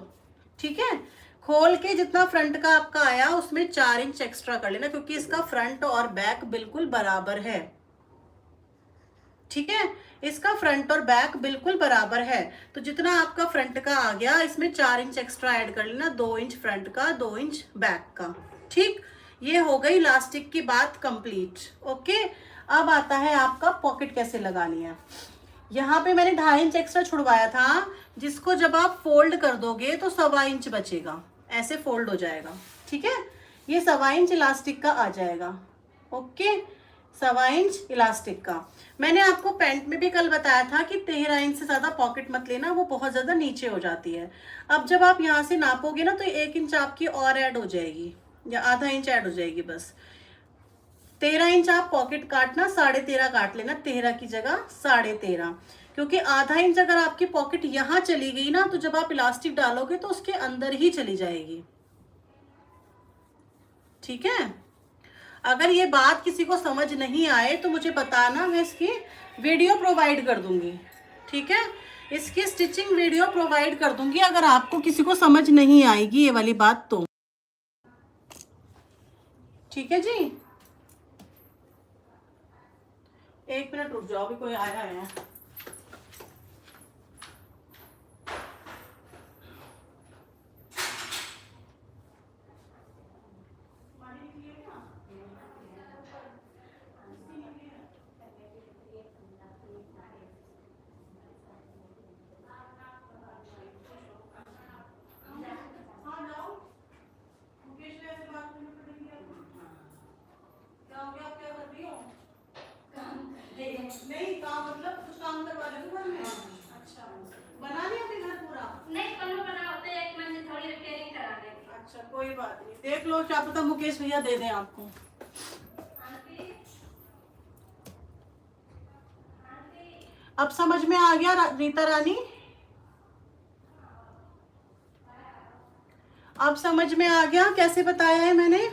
Speaker 1: ठीक है। खोल के जितना फ्रंट का आपका आया उसमें 4 इंच एक्स्ट्रा कर लेना, क्योंकि इसका फ्रंट और बैक बिल्कुल बराबर है, ठीक है। इसका फ्रंट और बैक बिल्कुल बराबर है, तो जितना आपका फ्रंट का आ गया इसमें 4 इंच एक्स्ट्रा ऐड कर लेना, 2 इंच फ्रंट का, 2 इंच बैक का, ठीक। ये हो गई इलास्टिक की बात कंप्लीट, ओके। अब आता है आपका पॉकेट कैसे लगानी है। यहाँ पे मैंने 2.5 इंच एक्स्ट्रा छुड़वाया था, जिसको जब आप फोल्ड कर दोगे तो 1.25 इंच बचेगा, ऐसे फोल्ड हो जाएगा, ठीक है। ये 1.25 इंच इलास्टिक का आ जाएगा, ओके। 1.25 इंच इलास्टिक का। मैंने आपको पैंट में भी कल बताया था कि 13 इंच से ज़्यादा पॉकेट मत लेना, वो बहुत ज़्यादा नीचे हो जाती है। अब जब आप यहाँ से नापोगे ना तो 1 इंच आपकी और ऐड हो जाएगी, या आधा इंच ऐड हो जाएगी बस। 13 इंच आप पॉकेट काटना, 13.5 काट लेना, 13 की जगह 13.5, क्योंकि आधा इंच अगर आपकी पॉकेट यहाँ चली गई ना तो जब आप इलास्टिक डालोगे तो उसके अंदर ही चली जाएगी, ठीक है। अगर ये बात किसी को समझ नहीं आए तो मुझे बताना, मैं इसकी वीडियो प्रोवाइड कर दूंगी, ठीक है। इसकी स्टिचिंग वीडियो प्रोवाइड कर दूंगी अगर आपको किसी को समझ नहीं आएगी ये वाली बात तो, ठीक है जी। 1 मिनट रुक जाओ, अभी कोई आया है। नहीं काम मतलब कुछ काम करवा रहे हो घर में? अच्छा, बना लिया अभी घर पूरा?
Speaker 3: नहीं, कल बना होता है, 1 महीने थोड़ी रिपेयरिंग करा देंगे।
Speaker 1: अच्छा कोई बात नहीं, देख लो, क्या पता मुकेश भैया दे दें आपको। अब समझ में आ गया रीता रानी? अब समझ में आ गया कैसे बताया है मैंने?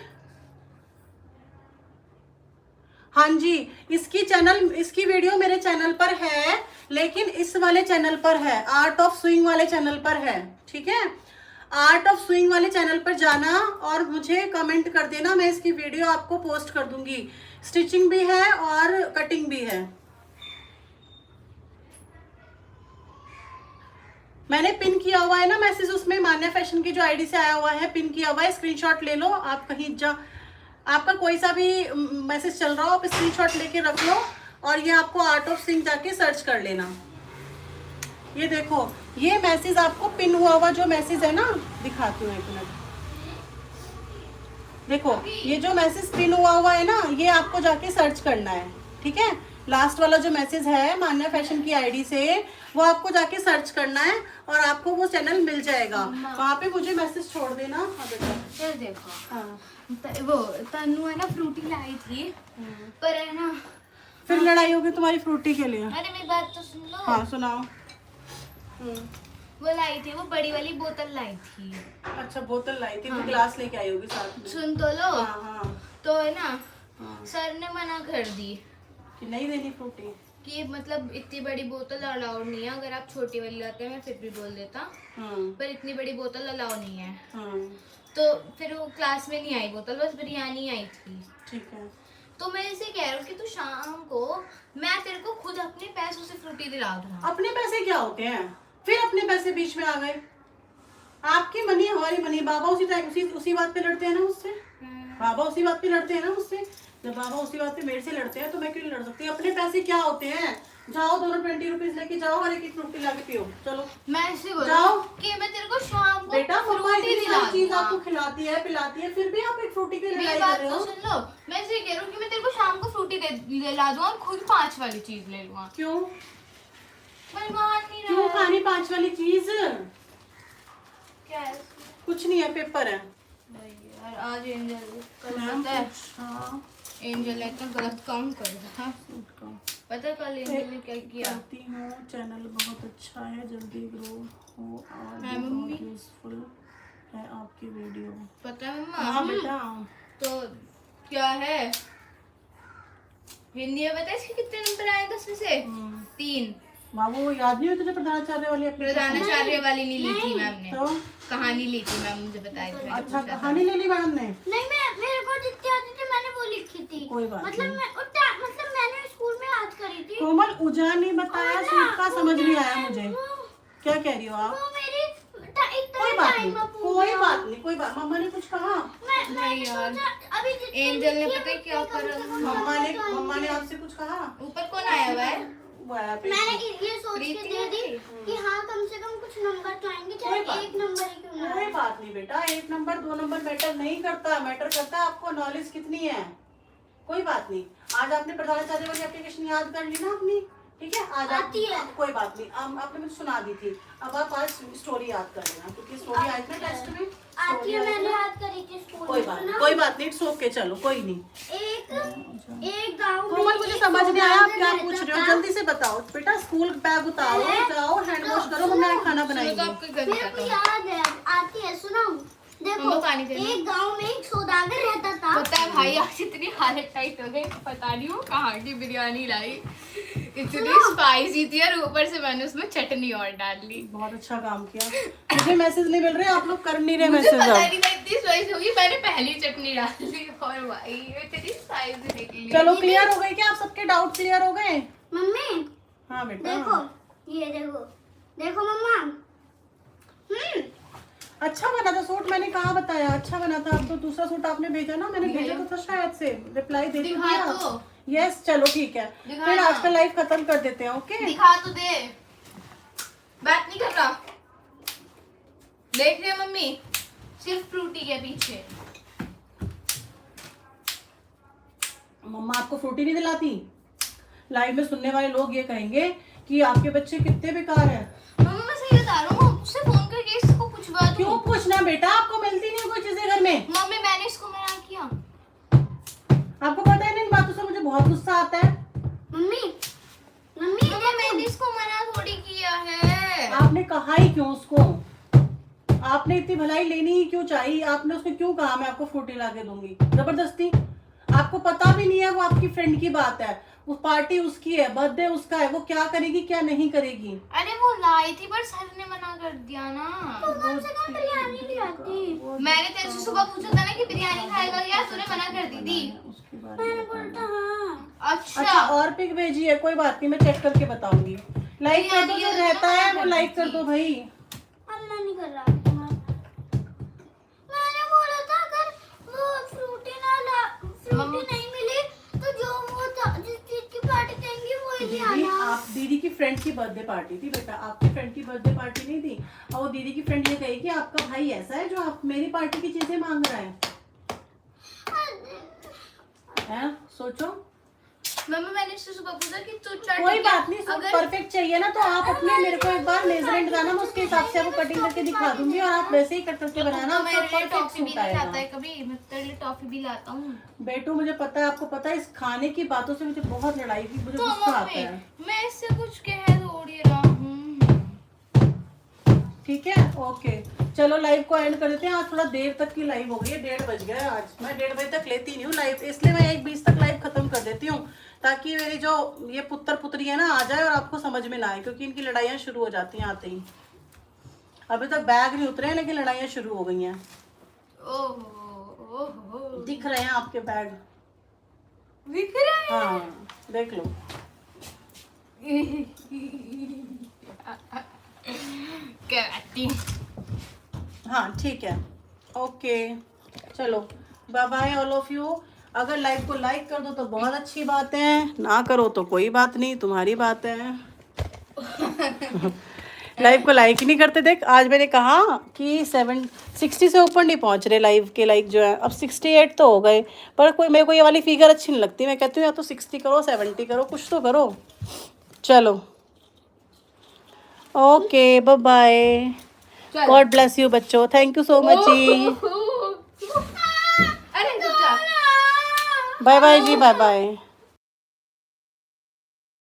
Speaker 1: हाँ जी, इसकी वीडियो मेरे चैनल पर है, लेकिन इस वाले चैनल पर है, आर्ट ऑफ स्विंग वाले चैनल पर है, ठीक है। आर्ट ऑफ स्विंग वाले चैनल पर जाना और मुझे कमेंट कर देना, मैं इसकी वीडियो आपको पोस्ट कर दूंगी। स्टिचिंग भी है और कटिंग भी है। मैंने पिन किया हुआ है ना मैसेज, उसमें मान्या फैशन की जो आईडी से आया हुआ है, पिन किया हुआ है, स्क्रीनशॉट ले लो। आप कहीं आपका कोई सा भी मैसेज चल रहा हो, आप स्क्रीनशॉट लेके रख लो, और ये आपको आर्ट ऑफ स्विंग जाके सर्च कर लेना। ये देखो, ये मैसेज आपको पिन हुआ हुआ जो मैसेज है ना, दिखाती हूँ 1 मिनट। देखो ये जो मैसेज पिन हुआ है ना, ये आपको जाके सर्च करना है, ठीक है। लास्ट वाला जो मैसेज है मान्या फैशन की आईडी से, वो आपको जाके सर्च करना है और आपको वो चैनल मिल जाएगा। वहाँ पे मुझे मैसेज छोड़ देना। हाँ बेटा,
Speaker 3: ये देखो,
Speaker 1: हाँ
Speaker 3: वो तन्नू है ना, फ्रूटी लाई थी, पर है ना,
Speaker 1: फिर लड़ाई होगी तुम्हारी फ्रूटी के लिए।
Speaker 3: अरे मेरी बात तो सुन लो।
Speaker 1: हाँ सुनाओ।
Speaker 3: वो लाई थी, वो बड़ी वाली बोतल लाई थी।
Speaker 1: अच्छा बोतल लाई थी,
Speaker 3: हाँ।
Speaker 1: ग्लास लेके आई होगी साथ में।
Speaker 3: सुन तो लो।
Speaker 1: हाँ हाँ
Speaker 3: तो है ना,
Speaker 1: हाँ।
Speaker 3: सर ने मना कर दी
Speaker 1: कि नहीं देनी फ्रूटी,
Speaker 3: कि मतलब इतनी बड़ी बोतल अलाउड नहीं है, अगर आप छोटी वाली लाते हैं मैं फिर भी बोल देता, पर इतनी बड़ी बोतल अलाउ नहीं है। तो फिर वो क्लास में नहीं आई बोतल, बस बिरयानी आई थी।
Speaker 1: ठीक है।
Speaker 3: तो मैं इसे कह रही हूँ कि तू शाम को मैं तेरे को खुद अपने पैसों से फ्रूटी दिला दूंगा।
Speaker 1: अपने पैसे क्या होते हैं? फिर अपने पैसे बीच में आ गए। आपकी मनी हमारी मनी। बाबा उसी टाइम उसी बात पे लड़ते हैं ना मुझसे। बाबा उसी बात पे लड़ते हैं ना मुझसे। जब बाबा उसी बात पे मेरे से लड़ते हैं तो मैं क्यों नहीं लड़ सकती? अपने पैसे क्या होते हैं? जाओ दोनों 20 रुपीज लेके जाओ और एक फ्रूटी ला के पियो। चलो
Speaker 3: मैं ऐसे बोल
Speaker 1: जाओ
Speaker 3: कि मैं तेरे को शाम को
Speaker 1: बेटा,
Speaker 3: फ्रूटी दिला
Speaker 1: चीज
Speaker 3: दूंगा।
Speaker 1: आपको खिलाती है पिलाती है, फिर भी आप एक फ्रूटी के लिए
Speaker 3: मेरी
Speaker 1: लड़ाई
Speaker 3: बात
Speaker 1: कर रहे
Speaker 3: तो
Speaker 1: हो।
Speaker 3: सुन लो, मैं ऐसे कह रही हूँ कि मैं तेरे को शाम को फ्रूटी ला दूंगा और खुद 5 वाली चीज ले लूंगा।
Speaker 1: क्यों?
Speaker 3: मैं मान नहीं रहा।
Speaker 1: क्यों खानी 5 वाली चीज?
Speaker 3: क्या है?
Speaker 1: कुछ नहीं है, पेपर है।
Speaker 3: यार आज एंजल कल
Speaker 1: मैम,
Speaker 3: पता है
Speaker 1: हाँ
Speaker 3: एंजल इतना गलत काम कर रहा है। पता है कल एंजल ने क्या किया?
Speaker 1: कहती हूँ चैनल बहुत अच्छा है, जल्दी ग्रो हो और
Speaker 3: हाँ,
Speaker 1: ये
Speaker 3: मम्मी।
Speaker 1: बहुत यूजफुल है आपकी वीडियो।
Speaker 3: पता है मम्मा?
Speaker 1: हाँ बेटा।
Speaker 3: तो क्या है हिंदी में पता है इसके कितने नंबर आए 10 में से? 3।
Speaker 1: बाबू याद नहीं है तुझे प्रधानाचार्य वाली
Speaker 3: प्रधानाचार्य वाली नहीं ली थी मैम ने,
Speaker 1: तो
Speaker 3: कहानी ली थी मैम, मुझे बताई थी।
Speaker 1: अच्छा कहानी ले ली मैम ने।
Speaker 4: नहीं मैं मेरे को जितनी आती थी मैंने वो लिखी थी।
Speaker 1: कोई बात
Speaker 4: मतलब
Speaker 1: नहीं।
Speaker 4: मतलब मैंने स्कूल में याद करी थी।
Speaker 1: कोमल उजा नहीं बताया, सूट का समझ नहीं आया मुझे, क्या कह रही हो आप?
Speaker 4: वो मेरी
Speaker 1: कोई बात नहीं, कोई बात नहीं, कोई बात। मम्मा ने कुछ कहा?
Speaker 3: नहीं यार,
Speaker 4: अभी
Speaker 3: एंजल ने पता है क्या करा,
Speaker 1: मम्मा ने आपसे कुछ कहा?
Speaker 3: ऊपर कौन आया हुआ है?
Speaker 1: वो आया पे।
Speaker 4: मैंने ये सोच के
Speaker 3: प्रीति
Speaker 4: दे दी
Speaker 3: है।
Speaker 4: कि हाँ कम से कम कुछ नंबर तो आएंगे, चाहे
Speaker 1: कोई बात
Speaker 4: एक नंबर ही क्यों ना
Speaker 1: कोई
Speaker 4: आए।
Speaker 1: बात नहीं बेटा, 1 नंबर 2 नंबर मैटर नहीं करता, मैटर करता है आपको नॉलेज कितनी है। कोई बात नहीं, आज आपने प्रधानाचार्य वाली एप्लीकेशन याद कर ली ना अपनी, ठीक है? आज
Speaker 4: आती है।
Speaker 1: कोई बात नहीं, आपने मुझे सुना दी थी, अब आप आज स्टोरी याद कर लेना, क्योंकि स्टोरी आई थी ना टेस्ट में।
Speaker 4: आती है, मैंने याद करी थी स्कूल
Speaker 1: कोई
Speaker 4: में,
Speaker 1: बात
Speaker 4: सुना?
Speaker 1: नहीं, कोई बात नहीं, इट्स ओके, चलो कोई नहीं।
Speaker 4: एक गांव में
Speaker 1: कोमल मुझे
Speaker 4: एक
Speaker 1: समझ नहीं आया आप क्या
Speaker 4: सौदागर
Speaker 1: पूछ
Speaker 4: रहता
Speaker 1: रहे हो,
Speaker 4: था।
Speaker 1: जल्दी से बताओ बेटा। स्कूल बैग उतारो, जाओ हैंड वॉश करो, मम्मी ने खाना
Speaker 3: तो
Speaker 1: बनाएगी।
Speaker 3: आपके घर
Speaker 4: मेरे को याद है, आती है, सुनाऊं? देखो
Speaker 3: मम्मा पानी दे दो।
Speaker 4: एक गांव में एक सौदागर रहता था।
Speaker 3: पता है भाई आज इतनी हालत टाइट हो गई, पता नहीं वो कहाँ की बिरयानी लाई, इतनी स्पाइसी थी और ऊपर से मैंने उसमें चटनी और डाल ली।
Speaker 1: बहुत अच्छा काम किया। मुझे मैसेज नहीं मिल रहे, आप लोग कर नहीं रहे
Speaker 3: मुझे
Speaker 1: मैसेज।
Speaker 3: पता
Speaker 1: अब
Speaker 3: नहीं था इतनी स्पाइसी होगी, मैंने पहली चटनी डाल दी और भाई इतनी स्पाइसी निकली।
Speaker 1: चलो क्लियर हो गई क्या? आप सबके डाउट क्लियर हो गए?
Speaker 4: मम्मी
Speaker 1: हाँ बेटा।
Speaker 4: देखो, ये देखो, देखो मम्मा।
Speaker 1: अच्छा बना था सूट, मैंने कहाँ बताया अच्छा बना था। अब तो दूसरा सूट आपने भेजा ना, मैंने भेजा तो था शायद से, रिप्लाई दे
Speaker 3: दिखा
Speaker 1: दिया।
Speaker 3: तो।
Speaker 1: यस चलो ठीक है,
Speaker 3: दिखा
Speaker 1: फिर
Speaker 3: ना।
Speaker 1: आज का लाइव खत्म कर देते हैं। ओके
Speaker 3: दिखा तो दे, बात नहीं कर रहा, देख रही है मम्मी सिर्फ फ्रूटी के पीछे।
Speaker 1: मम्मा आपको फ्रूटी नहीं दिलाती? लाइव में सुनने वाले लोग ये कहेंगे कि आपके बच्चे कितने बेकार हैं।
Speaker 3: मम्मी मैं सही बता रहा हूँ, उससे फोन करके इसको पूछवा दूँ।
Speaker 1: क्यों पूछना बेटा, आपको मिलती नहीं कोई चीजें घर में?
Speaker 3: मम्मी मैंने इसको मना किया।
Speaker 1: आपको पता है ना इन बातों से मुझे बहुत गुस्सा आता है।
Speaker 4: मम्मी मम्मी
Speaker 3: मम्मा मैंने इसको मना थोड़ी किया है।
Speaker 1: आपने कहा ही क्यों उसको? आपने इतनी भलाई लेनी ही क्यों चाहिए? आपने उसको क्यों कहा मैं आपको फ्रूटी ला के दूंगी जबरदस्ती? आपको पता भी नहीं है वो आपकी फ्रेंड की बात है, वो पार्टी उसकी है, बर्थडे उसका है, वो क्या करेगी क्या नहीं करेगी।
Speaker 3: अरे वो लाई थी पर सर ने मना कर दिया ना।
Speaker 4: कम से कम बिरयानी ले आती।
Speaker 3: मैंने तेरे से सुबह पूछा था ना कि बिरयानी खाएगा क्या, तूने मना कर दी थी।
Speaker 1: उसके बाद
Speaker 4: मैंने बोलता हाँ।
Speaker 3: अच्छा
Speaker 1: और पिक भेजी है, कोई बात नहीं, मैं चेक करके बताऊंगी। लाइक कर दो, जो रहता है वो लाइक कर दो भाई।
Speaker 4: अल्लाह नहीं कर रहा तुम्हारा। मैंने बोला था अगर वो फ्रूटी नहीं मिली तो जो वो जिस चीज की पार्टी देंगी वो ही
Speaker 1: दीदी
Speaker 4: आना।
Speaker 1: आप दीदी की फ्रेंड की बर्थडे पार्टी थी बेटा, आपकी फ्रेंड की बर्थडे पार्टी नहीं थी। और वो दीदी की फ्रेंड ये कही कि आपका भाई ऐसा है जो आप मेरी पार्टी की चीजें मांग रहा है? सोचो।
Speaker 3: मम्मी मैंने इससे सुबह पूछा कि तू चाट
Speaker 1: कोई बात नहीं, सब परफेक्ट चाहिए ना तो आप अपने मेरे को एक बार मेजरमेंट गाना, मैं उसके हिसाब से आपको कटिंग करके दिखा दूंगी और आप वैसे ही कट करके बनाना,
Speaker 3: मेरे लिए
Speaker 1: परफेक्ट
Speaker 3: टॉफी भी
Speaker 1: सूट
Speaker 3: नहीं खाता
Speaker 1: आएगा।
Speaker 3: है कभी, मैं तेरे लिए टॉफी भी लाता हूँ।
Speaker 1: बेटू मुझे पता है, आपको पता है इस खाने की बातों से मुझे बहुत लड़ाई की, मुझे
Speaker 3: तो
Speaker 1: गुस्सा आता
Speaker 3: मम्मी
Speaker 1: है।
Speaker 3: मैं इससे कुछ कह थोड़ी रहा हूँ।
Speaker 1: ठीक है ओके, चलो लाइव को एंड कर देते हैं। आज थोड़ा देर तक की लाइव हो गई है, 1:30 बज गया है। आज मैं 1:30 बजे तक लेती नहीं हूँ लाइव, इसलिए मैं 1:20 तक लाइव खत्म कर देती हूँ, ताकि मेरी जो ये पुत्र पुत्री है ना आ जाए और आपको समझ में ना आए, क्योंकि इनकी लड़ाइयाँ शुरू हो जाती हैं आते ही। अभी तक बैग नहीं उतरे हैं लेकिन लड़ाइयाँ शुरू हो गई हैं।
Speaker 3: ओहो
Speaker 1: दिख रहे हैं आपके बैग?
Speaker 3: दिख रहा है।
Speaker 1: हाँ देख लो।
Speaker 3: कहती
Speaker 1: हाँ ठीक है ओके, चलो bye bye all of you. अगर लाइव को लाइक कर दो तो बहुत अच्छी बात है, ना करो तो कोई बात नहीं, तुम्हारी बात है। लाइव को लाइक ही नहीं करते। देख आज मैंने कहा कि 60 से ऊपर नहीं पहुंच रहे लाइव के लाइक जो है, अब 68 तो हो गए, पर कोई मेरे को ये वाली फिगर अच्छी नहीं लगती। मैं कहती हूँ या तो 60 करो 70 करो, कुछ तो करो। चलो okay bye bye, god bless you बच्चों, थैंक यू सो मच जी,
Speaker 3: अरे रुक जा।
Speaker 1: बाय बाय जी, बाय बाय।